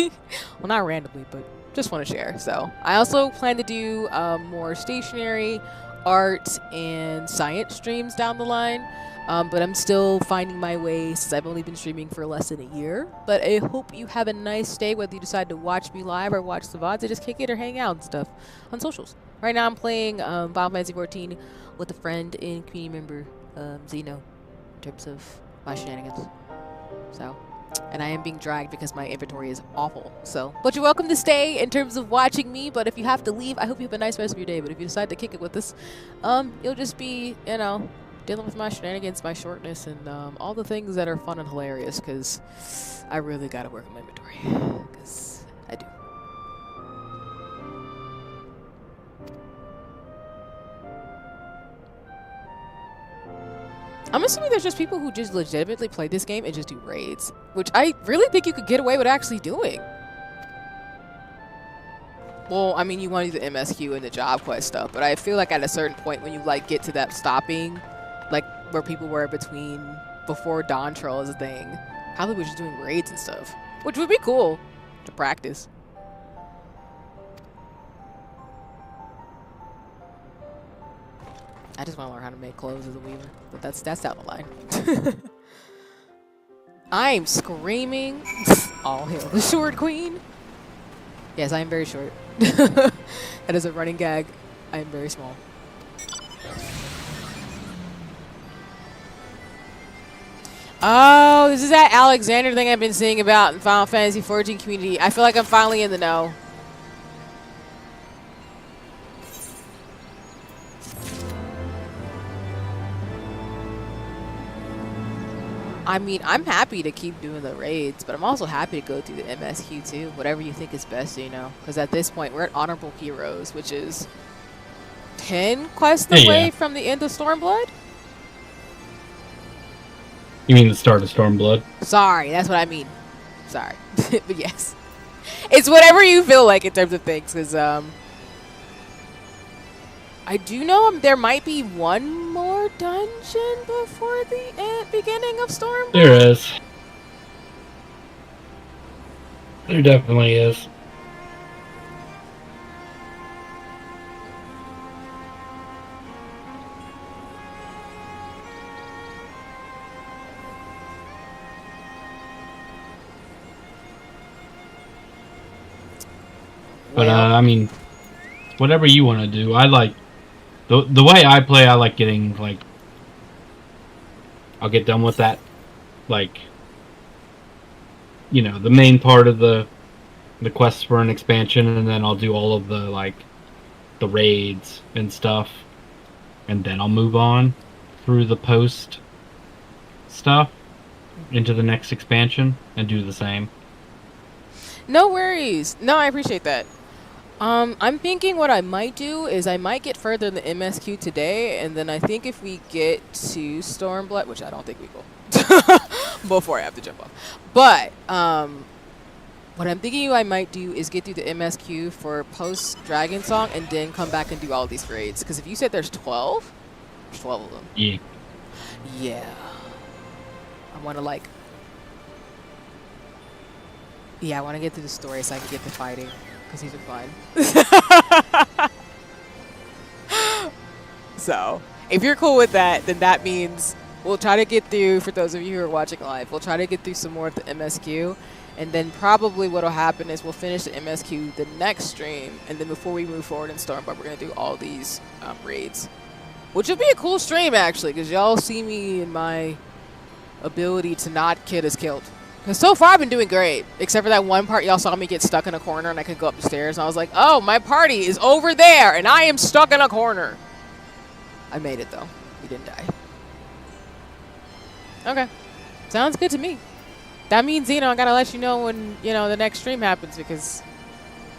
Speaker 1: Well, not randomly, but just want to share. So I also plan to do more stationary, art, and science streams down the line. But I'm still finding my way since I've only been streaming for less than a year. But I hope you have a nice day, whether you decide to watch me live or watch the VODs or just kick it or hang out and stuff on socials. Right now I'm playing Final Fantasy 14 with a friend and community member, Xeno in terms of my shenanigans. So, and I am being dragged because my inventory is awful. So, but you're welcome to stay in terms of watching me. But if you have to leave, I hope you have a nice rest of your day. But if you decide to kick it with us, you'll just be, you know, dealing with my shenanigans, my shortness, and all the things that are fun and hilarious. Because I really gotta work on my inventory. Because I do. I'm assuming there's just people who just legitimately play this game and just do raids, which I really think you could get away with actually doing. Well, I mean, you want to do the MSQ and the job quest stuff, but I feel like at a certain point when you like get to that stopping, like where people were before Dawn Troll is a thing, probably was just doing raids and stuff, which would be cool to practice. I just want to learn how to make clothes as a weaver, but that's down the line. I'm screaming. All hail the short queen. Yes, I am very short. That is a running gag. I am very small. Oh, this is that Alexander thing I've been seeing about in Final Fantasy XIV community. I feel like I'm finally in the know. I mean, I'm happy to keep doing the raids, but I'm also happy to go through the MSQ too. Whatever you think is best, you know. Because at this point, we're at Honorable Heroes, which is 10 quests away from the end of Stormblood.
Speaker 5: You mean the start of Stormblood?
Speaker 1: Sorry, that's what I mean. Sorry. But yes. It's whatever you feel like in terms of things, because I do know there might be one more dungeon before the beginning of Stormblood.
Speaker 5: There is. There definitely is. But I mean, whatever you want to do, I like the way I play. I like getting like, I'll get done with that, like, you know, the main part of the quests for an expansion, and then I'll do all of the like the raids and stuff, and then I'll move on through the post stuff into the next expansion and do the same.
Speaker 1: No worries. No, I appreciate that. I'm thinking what I might do is I might get further in the MSQ today, and then I think if we get to Stormblood, which I don't think we will, before I have to jump off. But what I'm thinking I might do is get through the MSQ for post Dragon Song, and then come back and do all these raids. Because if you said there's 12, there's 12 of them.
Speaker 5: Yeah.
Speaker 1: Yeah. I want to like. Yeah, I want to get through the story so I can get to fighting. Because these are fun. So, if you're cool with that, then that means we'll try to get through, for those of you who are watching live, we'll try to get through some more of the MSQ. And then probably what will happen is we'll finish the MSQ the next stream. And then before we move forward in Stormblood, we're going to do all these raids. Which will be a cool stream, actually, because y'all see me in my ability to not get us killed. Because so far I've been doing great, except for that one part y'all saw me get stuck in a corner and I could go up the stairs. And I was like, oh, my party is over there and I am stuck in a corner. I made it, though. We didn't die. Okay. Sounds good to me. That means, Xeno, I got to let you know when, you know, the next stream happens, because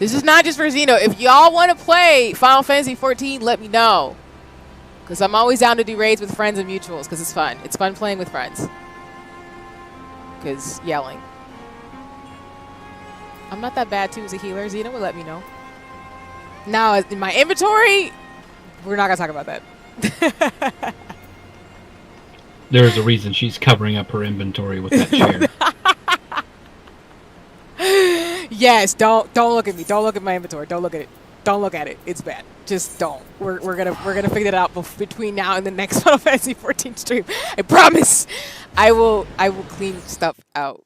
Speaker 1: this is not just for Xeno. If y'all want to play Final Fantasy XIV, let me know. Because I'm always down to do raids with friends and mutuals, because it's fun. It's fun playing with friends. Because yelling. I'm not that bad too as a healer. Xena will let me know. Now, in my inventory, we're not going to talk about that.
Speaker 5: There's a reason she's covering up her inventory with that chair.
Speaker 1: Yes, don't look at me. Don't look at my inventory. Don't look at it. Don't look at it. It's bad. Just don't. We're gonna figure that out between now and the next Final Fantasy 14 stream. I promise. I will clean stuff out.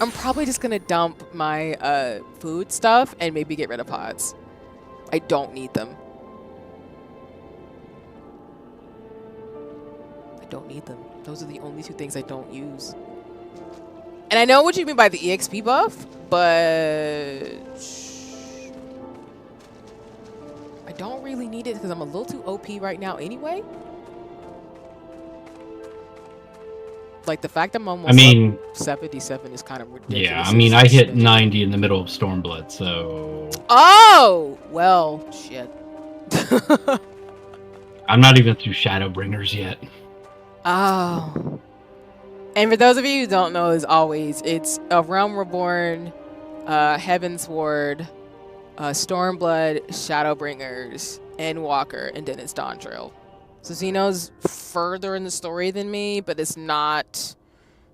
Speaker 1: I'm probably just gonna dump my food stuff and maybe get rid of pods. I don't need them. I don't need them. Those are the only two things I don't use. And I know what you mean by the EXP buff, but I don't really need it because I'm a little too OP right now anyway. Like, the fact I'm almost up 77 is kind of ridiculous.
Speaker 5: Yeah, I mean, I hit 90 in the middle of Stormblood, so...
Speaker 1: Oh! Well, shit.
Speaker 5: I'm not even through Shadowbringers yet.
Speaker 1: Oh. And for those of you who don't know, as always, it's a Realm Reborn, Heavensward, Stormblood, Shadowbringers, Endwalker, and then it's Dawntrail. So Xeno's further in the story than me, but it's not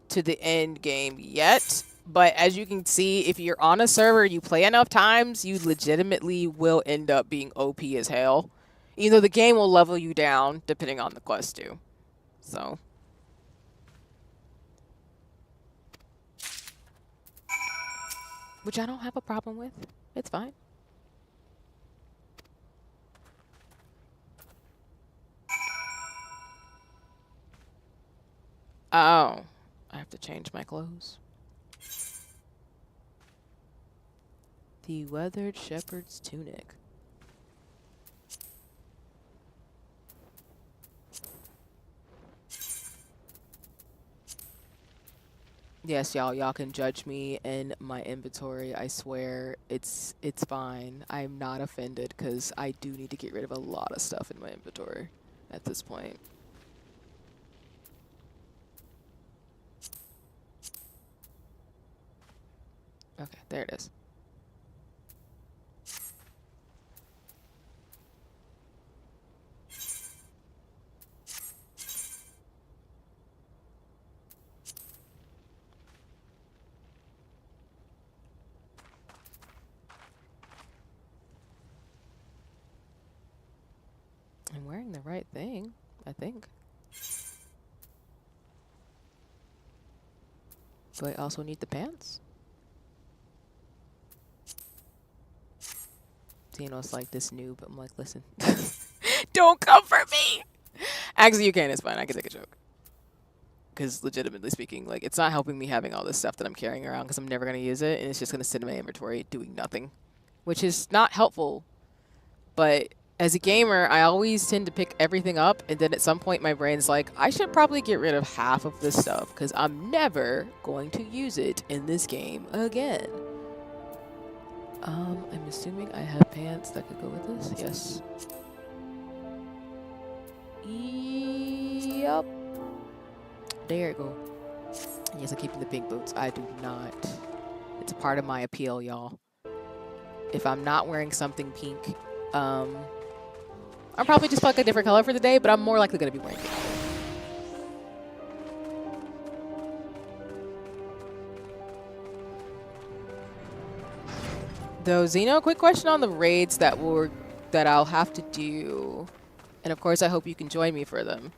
Speaker 1: to the end game yet. But as you can see, if you're on a server, you play enough times, you legitimately will end up being OP as hell. Even though the game will level you down, depending on the quest too. So... which I don't have a problem with. It's fine. Oh, I have to change my clothes. The Weathered Shepherd's Tunic. Yes, y'all can judge me in my inventory. I swear it's fine. I'm not offended because I do need to get rid of a lot of stuff in my inventory at this point. Okay, there it is. I'm wearing the right thing, I think. Do I also need the pants? Xeno's like this noob. I'm like, listen, don't come for me. Actually, you can. It's fine. I can take a joke. Because legitimately speaking, like, it's not helping me having all this stuff that I'm carrying around because I'm never going to use it. And it's just going to sit in my inventory doing nothing. Which is not helpful. But as a gamer, I always tend to pick everything up. And then at some point, my brain's like, I should probably get rid of half of this stuff. Because I'm never going to use it in this game again. I'm assuming I have pants that could go with this. Yes. Yep. There you go. Yes, I'm keeping the pink boots. I do not. It's a part of my appeal, y'all. If I'm not wearing something pink, I'll probably just fuck a different color for the day, but I'm more likely going to be wearing pink. Though, Xeno, quick question on the raids that I'll have to do. And of course, I hope you can join me for them.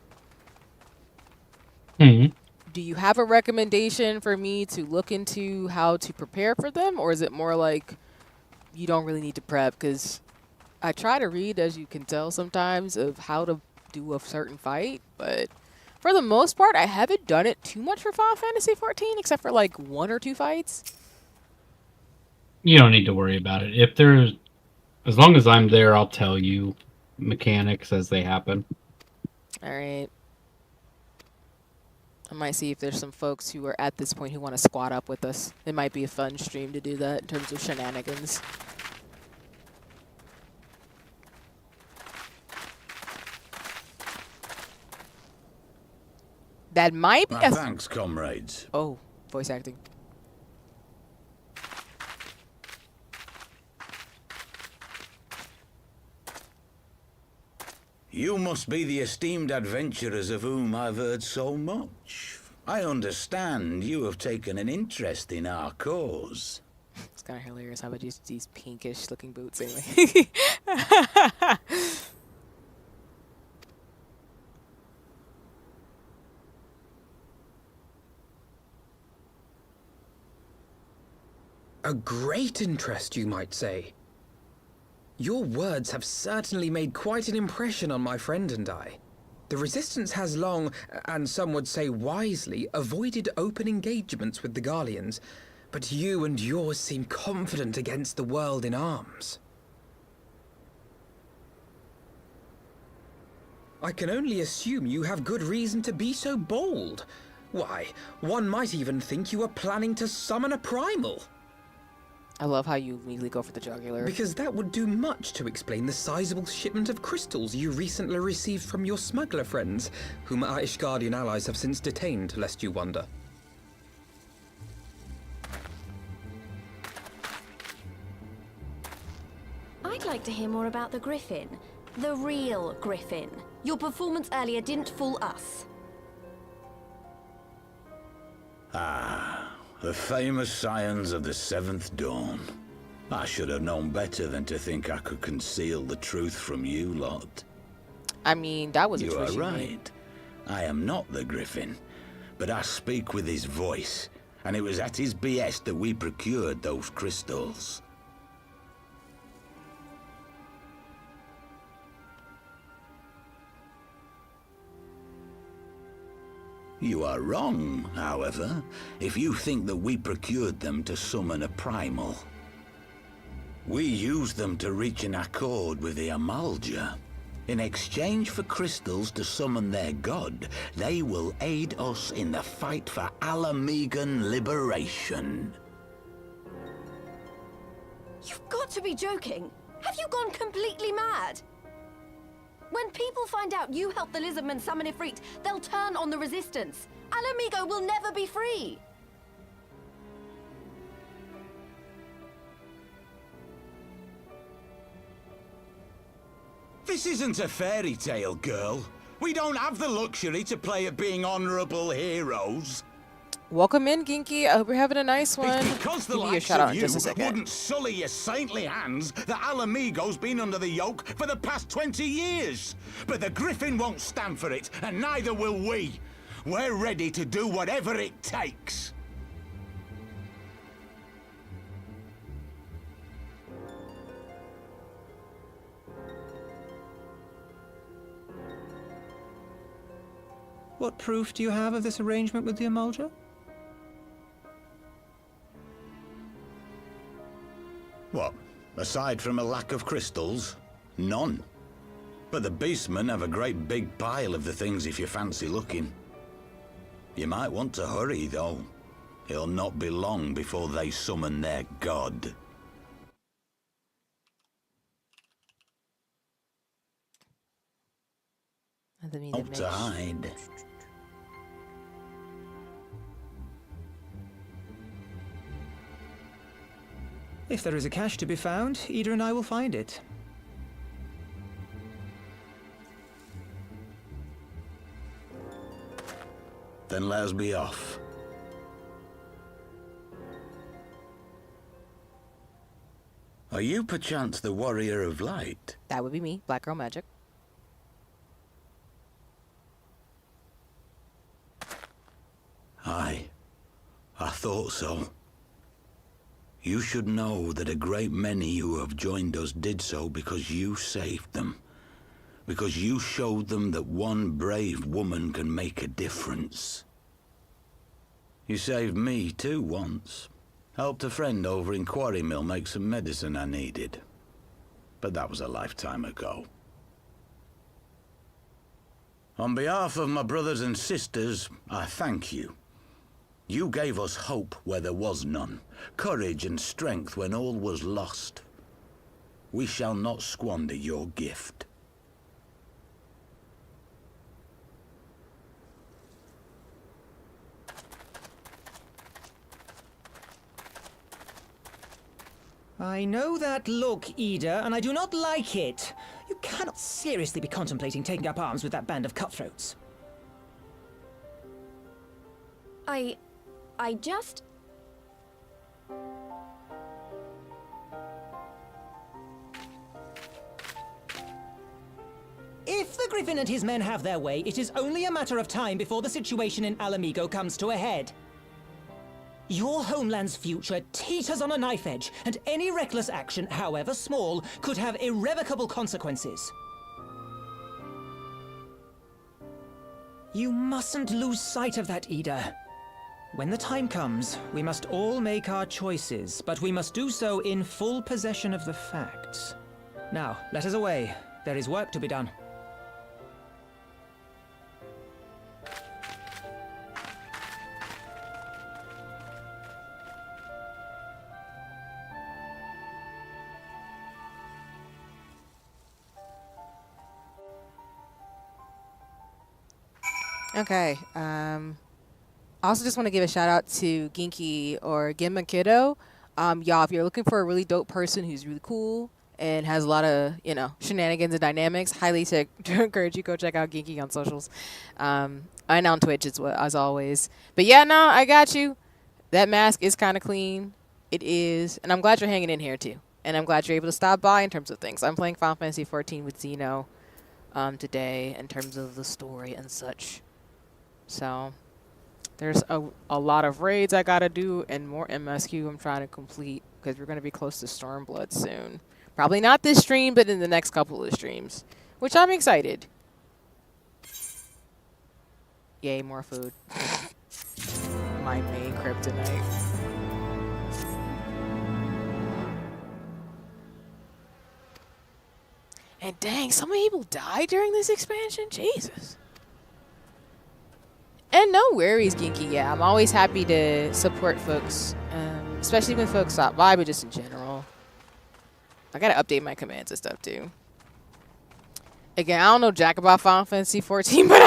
Speaker 5: Mm-hmm.
Speaker 1: Do you have a recommendation for me to look into how to prepare for them? Or is it more like you don't really need to prep? Because I try to read, as you can tell sometimes, of how to do a certain fight. But for the most part, I haven't done it too much for Final Fantasy XIV, except for like 1 or 2 fights.
Speaker 5: You don't need to worry about it. If there's, as long as I'm there, I'll tell you mechanics as they happen.
Speaker 1: All right. I might see if there's some folks who are at this point who want to squat up with us. It might be a fun stream to do that in terms of shenanigans. That might be a...
Speaker 6: Thanks, comrades.
Speaker 1: Oh, voice acting.
Speaker 6: You must be the esteemed adventurers of whom I've heard so much. I understand you have taken an interest in our cause.
Speaker 1: It's kind of hilarious how about these pinkish looking boots anyway.
Speaker 9: A great interest, you might say. Your words have certainly made quite an impression on my friend and I. The Resistance has long, and some would say wisely, avoided open engagements with the Garleans, but you and yours seem confident against the world in arms. I can only assume you have good reason to be so bold. Why, one might even think you are planning to summon a primal.
Speaker 1: I love how you immediately go for the jugular.
Speaker 9: Because that would do much to explain the sizable shipment of crystals you recently received from your smuggler friends, whom our Ishgardian allies have since detained, lest you wonder.
Speaker 10: I'd like to hear more about the Griffin. The real Griffin. Your performance earlier didn't fool us.
Speaker 6: Ah, the famous scions of the Seventh Dawn. I should have known better than to think I could conceal the truth from you lot.
Speaker 1: I mean, that was a
Speaker 6: You
Speaker 1: choice
Speaker 6: are
Speaker 1: you made.
Speaker 6: right. I am not the Griffin, but I speak with his voice, and it was at his behest that we procured those crystals. You are wrong, however, if you think that we procured them to summon a primal. We used them to reach an accord with the Amalja. In exchange for crystals to summon their god, they will aid us in the fight for Alamegan liberation.
Speaker 10: You've got to be joking. Have you gone completely mad? When people find out you helped the Lizardmen summon Ifrit, they'll turn on the Resistance. Alamigo will never be free.
Speaker 6: This isn't a fairy tale, girl. We don't have the luxury to play at being honorable heroes.
Speaker 1: Welcome in, Ginky. I hope you're having a nice one.
Speaker 6: It's because the
Speaker 1: Give you a
Speaker 6: likes
Speaker 1: shout out
Speaker 6: of
Speaker 1: in
Speaker 6: you
Speaker 1: just a second.
Speaker 6: wouldn't sully your saintly hands that Alamigo's been under the yoke for the past 20 years. But the Griffin won't stand for it, and neither will we. We're ready to do whatever it takes.
Speaker 7: What proof do you have of this arrangement with the Amalja?
Speaker 6: What? Aside from a lack of crystals? None. But the beastmen have a great big pile of the things if you fancy looking. You might want to hurry, though. It'll not be long before they summon their god. Hope to hide.
Speaker 7: If there is a cache to be found, Ida and I will find it.
Speaker 6: Then let us be off. Are you perchance the Warrior of Light?
Speaker 1: That would be me, Black Girl Magic.
Speaker 6: Aye, I thought so. You should know that a great many who have joined us did so because you saved them. Because you showed them that one brave woman can make a difference. You saved me too once. Helped a friend over in Quarry Mill make some medicine I needed. But that was a lifetime ago. On behalf of my brothers and sisters, I thank you. You gave us hope where there was none, courage and strength when all was lost. We shall not squander your gift.
Speaker 7: I know that look, Ida, and I do not like it. You cannot seriously be contemplating taking up arms with that band of cutthroats.
Speaker 10: I just...
Speaker 7: If the Griffin and his men have their way, it is only a matter of time before the situation in Alamigo comes to a head. Your homeland's future teeters on a knife edge, and any reckless action, however small, could have irrevocable consequences. You mustn't lose sight of that, Ida. When the time comes, we must all make our choices, but we must do so in full possession of the facts. Now, let us away. There is work to be done.
Speaker 1: Okay. I also just want to give a shout out to Ginky or Gimakiddo. Y'all, if you're looking for a really dope person who's really cool and has a lot of, you know, shenanigans and dynamics, highly to encourage you go check out Ginky on socials. And on Twitch as always. But yeah, no, I got you. That mask is kind of clean. It is. And I'm glad you're hanging in here too. And I'm glad you're able to stop by in terms of things. I'm playing Final Fantasy XIV with Zeno today in terms of the story and such. So there's a lot of raids I gotta do and more MSQ I'm trying to complete because we're gonna be close to Stormblood soon. Probably not this stream, but in the next couple of streams, which I'm excited. Yay, more food. My main kryptonite. And dang, so many people died during this expansion? Jesus. And no worries, Ginky. Yeah, I'm always happy to support folks, especially when folks stop by, but just in general. I gotta update my commands and stuff too. Again, I don't know jack about Final Fantasy XIV, but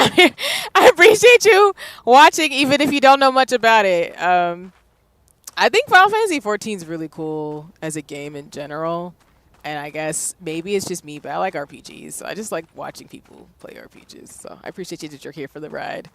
Speaker 1: I appreciate you watching, even if you don't know much about it. I think Final Fantasy XIV is really cool as a game in general. And I guess maybe it's just me, but I like RPGs. So I just like watching people play RPGs. So I appreciate you that you're here for the ride.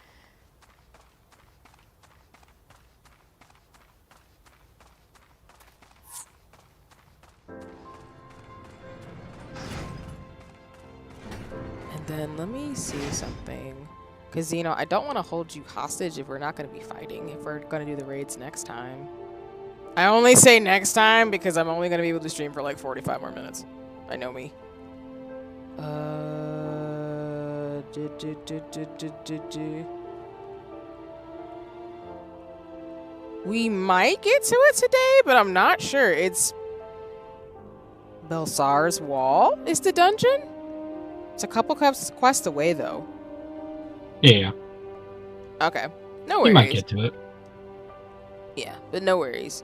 Speaker 1: Then let me see something, because you know I don't want to hold you hostage if we're not going to be fighting, if we're going to do the raids next time. I only say next time because I'm only going to be able to stream for like 45 more minutes. I know me. We might get to it today, but I'm not sure. It's Belsar's Wall is the dungeon? It's a couple quests away, though.
Speaker 5: Yeah.
Speaker 1: Okay. No worries.
Speaker 5: You might get to it.
Speaker 1: Yeah, but no worries.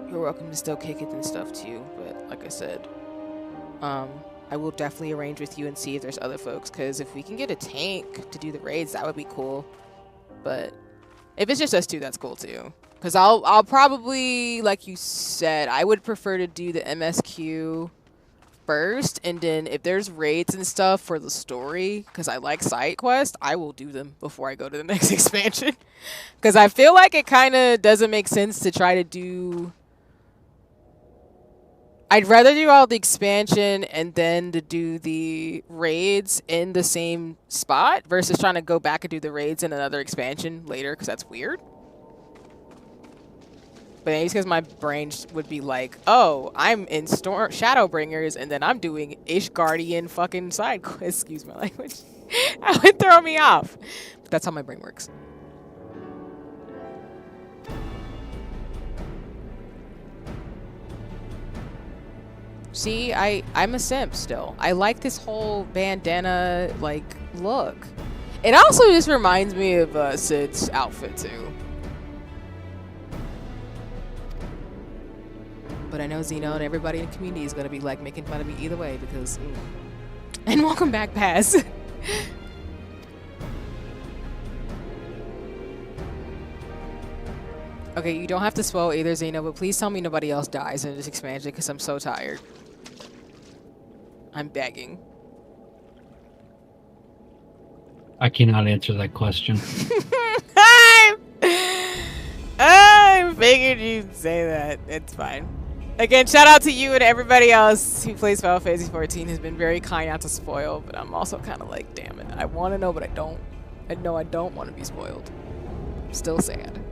Speaker 1: You're welcome to still kick it and stuff, too. But like I said, I will definitely arrange with you and see if there's other folks. Because if we can get a tank to do the raids, that would be cool. But if it's just us two, that's cool, too. Because I'll probably, like you said, I would prefer to do the MSQ first, and then if there's raids and stuff for the story, because I like side quests, I will do them before I go to the next expansion. Because I feel like it kind of doesn't make sense to try to do... I'd rather do all the expansion and then to do the raids in the same spot versus trying to go back and do the raids in another expansion later, because that's weird. But it's because my brain would be like, oh, I'm in Shadowbringers, and then I'm doing Ishgardian fucking side quests. Excuse my language. That would throw me off. But that's how my brain works. See, I'm a simp still. I like this whole bandana, like, look. It also just reminds me of Sid's outfit, too. But I know Zeno and everybody in the community is going to be like making fun of me either way because... And welcome back, Paz. Okay, you don't have to spoil either, Zeno, but please tell me nobody else dies in this expansion because I'm so tired. I'm begging.
Speaker 5: I cannot answer that question.
Speaker 1: I figured you'd say that. It's fine. Again, shout out to you and everybody else who plays Final Fantasy XIV has been very kind not to spoil, but I'm also kind of like, damn it. I want to know, but I don't. I know I don't want to be spoiled. I'm still sad.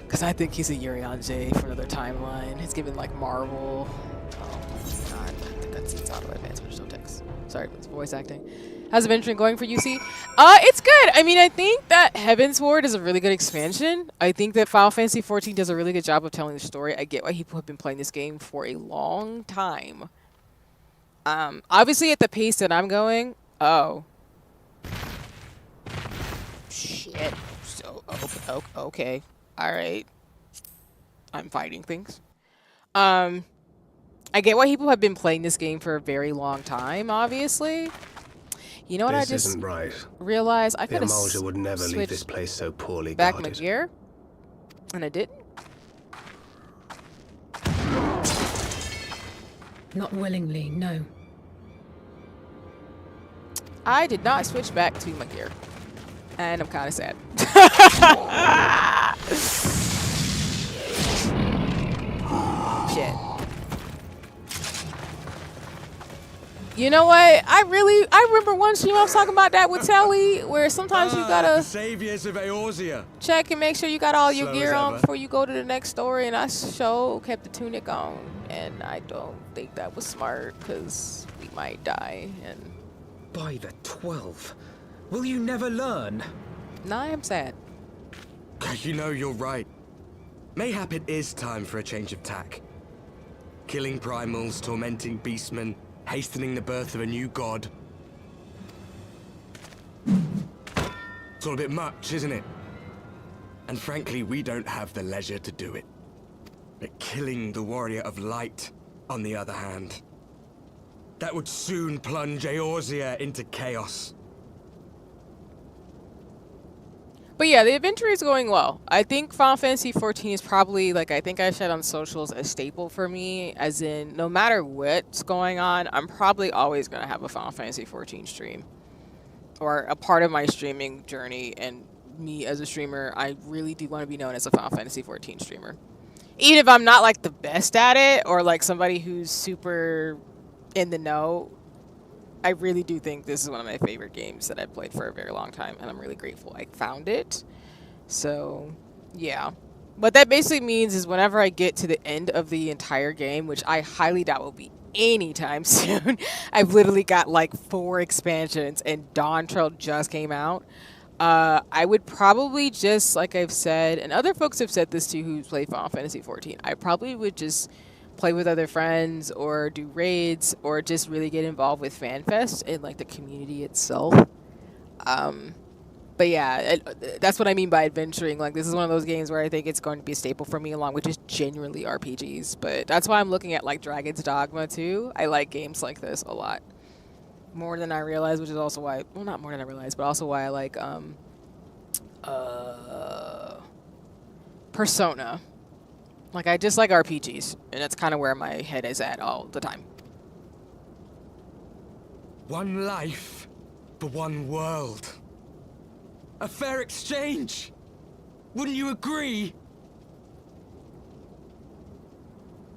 Speaker 1: Because I think he's a Urian J for another timeline. It's given like Marvel. Oh my god. The cutscene's auto advanced, but there's no text. Sorry, it's voice acting. How's adventuring going for UC? It's good. I mean, I think that Heavensward is a really good expansion. I think that Final Fantasy XIV does a really good job of telling the story. I get why people have been playing this game for a long time. Obviously at the pace that I'm going. Oh. Shit. So, okay. All right. I'm fighting things. I get why people have been playing this game for a very long time, obviously. You know what I just
Speaker 11: isn't right.
Speaker 1: realized? I could have
Speaker 11: Amalja would never leave this place so poorly
Speaker 1: back
Speaker 11: guarded.
Speaker 1: my gear, and I didn't.
Speaker 2: Not willingly, no.
Speaker 1: I did not switch back to my gear, and I'm kind of sad. Shit. You know what? I remember one stream I was talking about that with Telly, where sometimes you gotta
Speaker 4: saviors of Eorzea.
Speaker 1: check and make sure you got all your
Speaker 4: Slow
Speaker 1: gear
Speaker 4: as
Speaker 1: on
Speaker 4: ever.
Speaker 1: before you go to the next story, and I kept the tunic on, and I don't think that was smart, because we might die, and...
Speaker 9: By the 12. Will you never learn?
Speaker 1: Nah, I'm sad.
Speaker 4: You know, you're right. Mayhap it is time for a change of tack. Killing primals, tormenting beastmen, hastening the birth of a new god. It's all a bit much, isn't it? And frankly, we don't have the leisure to do it. But killing the warrior of light, on the other hand, that would soon plunge Eorzea into chaos.
Speaker 1: But yeah, the adventure is going well. I think Final Fantasy XIV is probably, like I think I said on socials, a staple for me, as in no matter what's going on, I'm probably always going to have a Final Fantasy XIV stream. Or a part of my streaming journey, and me as a streamer, I really do want to be known as a Final Fantasy XIV streamer. Even if I'm not like the best at it, or like somebody who's super in the know, I really do think this is one of my favorite games that I've played for a very long time, and I'm really grateful I found it. So, yeah. What that basically means is whenever I get to the end of the entire game, which I highly doubt will be anytime soon, I've literally got like 4 expansions, and Dawn Trail just came out. I would probably just, like I've said, and other folks have said this too who play Final Fantasy XIV, I probably would just play with other friends or do raids or just really get involved with FanFest and like the community itself. But yeah, that's what I mean by adventuring. Like, this is one of those games where I think it's going to be a staple for me, along with just genuinely RPGs. But that's why I'm looking at like Dragon's Dogma too. I like games like this a lot, more than I realize, which is also why, well, not more than I realize, but also why I like Persona. Like, I just like RPGs, and that's kind of where my head is at all the time.
Speaker 4: One life for one world. A fair exchange. Wouldn't you agree?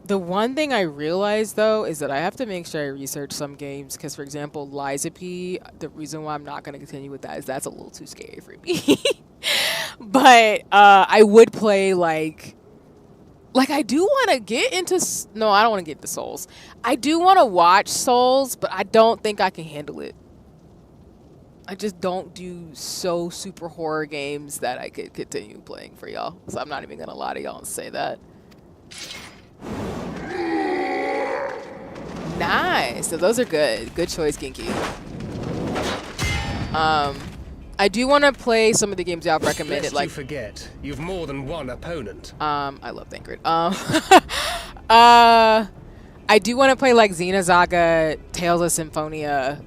Speaker 1: The one thing I realized, though, is that I have to make sure I research some games, because, for example, Liza-P, the reason why I'm not going to continue with that is that's a little too scary for me. But I would play, like I do want to get into, no, I don't want to get into Souls. I do want to watch Souls, but I don't think I can handle it. I just don't do so super horror games that I could continue playing for y'all. So I'm not even going to lie to y'all and say that. Nice. So those are good. Good choice, Kinky. I do want to play some of the games y'all recommended.
Speaker 11: Lest
Speaker 1: like,
Speaker 11: you forget, you've more than one opponent.
Speaker 1: I love Thancred. I do want to play like Xenosaga, Tales of Symphonia.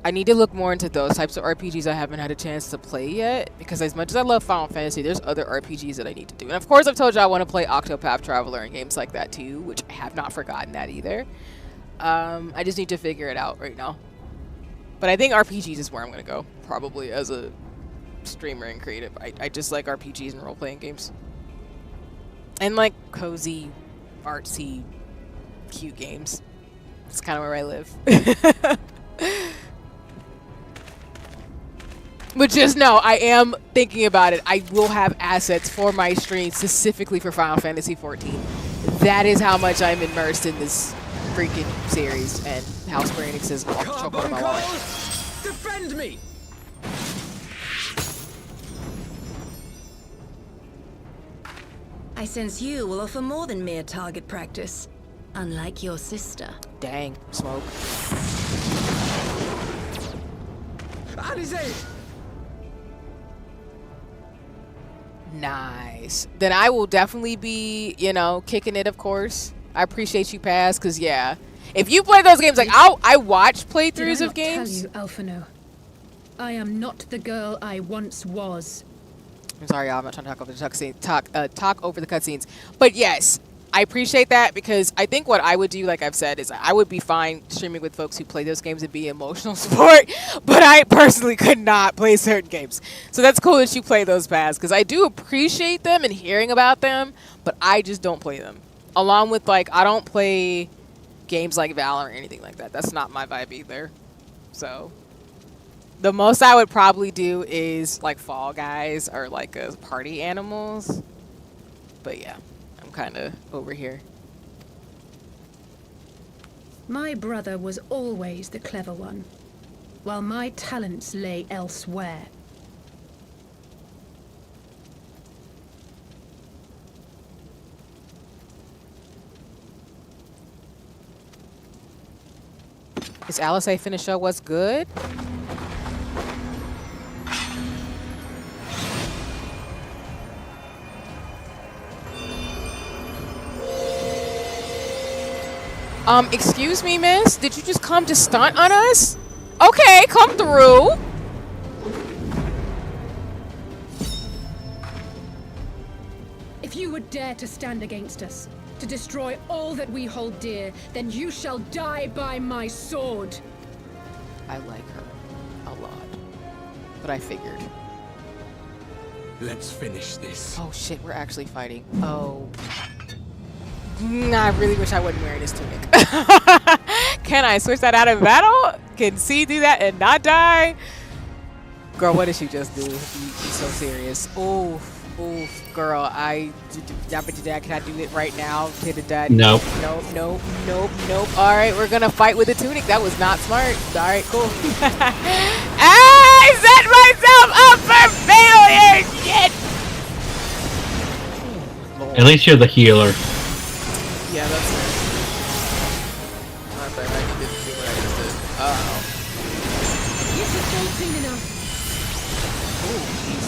Speaker 1: I need to look more into those types of RPGs I haven't had a chance to play yet, because as much as I love Final Fantasy, there's other RPGs that I need to do. And of course, I've told you I want to play Octopath Traveler and games like that too, which I have not forgotten that either. I just need to figure it out right now. But I think RPGs is where I'm going to go, probably, as a streamer and creative. I just like RPGs and role-playing games. And like cozy, artsy, cute games. It's kind of where I live. But just know, I am thinking about it. I will have assets for my stream specifically for Final Fantasy XIV. That is how much I'm immersed in this freaking series and how Square Enix is choking on my wallet.
Speaker 9: Defend me!
Speaker 12: I sense you will offer more than mere target practice, unlike your sister.
Speaker 1: Dang, smoke.
Speaker 9: Alizé!
Speaker 1: Nice. Then I will definitely be, you know, kicking it, of course. I appreciate you, Paz, because, yeah. If you play those games, like, I watch playthroughs of games.
Speaker 2: Did I not tell you, Alphino? I am not the girl I once was.
Speaker 1: I'm sorry, y'all. I'm not trying to talk over the cutscenes. But yes, I appreciate that because I think what I would do, like I've said, is I would be fine streaming with folks who play those games and be emotional support. But I personally could not play certain games. So that's cool that you play those paths because I do appreciate them and hearing about them, but I just don't play them. Along with, like, I don't play games like Valor or anything like that. That's not my vibe either. So the most I would probably do is like Fall Guys or like a Party Animals. But yeah, I'm kind of over here.
Speaker 2: My brother was always the clever one, while my talents lay elsewhere.
Speaker 1: Is Alice a finished show? What's good? Excuse me, miss? Did you just come to stunt on us? Okay, come through.
Speaker 2: If you would dare to stand against us, to destroy all that we hold dear, then you shall die by my sword.
Speaker 1: I like her a lot, but I figured.
Speaker 4: Let's finish this.
Speaker 1: Oh shit, we're actually fighting. Oh. I really wish I wasn't wearing this tunic. Can I switch that out in battle? Can C do that and not die? Girl, what did she just do? Be so serious. Oof, oof, girl. Can I do it right now? Hit a dad.
Speaker 5: Nope.
Speaker 1: Nope, nope, nope, nope. All right, we're gonna fight with the tunic. That was not smart. All right, cool. I set myself up for failure. Shit.
Speaker 5: At least you're the healer.
Speaker 1: Yeah, that's fair. I didn't do what I just did. Uh-oh.
Speaker 2: This is bolting enough.
Speaker 1: Oh, jeez.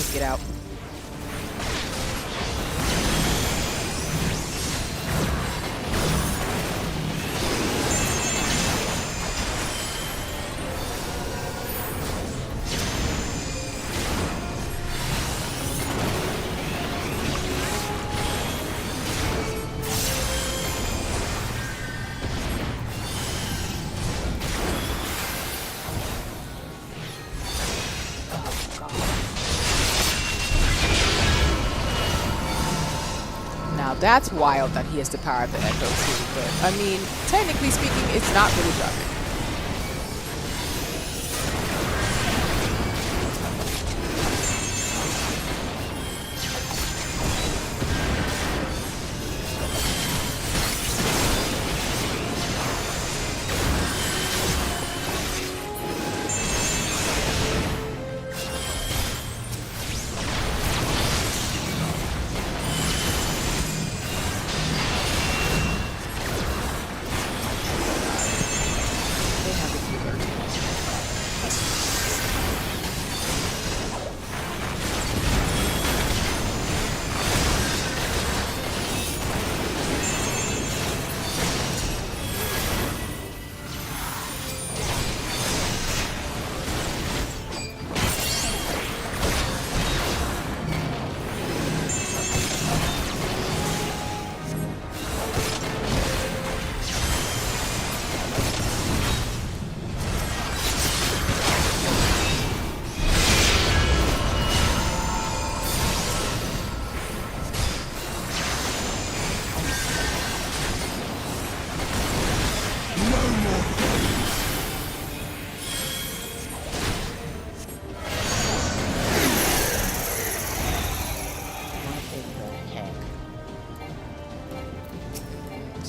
Speaker 1: Nope. Get out. That's wild that he has the power of the Echo too, but I mean, technically speaking, it's not really dropping.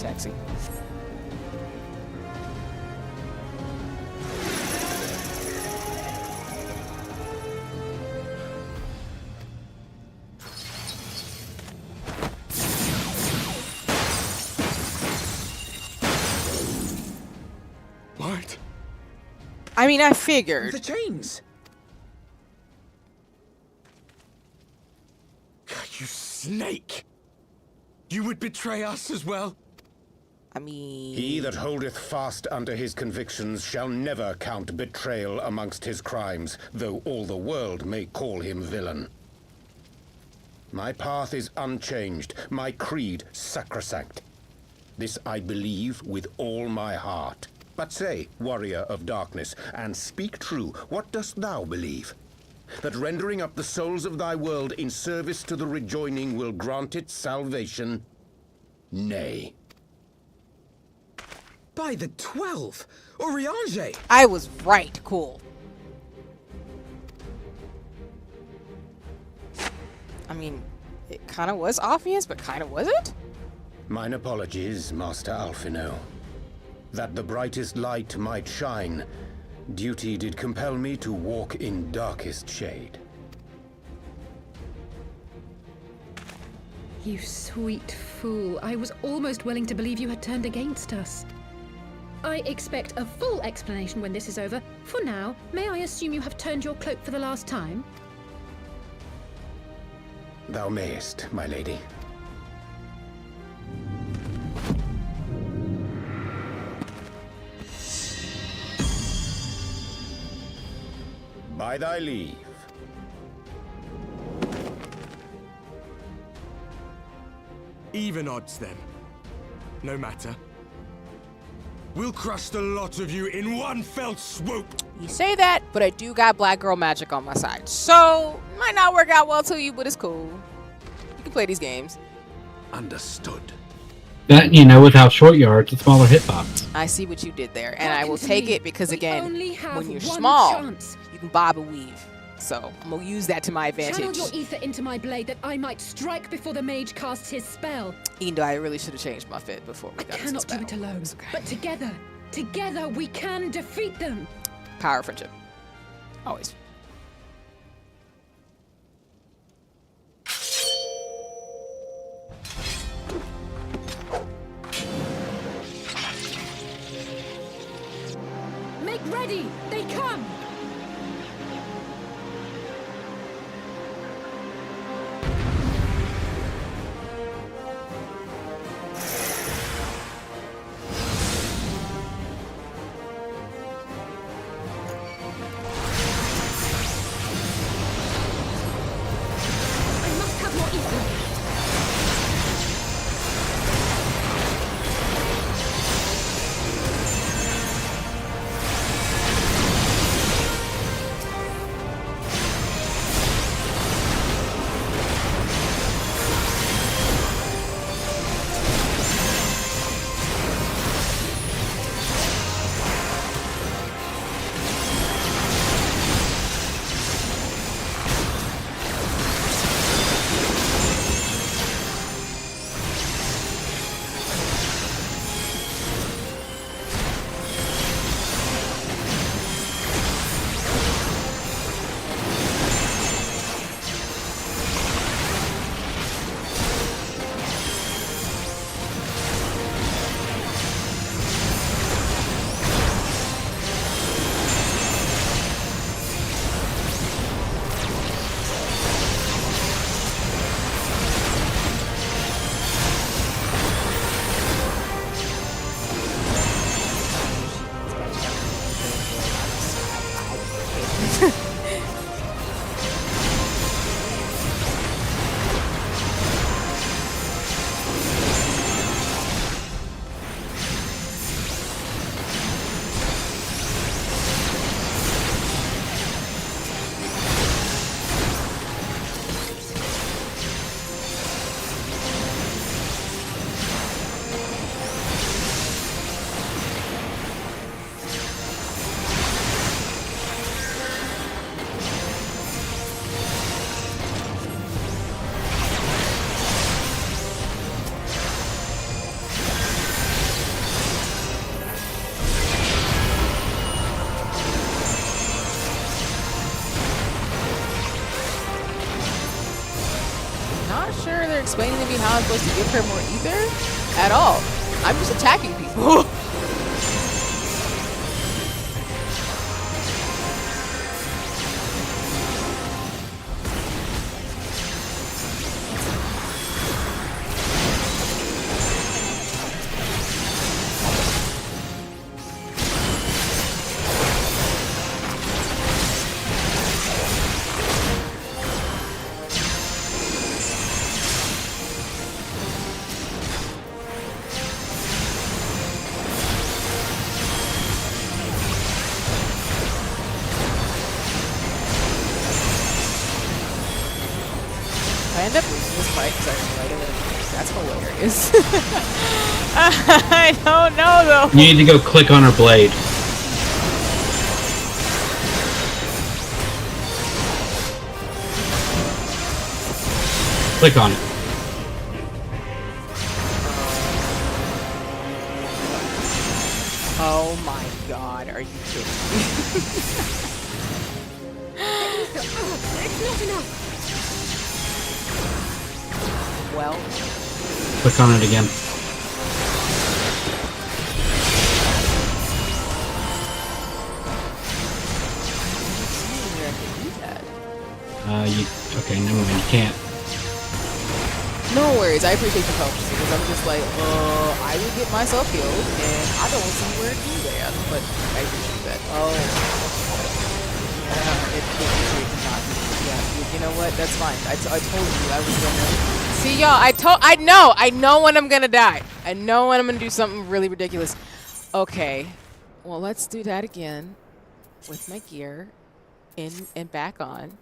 Speaker 1: sexy.
Speaker 4: What?
Speaker 1: I mean, I figured.
Speaker 9: The chains.
Speaker 4: You snake! You would betray us as well?
Speaker 1: I mean...
Speaker 3: He that holdeth fast unto his convictions shall never count betrayal amongst his crimes, though all the world may call him villain. My path is unchanged, my creed sacrosanct. This I believe with all my heart. But say, warrior of darkness, and speak true, what dost thou believe? That rendering up the souls of thy world in service to the rejoining will grant it salvation? Nay.
Speaker 9: By the 12! Oriange!
Speaker 1: I was right. Cool. I mean, it kind of was obvious, but kind of wasn't?
Speaker 3: Mine apologies, Master Alphino. That the brightest light might shine, duty did compel me to walk in darkest shade.
Speaker 2: You sweet fool. I was almost willing to believe you had turned against us. I expect a full explanation when this is over. For now, may I assume you have turned your cloak for the last time?
Speaker 3: Thou mayest, my lady. By thy leave.
Speaker 4: Even odds, then. No matter. We'll crush the lot of you in one fell swoop!
Speaker 1: You say that, but I do got black girl magic on my side. So, might not work out well to you, but it's cool. You can play these games.
Speaker 11: Understood.
Speaker 5: That, you know, with how short you are, it's a smaller hitbox.
Speaker 1: I see what you did there, and I will take it because, again, when you're
Speaker 2: one
Speaker 1: small,
Speaker 2: chance.
Speaker 1: you can bob and weave. So, I'm going to use that to my advantage.
Speaker 2: Channel your ether into my blade that I might strike before the mage casts his spell.
Speaker 1: Even though I really should have changed my fit before we
Speaker 2: I
Speaker 1: got
Speaker 2: cannot do it alone, but together we can defeat them.
Speaker 1: Power of friendship. Always.
Speaker 2: Make ready! They come!
Speaker 1: explaining to me how I'm supposed to give her more ether at all. I'm just attacking people. I end up losing this fight because I right over the place. That's hilarious. I don't know though.
Speaker 5: You need to go click on her blade. Click on it.
Speaker 1: Oh my god, are you kidding me?
Speaker 10: It's not enough.
Speaker 1: Well,
Speaker 5: Click on it again. Okay, never mind, you can't.
Speaker 1: no worries, I appreciate the help because I'm just like, I will get myself healed and I don't see where to do that, but I appreciate that. Oh. Yeah, you know what? That's fine. I told you I was gonna. See, y'all, I know when I'm gonna die. I know when I'm gonna do something really ridiculous. Okay, well, let's do that again with my gear in and back on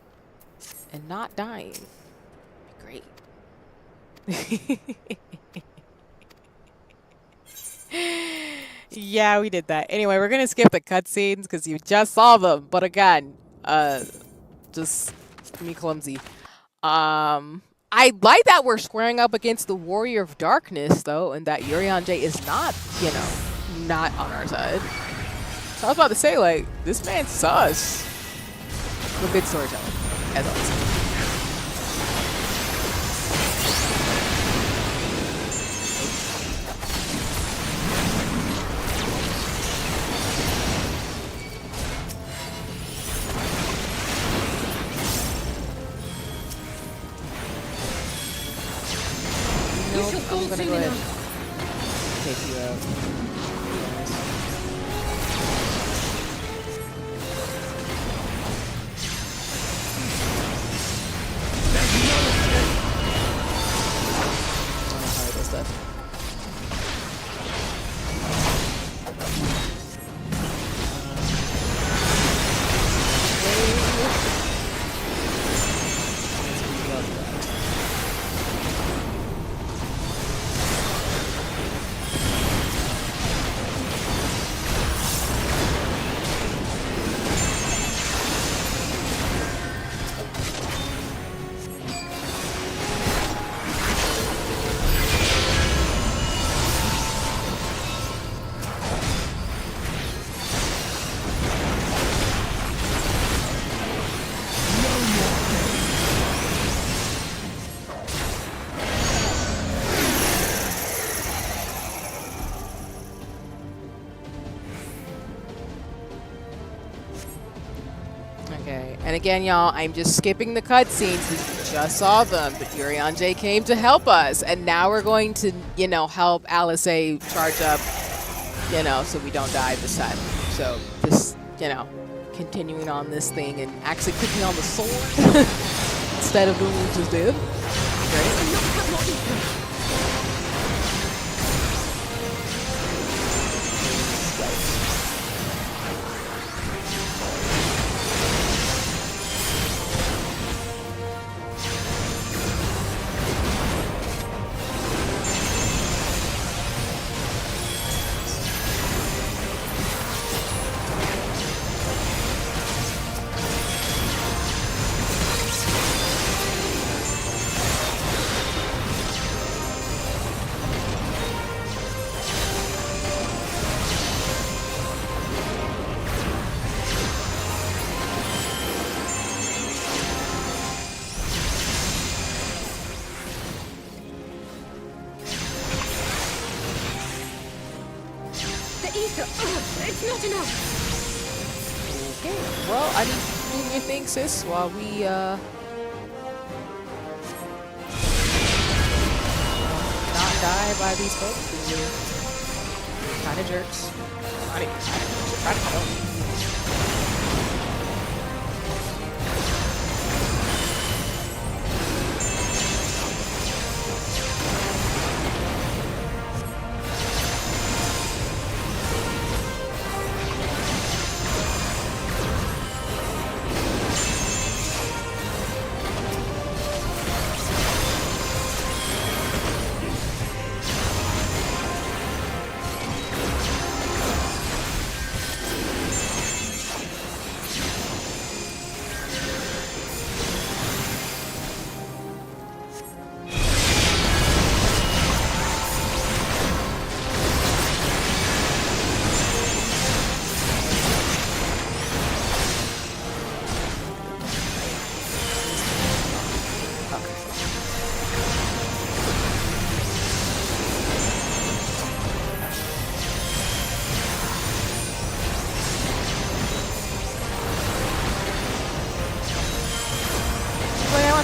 Speaker 1: and not dying. Great. Yeah, we did that. Anyway, we're gonna skip the cutscenes because you just saw them. But again, just me clumsy. I like that we're squaring up against the Warrior of Darkness, though, and that Urianger is not, you know, not on our side. So I was about to say, like, this man's sus. But good storytelling, as always. I'm gonna go ahead and take you out. And again, y'all, I'm just skipping the cutscenes. We just saw them, but Urianger came to help us. And now we're going to, you know, help Alice charge up, you know, so we don't die this time. So just, you know, continuing on this thing and actually clicking on the sword instead of doing what we just did. Great.
Speaker 2: ether. It's not enough.
Speaker 1: Okay. Well, I need to do your thing, sis, while we not die by these folks who are kind of jerks. Not even kind of jerks. They're trying to kill me.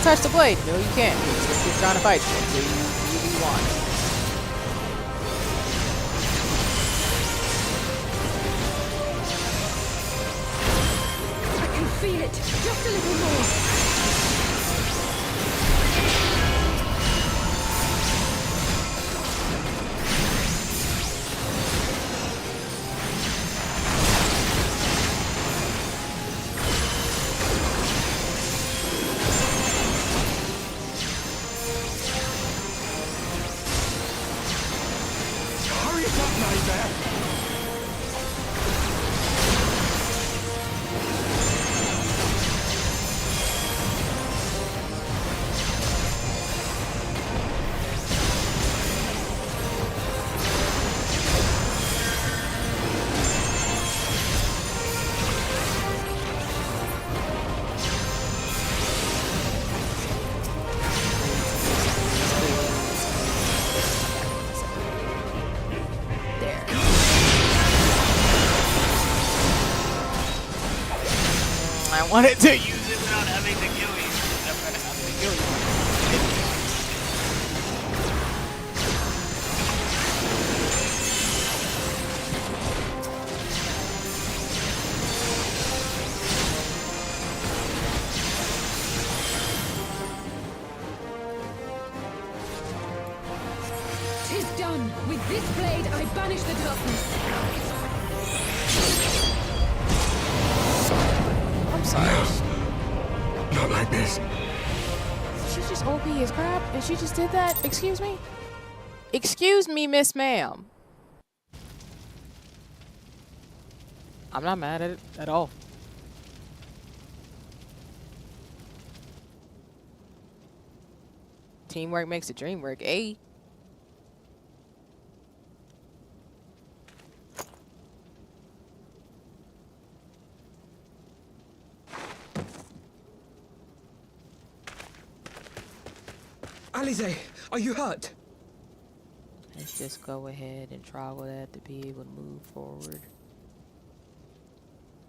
Speaker 1: Touch the blade. No, you can't. He's trying to fight you. So you do what you want.
Speaker 2: I can feel it. Just a little more. I wanted to use it without having to kill you. I'm gonna have to kill you. Tis done. With this blade, I banish the darkness.
Speaker 4: Not like this.
Speaker 1: She's just OP as crap, and she just did that? Excuse me? Excuse me, Miss Ma'am. I'm not mad at it at all. Teamwork makes the dream work, eh?
Speaker 9: Alize, are you hurt?
Speaker 1: Let's just go ahead and trowel that to be able to move forward.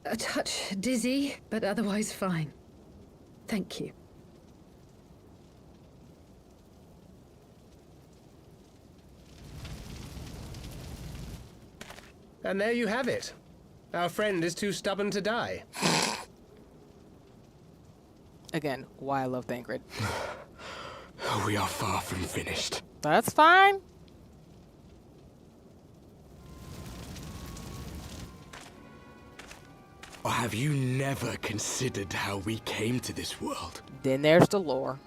Speaker 2: A touch dizzy, but otherwise fine. Thank you.
Speaker 13: And there you have it. Our friend is too stubborn to die.
Speaker 1: Again, why I love Thancred.
Speaker 4: We are far from finished.
Speaker 1: That's fine.
Speaker 4: Or have you never considered how we came to this world?
Speaker 1: Then there's the lore.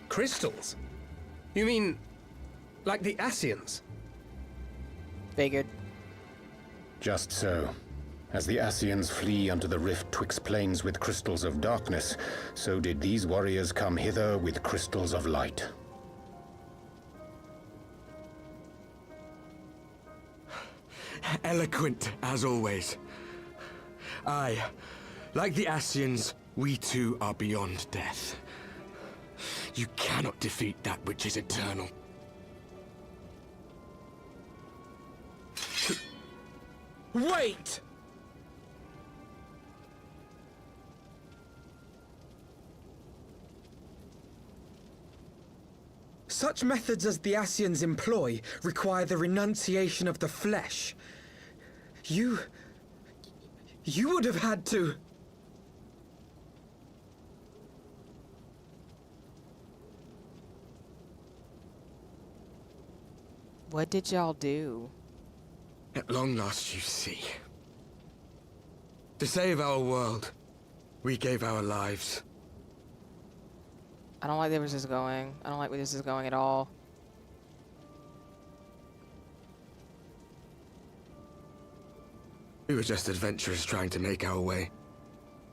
Speaker 13: Crystals? You mean, like the Ascians?
Speaker 1: Figured.
Speaker 3: Just so. As the Ascians flee unto the rift twixt planes with crystals of darkness, so did these warriors come hither with crystals of light.
Speaker 4: Eloquent, as always. I, like the Ascians, We too are beyond death. You cannot defeat that which is eternal.
Speaker 9: Wait! Such methods as the Ascians employ require the renunciation of the flesh. You would have had to...
Speaker 1: What did y'all do?
Speaker 4: At long last, you see. To save our world, we gave our lives.
Speaker 1: I don't like where this is going. I don't like where this is going at all.
Speaker 4: We were just adventurers trying to make our way.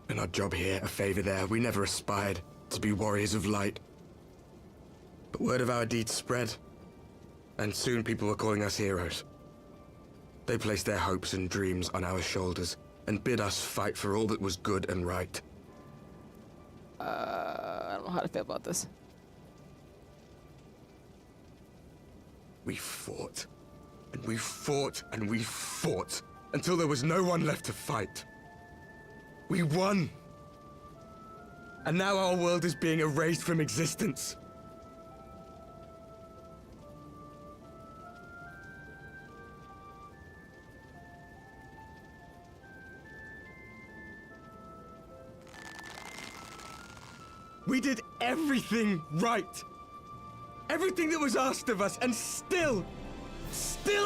Speaker 4: An odd job here, a favor there. We never aspired to be warriors of light. But word of our deeds spread, and soon people were calling us heroes. They placed their hopes and dreams on our shoulders and bid us fight for all that was good and right.
Speaker 1: I don't know how to feel about this.
Speaker 4: We fought, and we fought, and we fought, until there was no one left to fight. We won! And now our world is being erased from existence. We did everything right. Everything that was asked of us, and still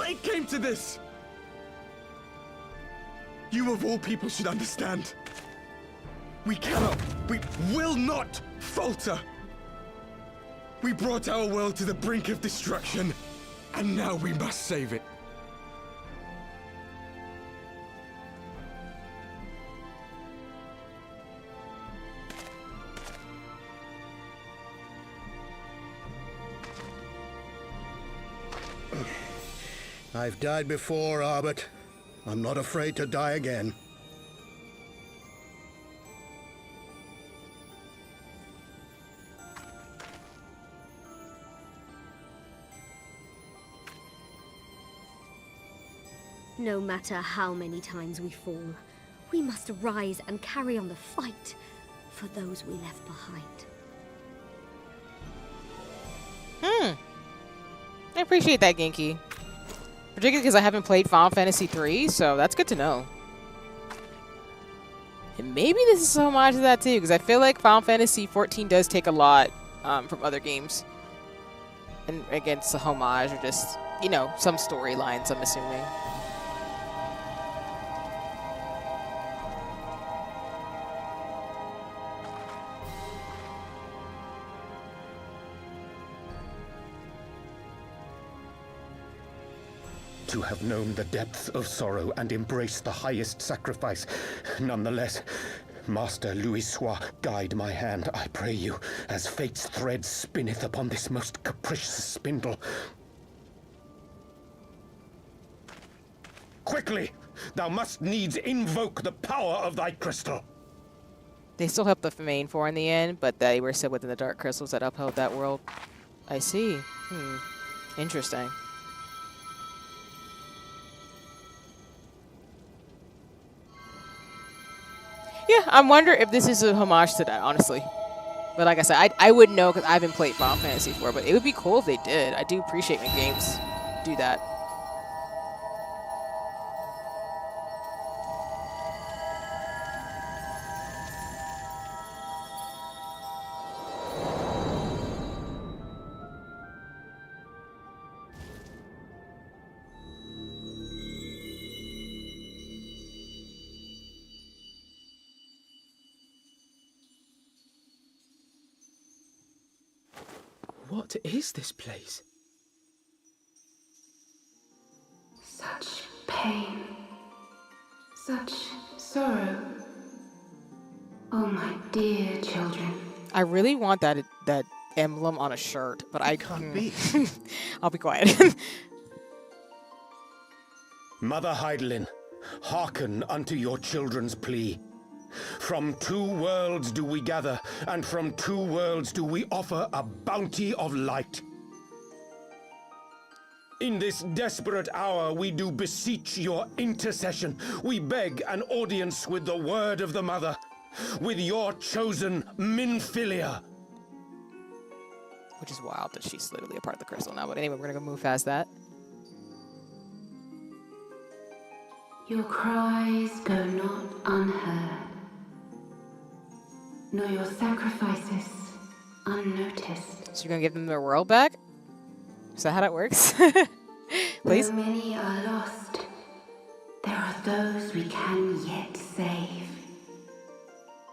Speaker 4: it came to this. You of all people should understand. We cannot, we will not falter. We brought our world to the brink of destruction, and now we must save it.
Speaker 14: I've died before, Arbet. I'm not afraid to die again.
Speaker 10: No matter how many times we fall, we must rise and carry on the fight for those we left behind.
Speaker 1: I appreciate that, Genki. Particularly because I haven't played Final Fantasy 3, so that's good to know. And maybe this is a homage to that too, because I feel like Final Fantasy 14 does take a lot from other games. And again, it's a homage or just, you know, some storylines, I'm assuming.
Speaker 3: To have known the depths of sorrow and embraced the highest sacrifice. Nonetheless, Master Louis-Sois, guide my hand, I pray you, as fate's thread spinneth upon this most capricious spindle. Quickly! Thou must needs invoke the power of thy crystal.
Speaker 1: They still helped the main four in the end, but they were still within the dark crystals that upheld that world. I see. Interesting. Yeah, I wonder if this is a homage to that, honestly. But like I said, I wouldn't know because I haven't played Final Fantasy 4, but it would be cool if they did. I do appreciate when games do that.
Speaker 9: What is this place?
Speaker 2: Such pain. Such sorrow. Oh, my dear children.
Speaker 1: I really want that emblem on a shirt, but I can't be. I'll be quiet.
Speaker 3: Mother Heidelin, hearken unto your children's plea. From two worlds do we gather, and from two worlds do we offer a bounty of light. In this desperate hour, we do beseech your intercession. We beg an audience with the word of the Mother, with your chosen Minfilia.
Speaker 1: Which is wild that she's literally a part of the crystal now. But anyway, we're gonna go move past that.
Speaker 2: Your cries go not unheard, nor your sacrifices unnoticed.
Speaker 1: So you're gonna give them their world back? Is that how that works? Please?
Speaker 2: Though many are lost, there are those we can yet save,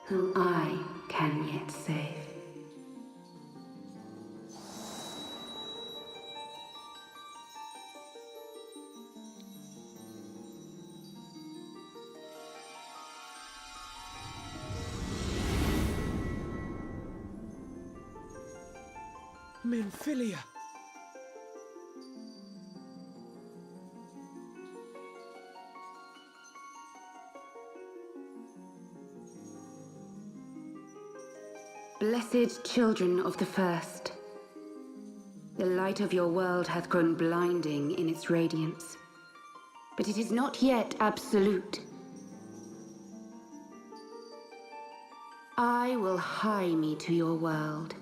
Speaker 2: whom I can yet save.
Speaker 9: Minfilia.
Speaker 2: Blessed children of the First, the light of your world hath grown blinding in its radiance, but it is not yet absolute. I will hie me to your world,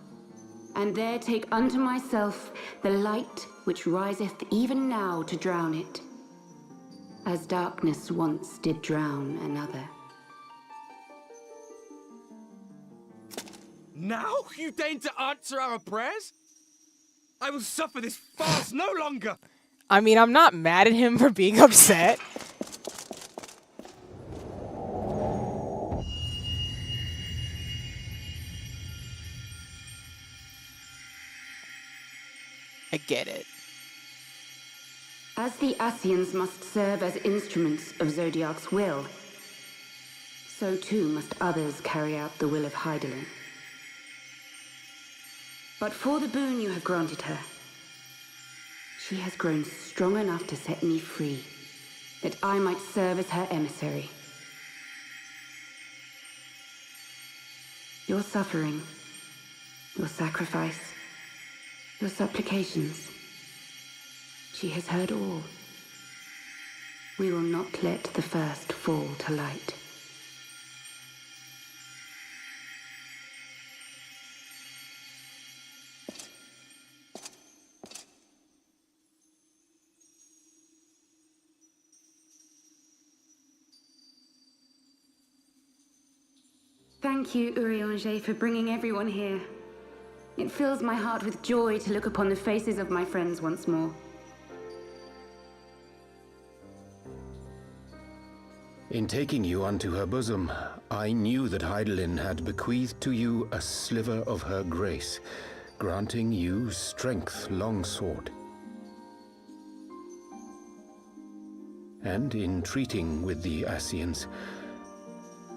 Speaker 2: and there take unto myself the light which riseth even now to drown it, as darkness once did drown another.
Speaker 4: Now you deign to answer our prayers? I will suffer this farce no longer!
Speaker 1: I mean, I'm not mad at him for being upset. I get it.
Speaker 2: As the Ascians must serve as instruments of Zodiark's will, so too must others carry out the will of Hydaelyn. But for the boon you have granted her, she has grown strong enough to set me free, that I might serve as her emissary. Your suffering, your sacrifice, your supplications, she has heard all. We will not let the first fall to light. Thank you, Urianger, for bringing everyone here. It fills my heart with joy to look upon the faces of my friends once more.
Speaker 3: In taking you unto her bosom, I knew that Hydaelyn had bequeathed to you a sliver of her grace, granting you strength long sought. And in treating with the Ascians,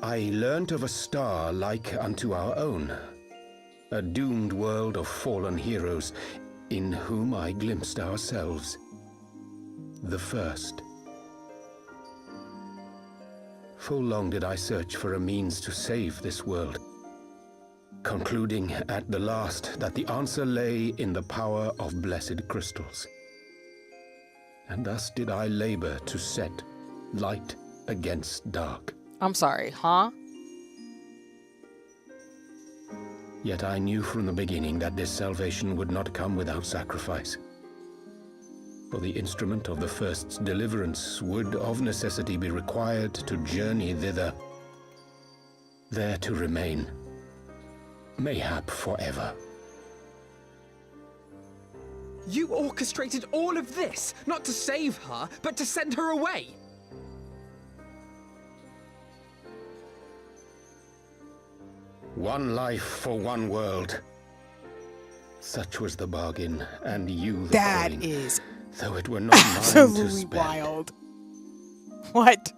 Speaker 3: I learnt of a star like unto our own, a doomed world of fallen heroes, in whom I glimpsed ourselves, the first. Full long did I search for a means to save this world, concluding at the last that the answer lay in the power of blessed crystals. And thus did I labor to set light against dark.
Speaker 1: I'm sorry, huh?
Speaker 3: Yet I knew from the beginning that this salvation would not come without sacrifice. For the instrument of the first's deliverance would of necessity be required to journey thither, there to remain, mayhap forever.
Speaker 9: You orchestrated all of this, not to save her, but to send her away.
Speaker 3: One life for one world. Such was the bargain, and you the
Speaker 1: That
Speaker 3: coin,
Speaker 1: is
Speaker 3: though it were not mine to
Speaker 1: absolutely
Speaker 3: spend.
Speaker 1: wild. What?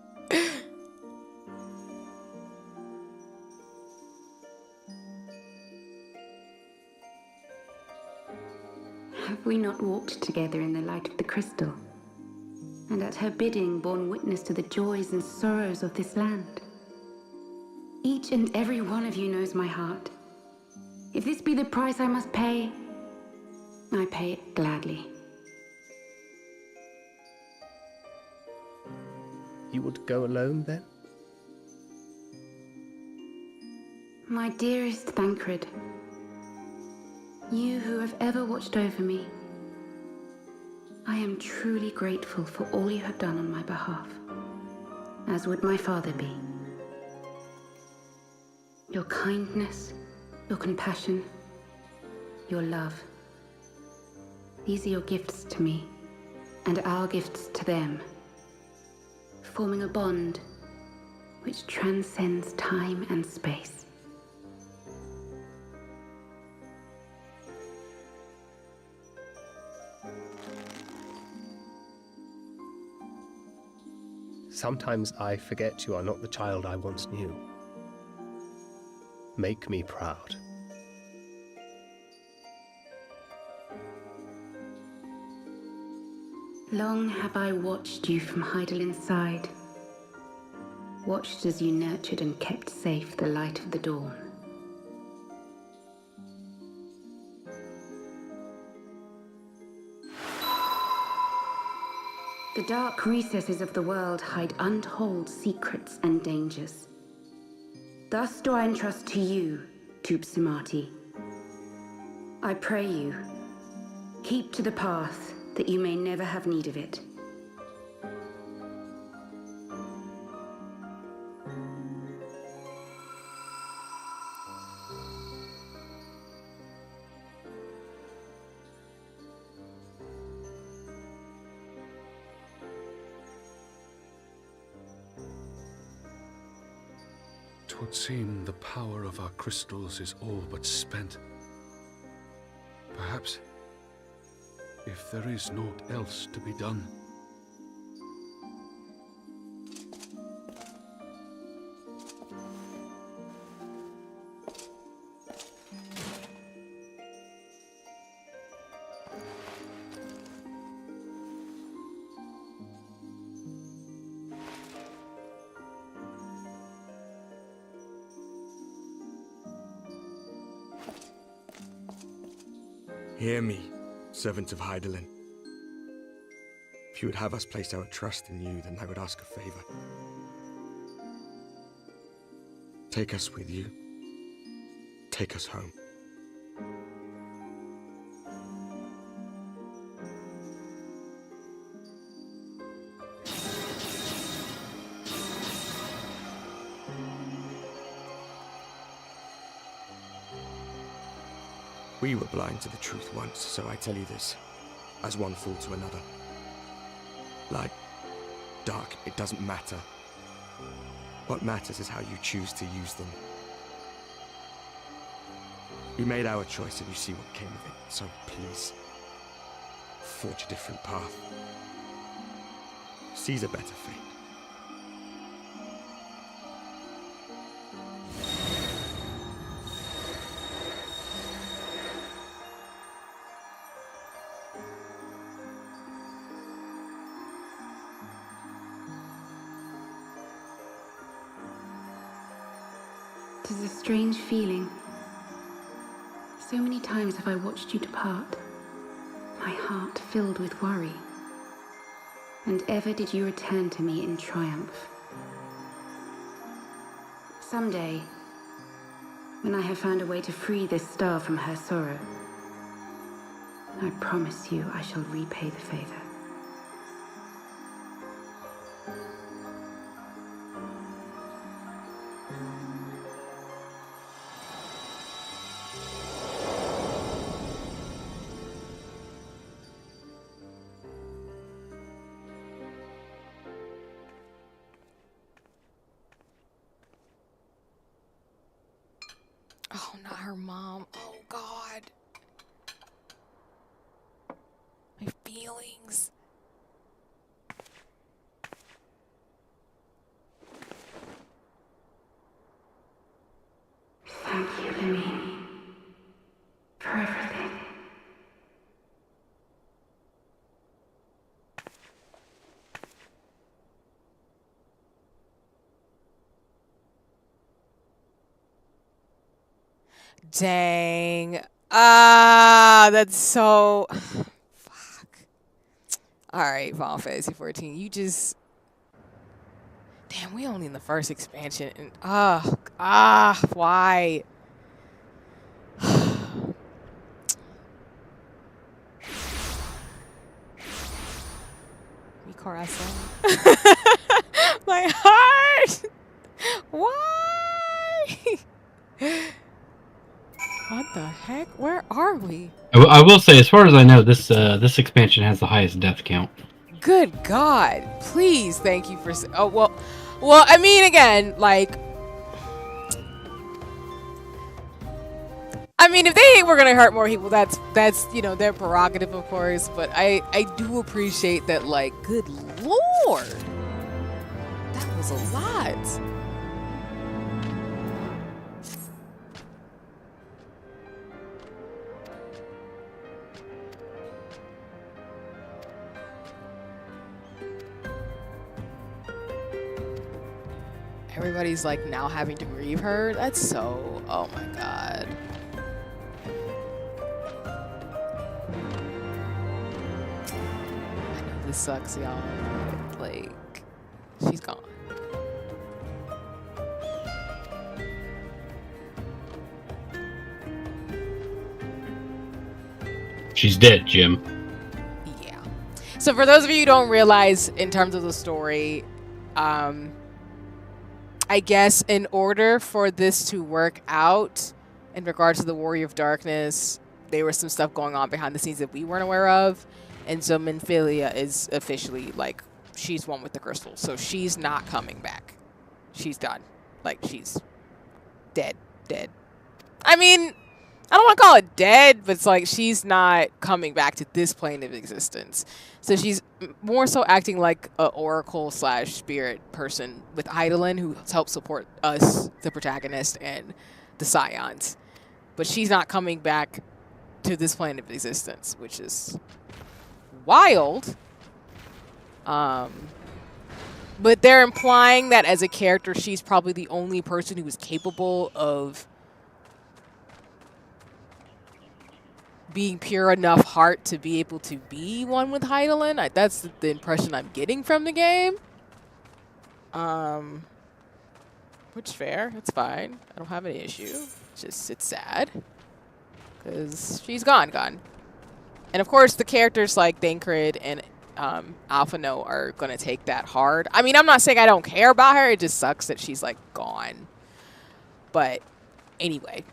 Speaker 2: Have we not walked together in the light of the crystal, and at her bidding borne witness to the joys and sorrows of this land? Each and every one of you knows my heart. If this be the price I must pay, I pay it gladly.
Speaker 13: You would go alone, then?
Speaker 2: My dearest Thancred, you who have ever watched over me, I am truly grateful for all you have done on my behalf, as would my father be. Your kindness, your compassion, your love. These are your gifts to me, and our gifts to them, forming a bond which transcends time and space.
Speaker 13: Sometimes I forget you are not the child I once knew. Make me proud.
Speaker 2: Long have I watched you from Heidelin's side, watched as you nurtured and kept safe the light of the dawn. The dark recesses of the world hide untold secrets and dangers. Thus do I entrust to you, Tupsimati. I pray you, keep to the path that you may never have need of it.
Speaker 11: Twould seem the power of our crystals is all but spent. Perhaps, if there is naught else to be done.
Speaker 4: Hear me, servant of Heidelin. If you would have us place our trust in you, then I would ask a favor. Take us with you. Take us home. We were blind to the truth once, so I tell you this, as one fool to another. Light, dark, it doesn't matter. What matters is how you choose to use them. We made our choice and you see what came of it, so please, forge a different path. Seize a better fate.
Speaker 2: It is a strange feeling. So many times have I watched you depart, my heart filled with worry. And ever did you return to me in triumph. Someday, when I have found a way to free this star from her sorrow, I promise you I shall repay the favor.
Speaker 1: Oh, not her mom. Oh, God. My feelings.
Speaker 2: Thank you, Lemmy, for everything.
Speaker 1: Dang. Ah, that's so... Fuck. Alright, Final Fantasy 14. You just... Damn, we only in the first expansion. And why? Mi corazón. My heart! Why? What the heck? Where are we?
Speaker 5: I will say, as far as I know, this expansion has the highest death count.
Speaker 1: Good God! Please, thank you for. Oh well. I mean, again, like, I mean, if they were gonna hurt more people, that's their prerogative, of course. But I do appreciate that. Like, good Lord, that was a lot. Everybody's like now having to grieve her. That's so, oh my God. I know this sucks, y'all. Like, she's gone.
Speaker 5: She's dead, Jim.
Speaker 1: Yeah. So for those of you who don't realize, in terms of the story, I guess in order for this to work out in regards to the Warrior of Darkness, there was some stuff going on behind the scenes that we weren't aware of. And so Minfilia is officially, like, she's one with the crystal. So she's not coming back. She's done. Like, she's dead. Dead. I mean, I don't want to call it dead, but it's like she's not coming back to this plane of existence. So she's more so acting like an oracle / spirit person with Eidolon, who helps support us, the protagonist, and the Scions. But she's not coming back to this plane of existence, which is wild. But they're implying that as a character, she's probably the only person who is capable of being pure enough heart to be able to be one with Eidolon. That's the impression I'm getting from the game. Which fair, it's fine. I don't have any issue. It's sad because she's gone. And of course, the characters like Thancred and Alphino are gonna take that hard. I mean, I'm not saying I don't care about her. It just sucks that she's like gone. But anyway.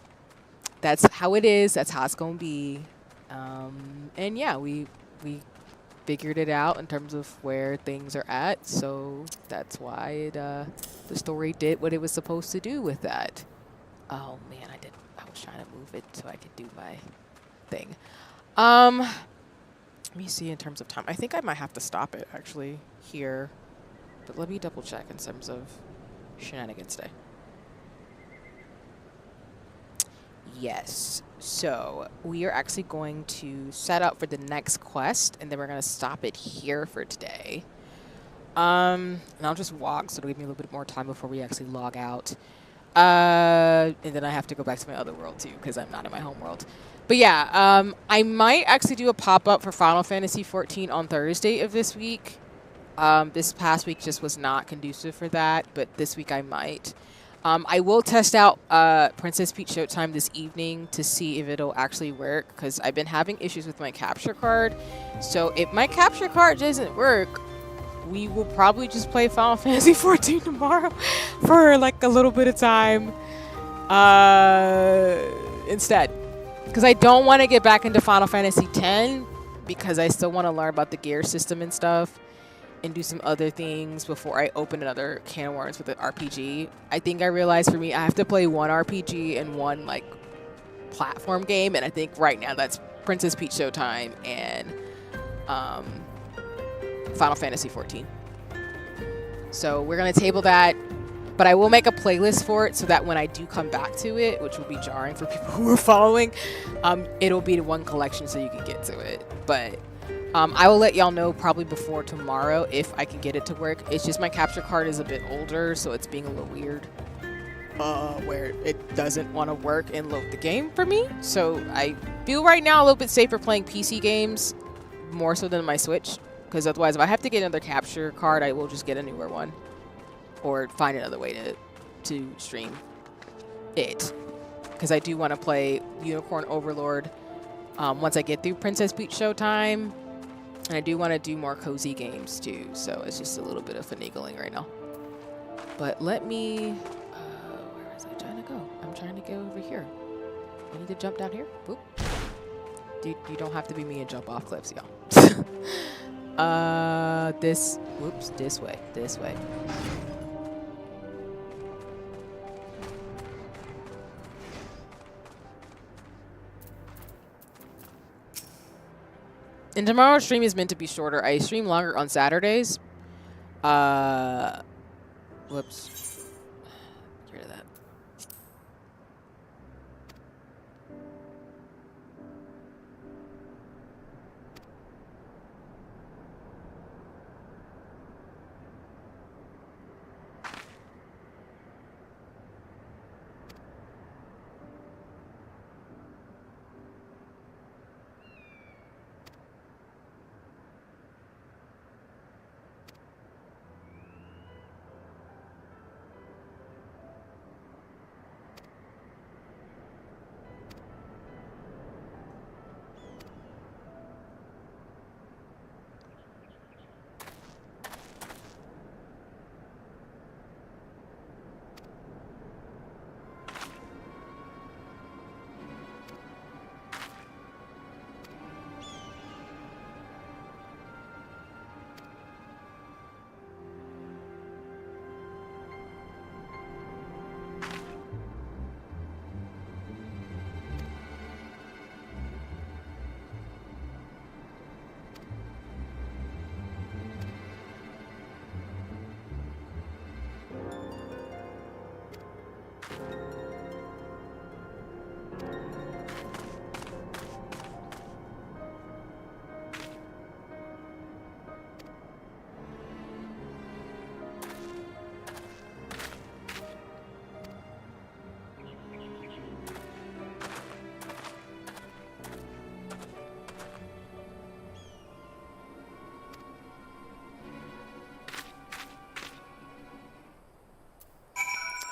Speaker 1: That's how it is. That's how it's going to be. And yeah, we figured it out in terms of where things are at. So that's why the story did what it was supposed to do with that. Oh man, I was trying to move it so I could do my thing. Let me see in terms of time. I think I might have to stop it actually here. But let me double check in terms of shenanigans today. Yes, so we are actually going to set up for the next quest, and then we're going to stop it here for today. And I'll just walk, so it'll give me a little bit more time before we actually log out. And then I have to go back to my other world too, because I'm not in my home world. But yeah, I might actually do a pop-up for Final Fantasy 14 on Thursday of this week. This past week just was not conducive for that, but this week I might. I will test out Princess Peach Showtime this evening to see if it'll actually work, because I've been having issues with my capture card. So if my capture card doesn't work, we will probably just play Final Fantasy 14 tomorrow for like a little bit of time instead. Because I don't want to get back into Final Fantasy 10 because I still want to learn about the gear system and stuff. And do some other things before I open another can of worms with an RPG. I think I realized for me, I have to play one RPG and one like platform game, and I think right now that's Princess Peach Showtime and Final Fantasy 14. So we're gonna table that, but I will make a playlist for it so that when I do come back to it, which will be jarring for people who are following, it'll be the one collection so you can get to it. But I will let y'all know probably before tomorrow if I can get it to work. It's just my capture card is a bit older, so it's being a little weird. where it doesn't want to work and load the game for me. So I feel right now a little bit safer playing PC games more so than my Switch, because otherwise if I have to get another capture card, I will just get a newer one or find another way to stream it, because I do want to play Unicorn Overlord once I get through Princess Peach Showtime, and I do want to do more cozy games too, so it's just a little bit of finagling right now. But let me where was I trying to go? I'm trying to go over here. I need to jump down here. Boop. Dude, you don't have to be me and jump off cliffs, y'all. This way. And tomorrow's stream is meant to be shorter. I stream longer on Saturdays. Whoops. Get rid of that.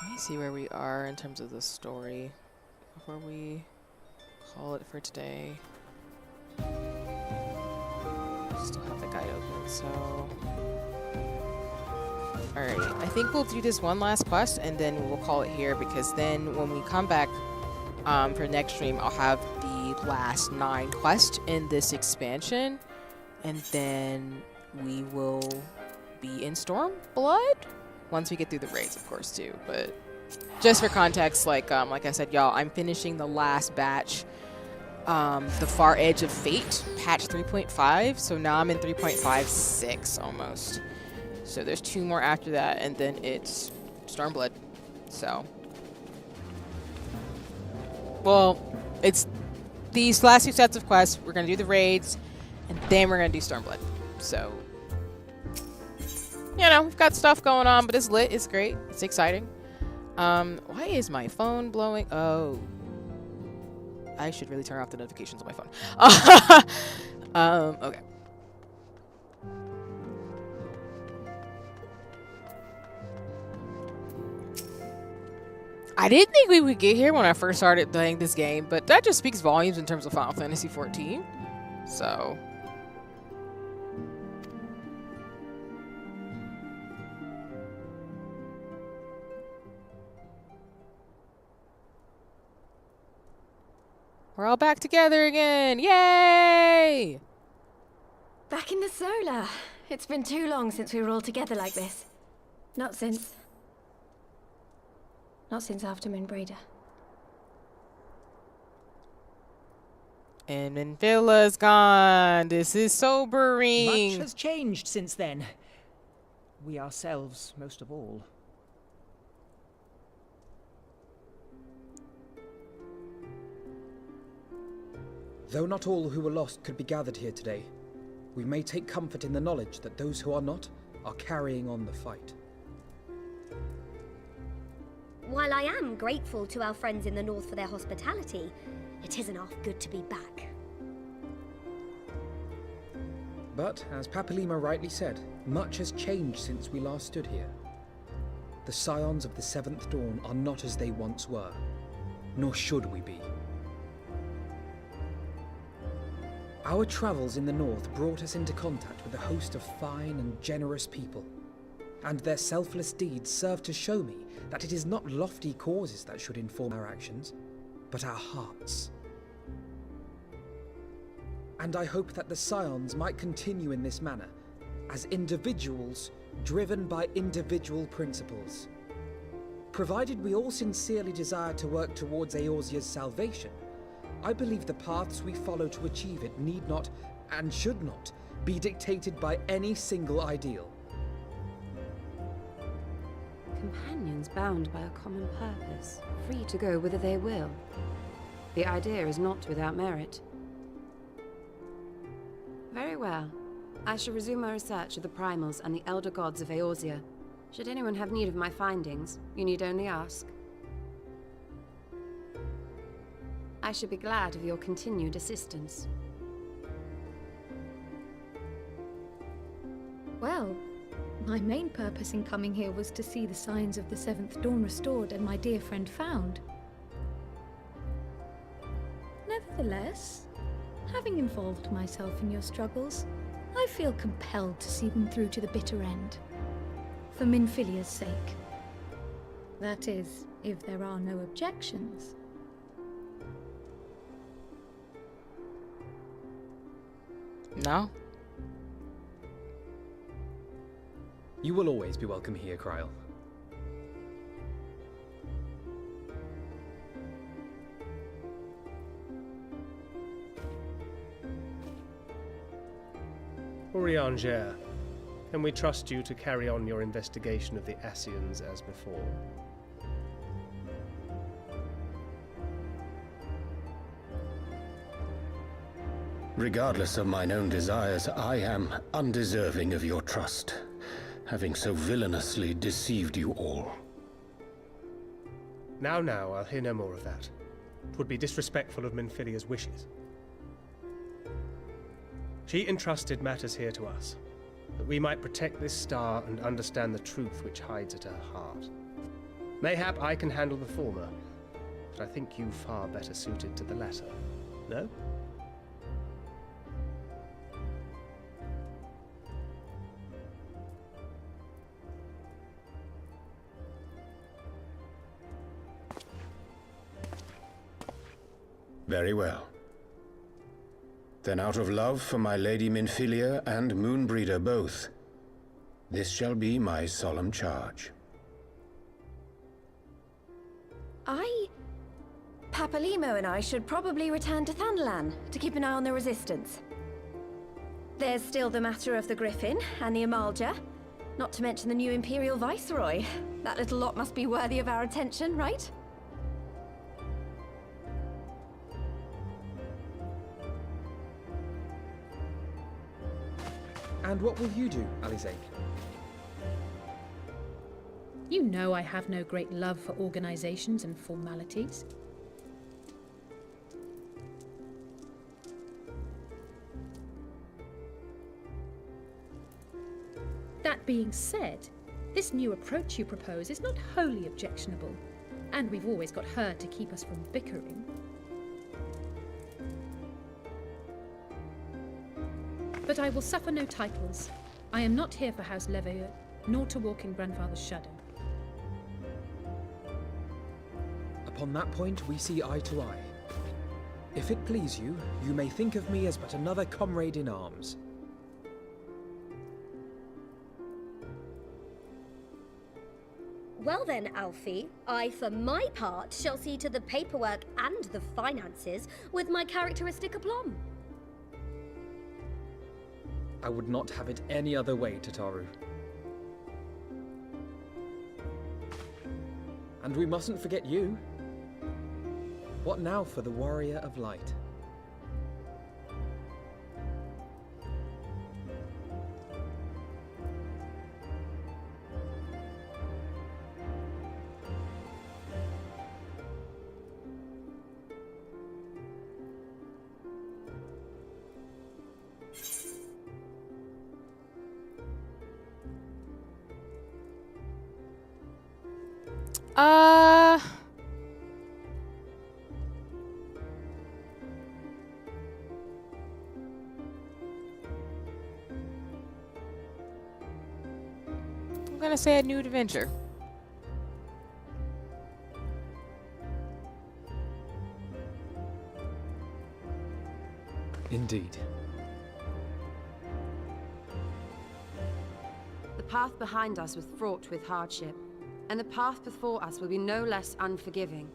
Speaker 1: Let me see where we are in terms of the story before we call it for today. Still have the guide open, so... Alright, I think we'll do this one last quest and then we'll call it here, because then when we come back for next stream, I'll have the last 9 quests in this expansion, and then we will be in Stormblood once we get through the raids, of course, too. But just for context, like I said, y'all, I'm finishing the last batch, the Far Edge of Fate, patch 3.5. So now I'm in 3.56 almost. So there's 2 more after that, and then it's Stormblood. So, well, it's these last 2 sets of quests. We're gonna do the raids, and then we're gonna do Stormblood. So, you know, we've got stuff going on, but it's lit. It's great. It's exciting. Why is my phone blowing? Oh, I should really turn off the notifications on my phone. Okay. I didn't think we would get here when I first started playing this game, but that just speaks volumes in terms of Final Fantasy XIV. So... we're all back together again! Yay!
Speaker 10: Back in the solar. It's been too long since we were all together like this. Not since after Moonbreeder.
Speaker 1: And Minfilla's gone. This is sobering.
Speaker 7: Much has changed since then. We ourselves, most of all.
Speaker 9: Though not all who were lost could be gathered here today, we may take comfort in the knowledge that those who are not are carrying on the fight.
Speaker 10: Why
Speaker 15: while I am grateful to our friends in the north for their hospitality, it isn't half good to be back.
Speaker 9: But, as Papalima rightly said, much has changed since we last stood here. The Scions of the Seventh Dawn are not as they once were, nor should we be. Our travels in the north brought us into contact with a host of fine and generous people, and their selfless deeds serve to show me that it is not lofty causes that should inform our actions, but our hearts. And I hope that the Scions might continue in this manner, as individuals driven by individual principles. Provided we all sincerely desire to work towards Eorzea's salvation, I believe the paths we follow to achieve it need not, and should not, be dictated by any single ideal.
Speaker 16: Companions bound by a common purpose, free to go whither they will. The idea is not without merit. Very well. I shall resume my research of the primals and the elder gods of Eorzea. Should anyone have need of my findings, you need only ask. I should be glad of your continued assistance.
Speaker 17: Well, my main purpose in coming here was to see the signs of the Seventh Dawn restored and my dear friend found. Nevertheless, having involved myself in your struggles, I feel compelled to see them through to the bitter end. For Minfilia's sake. That is, if there are no objections.
Speaker 1: No.
Speaker 9: You will always be welcome here, Kryl.
Speaker 13: Urianger, can we trust you to carry on your investigation of the Ascians as before?
Speaker 3: Regardless of mine own desires, I am undeserving of your trust, having so villainously deceived you all.
Speaker 13: Now, I'll hear no more of that. 'Twould be disrespectful of Minfilia's wishes. She entrusted matters here to us, that we might protect this star and understand the truth which hides at her heart. Mayhap I can handle the former, but I think you far better suited to the latter. No?
Speaker 3: Very well. Then out of love for my Lady Minfilia and Moonbreeder both, this shall be my solemn charge.
Speaker 10: Papalimo and I should probably return to Thanalan to keep an eye on the Resistance. There's still the matter of the Griffin and the Amalja, not to mention the new Imperial Viceroy. That little lot must be worthy of our attention, right?
Speaker 9: And what will you do, Alize?
Speaker 2: You know I have no great love for organizations and formalities. That being said, this new approach you propose is not wholly objectionable, and we've always got her to keep us from bickering. But I will suffer no titles. I am not here for House Leveilleur, nor to walk in Grandfather's shadow.
Speaker 9: Upon that point, we see eye to eye. If it please you, you may think of me as but another comrade in arms.
Speaker 15: Well then, Alfie, I for my part shall see to the paperwork and the finances with my characteristic aplomb.
Speaker 9: I would not have it any other way, Tataru. And we mustn't forget you. What now for the Warrior of Light?
Speaker 1: I'm gonna say a new adventure.
Speaker 9: Indeed.
Speaker 16: The path behind us was fraught with hardship, and the path before us will be no less unforgiving.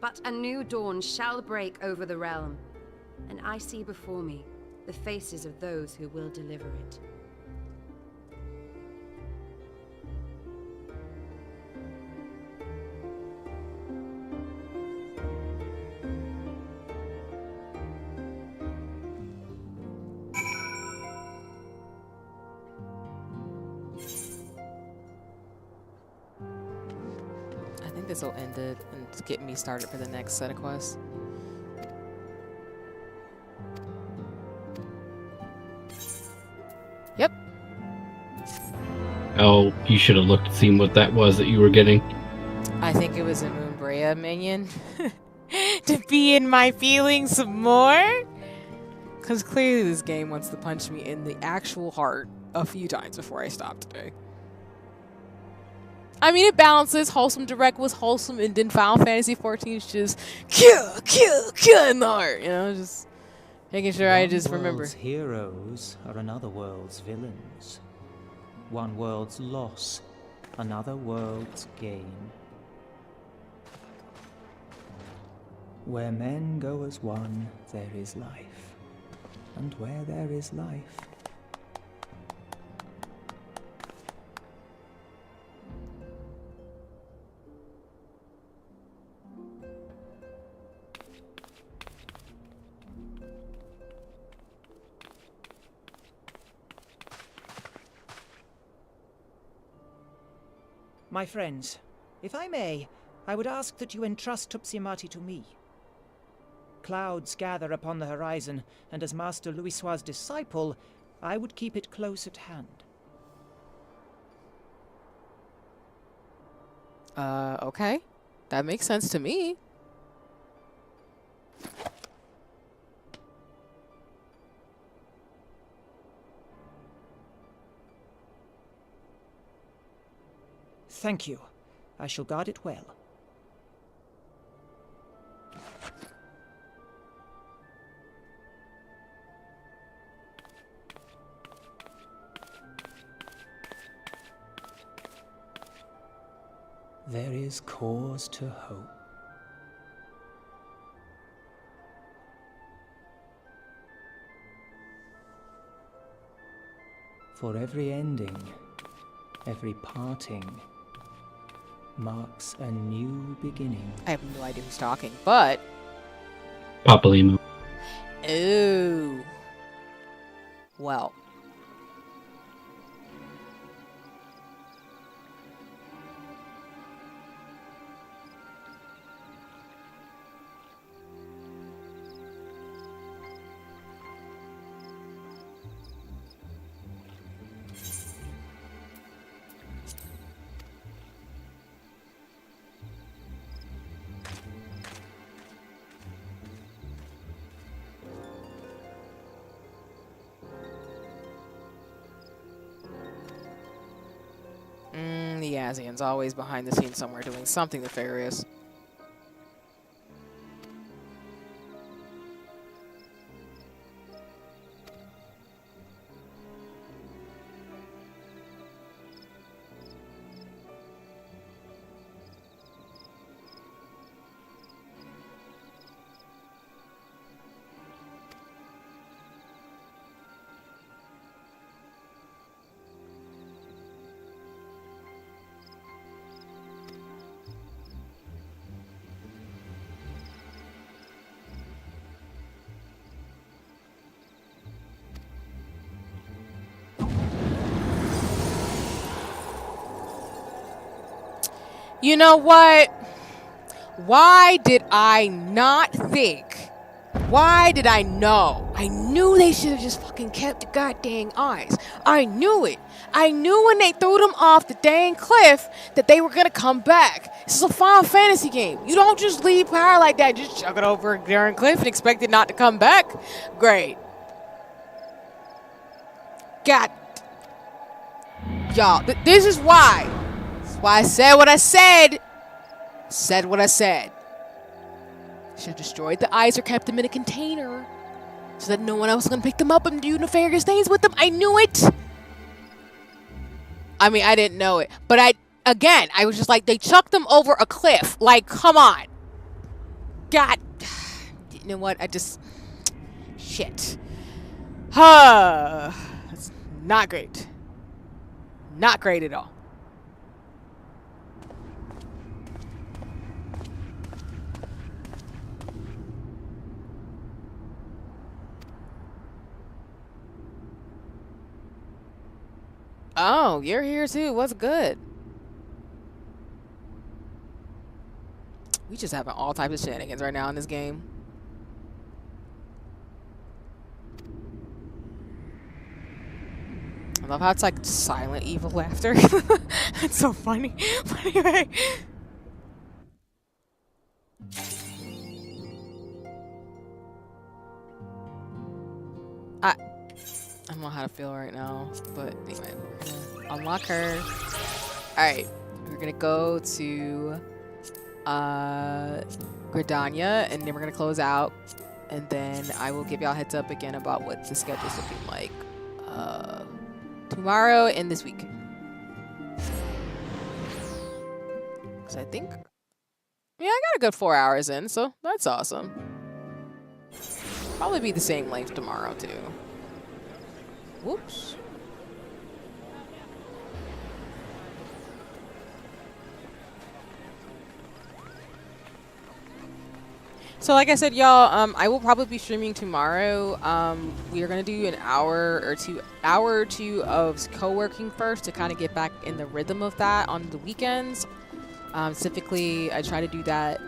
Speaker 16: But a new dawn shall break over the realm, and I see before me the faces of those who will deliver it.
Speaker 1: This will end it and get me started for the next set of quests. Yep.
Speaker 5: Oh, you should have looked and seen what that was that you were getting.
Speaker 1: I think it was a Moonbrea minion. To be in my feelings some more? Because clearly this game wants to punch me in the actual heart a few times before I stop today. I mean, it balances. Wholesome Direct was wholesome, and then Final Fantasy XIV is just kill in the heart. You know, just making sure I just remember.
Speaker 18: One world's heroes are another world's villains. One world's loss, another world's gain. Where men go as one, there is life. And where there is life,
Speaker 7: My friends, if I may, I would ask that you entrust Tupsimati to me. Clouds gather upon the horizon, and as Master Louisoix's disciple, I would keep it close at hand.
Speaker 1: Okay. That makes sense to me.
Speaker 7: Thank you. I shall guard it well.
Speaker 18: there is cause to hope. For every ending, every parting, marks a new beginning.
Speaker 1: I have no idea who's talking, but...
Speaker 5: Papalymo.
Speaker 1: Ooh. Well. The Azian's always behind the scenes somewhere doing something nefarious. You know what? Why did I not think Why did I know? I knew they should have just fucking kept the goddamn eyes. I knew it. I knew when they threw them off the dang cliff that they were gonna come back. This is a Final Fantasy game. You don't just leave power like that. Just chuck it over a darn cliff and expect it not to come back. Great. God. Y'all, this is why. That's why I said what I said. Said what I said. Should have destroyed the eyes or kept them in a container so that no one else was going to pick them up and do nefarious things with them. I knew it. I mean, I didn't know it. But I was just like, they chucked them over a cliff. Like, come on. God. You know what? Shit. That's not great. Not great at all. Oh, you're here too. What's good? We just having all types of shenanigans right now in this game. I love how it's like silent evil laughter. It's so funny. But anyway. I don't know how to feel right now, but anyway, we're gonna unlock her. Alright, we're gonna go to Gridania, and then we're gonna close out, and then I will give y'all a heads up again about what the schedule's looking like tomorrow and this week. Because I think, yeah, I got a good 4 hours in, so that's awesome. Probably be the same length tomorrow too. Whoops. So like I said, y'all, I will probably be streaming tomorrow. We are gonna do an hour or two of co-working first to kind of get back in the rhythm of that on the weekends. Typically, I try to do that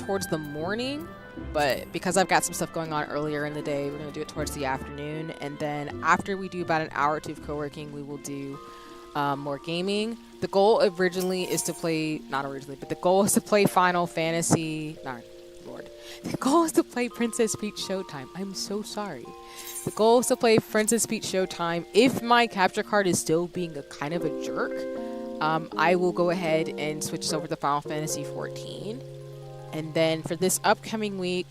Speaker 1: towards the morning, but because I've got some stuff going on earlier in the day, we're gonna do it towards the afternoon. And then after we do about an hour or two of co-working, we will do more gaming. The goal originally is to play, not originally, but the goal is to play Final Fantasy, the goal is to play Princess Peach Showtime. I'm so sorry. The goal is to play Princess Peach Showtime. If my capture card is still being a kind of a jerk, I will go ahead and switch over to Final Fantasy 14. And then for this upcoming week,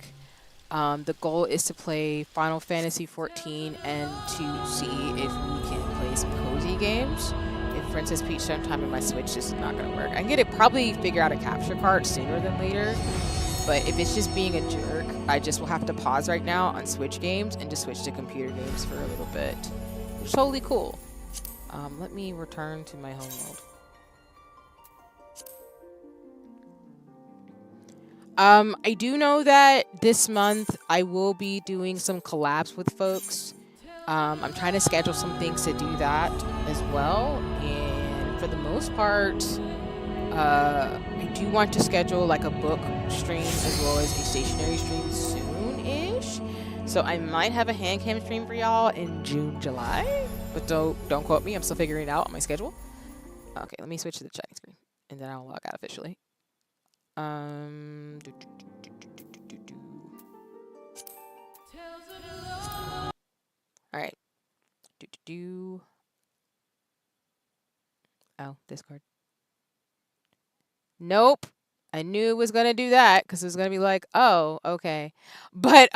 Speaker 1: the goal is to play Final Fantasy 14 and to see if we can play some cozy games. If Princess Peach Showtime on my Switch is not going to work, I can probably figure out a capture card sooner than later. But if it's just being a jerk, I just will have to pause right now on Switch games and just switch to computer games for a little bit. Which is totally cool. Let me return to my home world. I do know that this month I will be doing some collabs with folks. I'm trying to schedule some things to do that as well. And for the most part, I do want to schedule like a book stream as well as a stationary stream soon-ish. So I might have a hand cam stream for y'all in June, July. But don't quote me. I'm still figuring it out on my schedule. Okay, let me switch to the chatting screen. And then I'll log out officially. Alright. Oh, Discord. Nope. I knew it was going to do that because it was going to be like, oh, okay. But,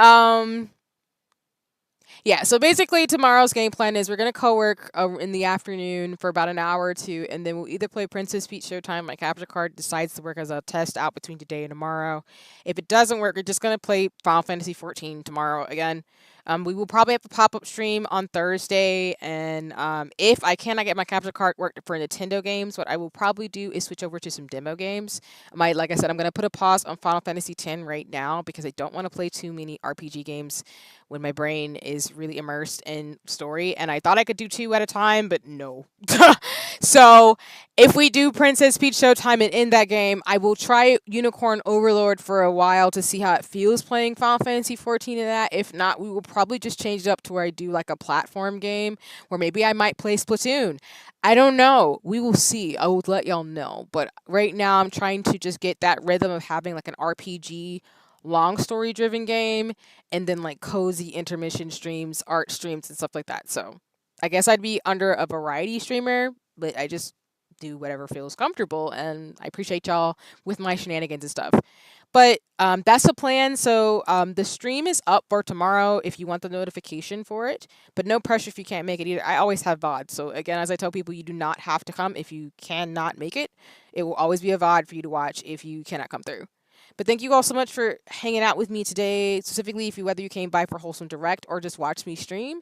Speaker 1: yeah, so basically tomorrow's game plan is we're going to co-work in the afternoon for about an hour or two, and then we'll either play Princess Peach Showtime. My capture card decides to work as a test out between today and tomorrow. If it doesn't work, we're just going to play Final Fantasy 14 tomorrow again. We will probably have a pop-up stream on Thursday, and if I cannot get my capture card worked for Nintendo games, what I will probably do is switch over to some demo games. Like I said, I'm going to put a pause on Final Fantasy X right now because I don't want to play too many RPG games when my brain is really immersed in story. And I thought I could do 2 at a time, but no. So if we do Princess Peach Showtime and in that game, I will try Unicorn Overlord for a while to see how it feels playing Final Fantasy 14 in that. If not, we will probably just change it up to where I do like a platform game where maybe I might play Splatoon. I don't know. We will see. I will let y'all know. But right now I'm trying to just get that rhythm of having like an RPG long story driven game and then like cozy intermission streams, art streams and stuff like that. So I guess I'd be under a variety streamer, but I just do whatever feels comfortable, and I appreciate y'all with my shenanigans and stuff. But that's the plan. So the stream is up for tomorrow if you want the notification for it, but no pressure if you can't make it either. I always have VOD. So again, as I tell people, you do not have to come if you cannot make it. It will always be a VOD for you to watch if you cannot come through. But thank you all so much for hanging out with me today, specifically if you whether you came by for Wholesome Direct or just watch me stream.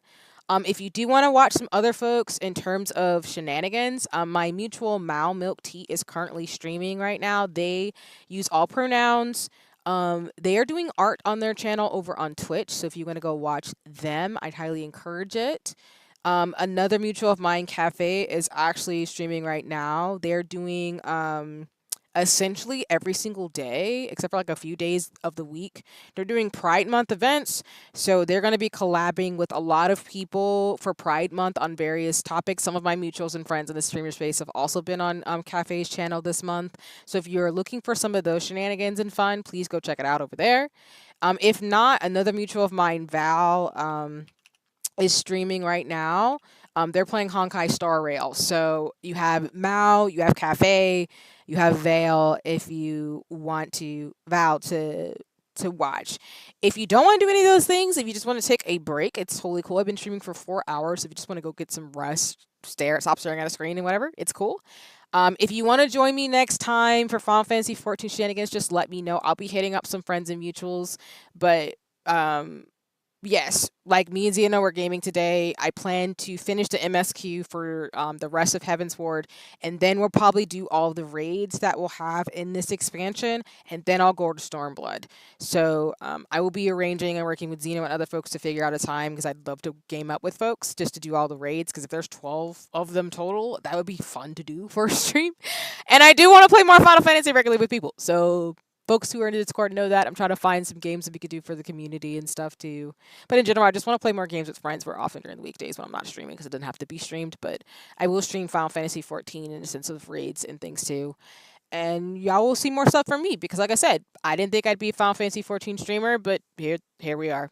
Speaker 1: If you do want to watch some other folks in terms of shenanigans, my mutual Mal Milk Tea is currently streaming right now. They use all pronouns. They are doing art on their channel over on Twitch, so if you want to go watch them, I'd highly encourage it. Another mutual of mine, Cafe, is actually streaming right now. They're doing essentially every single day, except for like a few days of the week. They're doing Pride Month events. So they're going to be collabing with a lot of people for Pride Month on various topics. Some of my mutuals and friends in the streamer space have also been on Cafe's channel this month. So if you're looking for some of those shenanigans and fun, please go check it out over there. If not, another mutual of mine, Val, is streaming right now. They're playing Honkai Star Rail. So you have Mao, you have Cafe, you have Vale if you want to Val to watch. If you don't want to do any of those things, if you just want to take a break, it's totally cool. I've been streaming for 4 hours. If you just want to go get some rest, stop staring at a screen and whatever, it's cool. If you want to join me next time for Final Fantasy 14 shenanigans, just let me know. I'll be hitting up some friends and mutuals, but yes, like me and Xena were gaming today. I plan to finish the MSQ for the rest of Heavensward, and then we'll probably do all the raids that we'll have in this expansion, and then I'll go to Stormblood. So I will be arranging and working with Xena and other folks to figure out a time, because I'd love to game up with folks just to do all the raids, because if there's 12 of them total, that would be fun to do for a stream. And I do want to play more Final Fantasy regularly with people, so folks who are in the Discord know that. I'm trying to find some games that we could do for the community and stuff too. But in general, I just want to play more games with friends more often during the weekdays when I'm not streaming, because it doesn't have to be streamed. But I will stream Final Fantasy 14 in the sense of raids and things too. And y'all will see more stuff from me, because like I said, I didn't think I'd be a Final Fantasy 14 streamer, but here we are.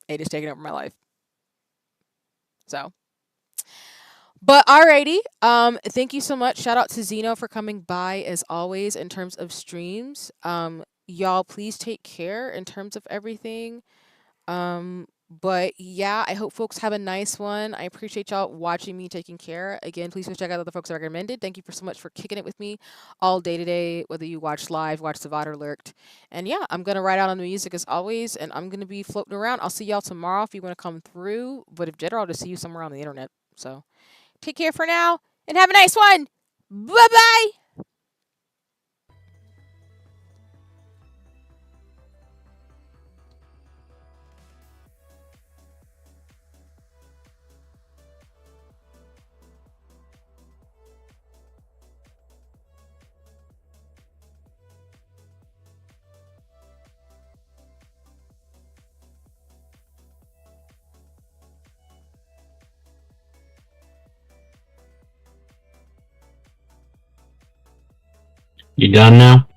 Speaker 1: It is taking over my life. So. But alrighty, thank you so much. Shout out to Zeno for coming by as always in terms of streams. Y'all please take care in terms of everything. But yeah, I hope folks have a nice one. I appreciate y'all watching me taking care. Again, please go check out other folks I recommended. Thank you for so much for kicking it with me all day today, whether you watch live, watch the VOD, or lurked. And yeah, I'm gonna ride out on the music as always, and I'm gonna be floating around. I'll see y'all tomorrow if you want to come through. But if general, I'll just see you somewhere on the internet. So. Take care for now, and have a nice one. Bye-bye.
Speaker 5: You done now?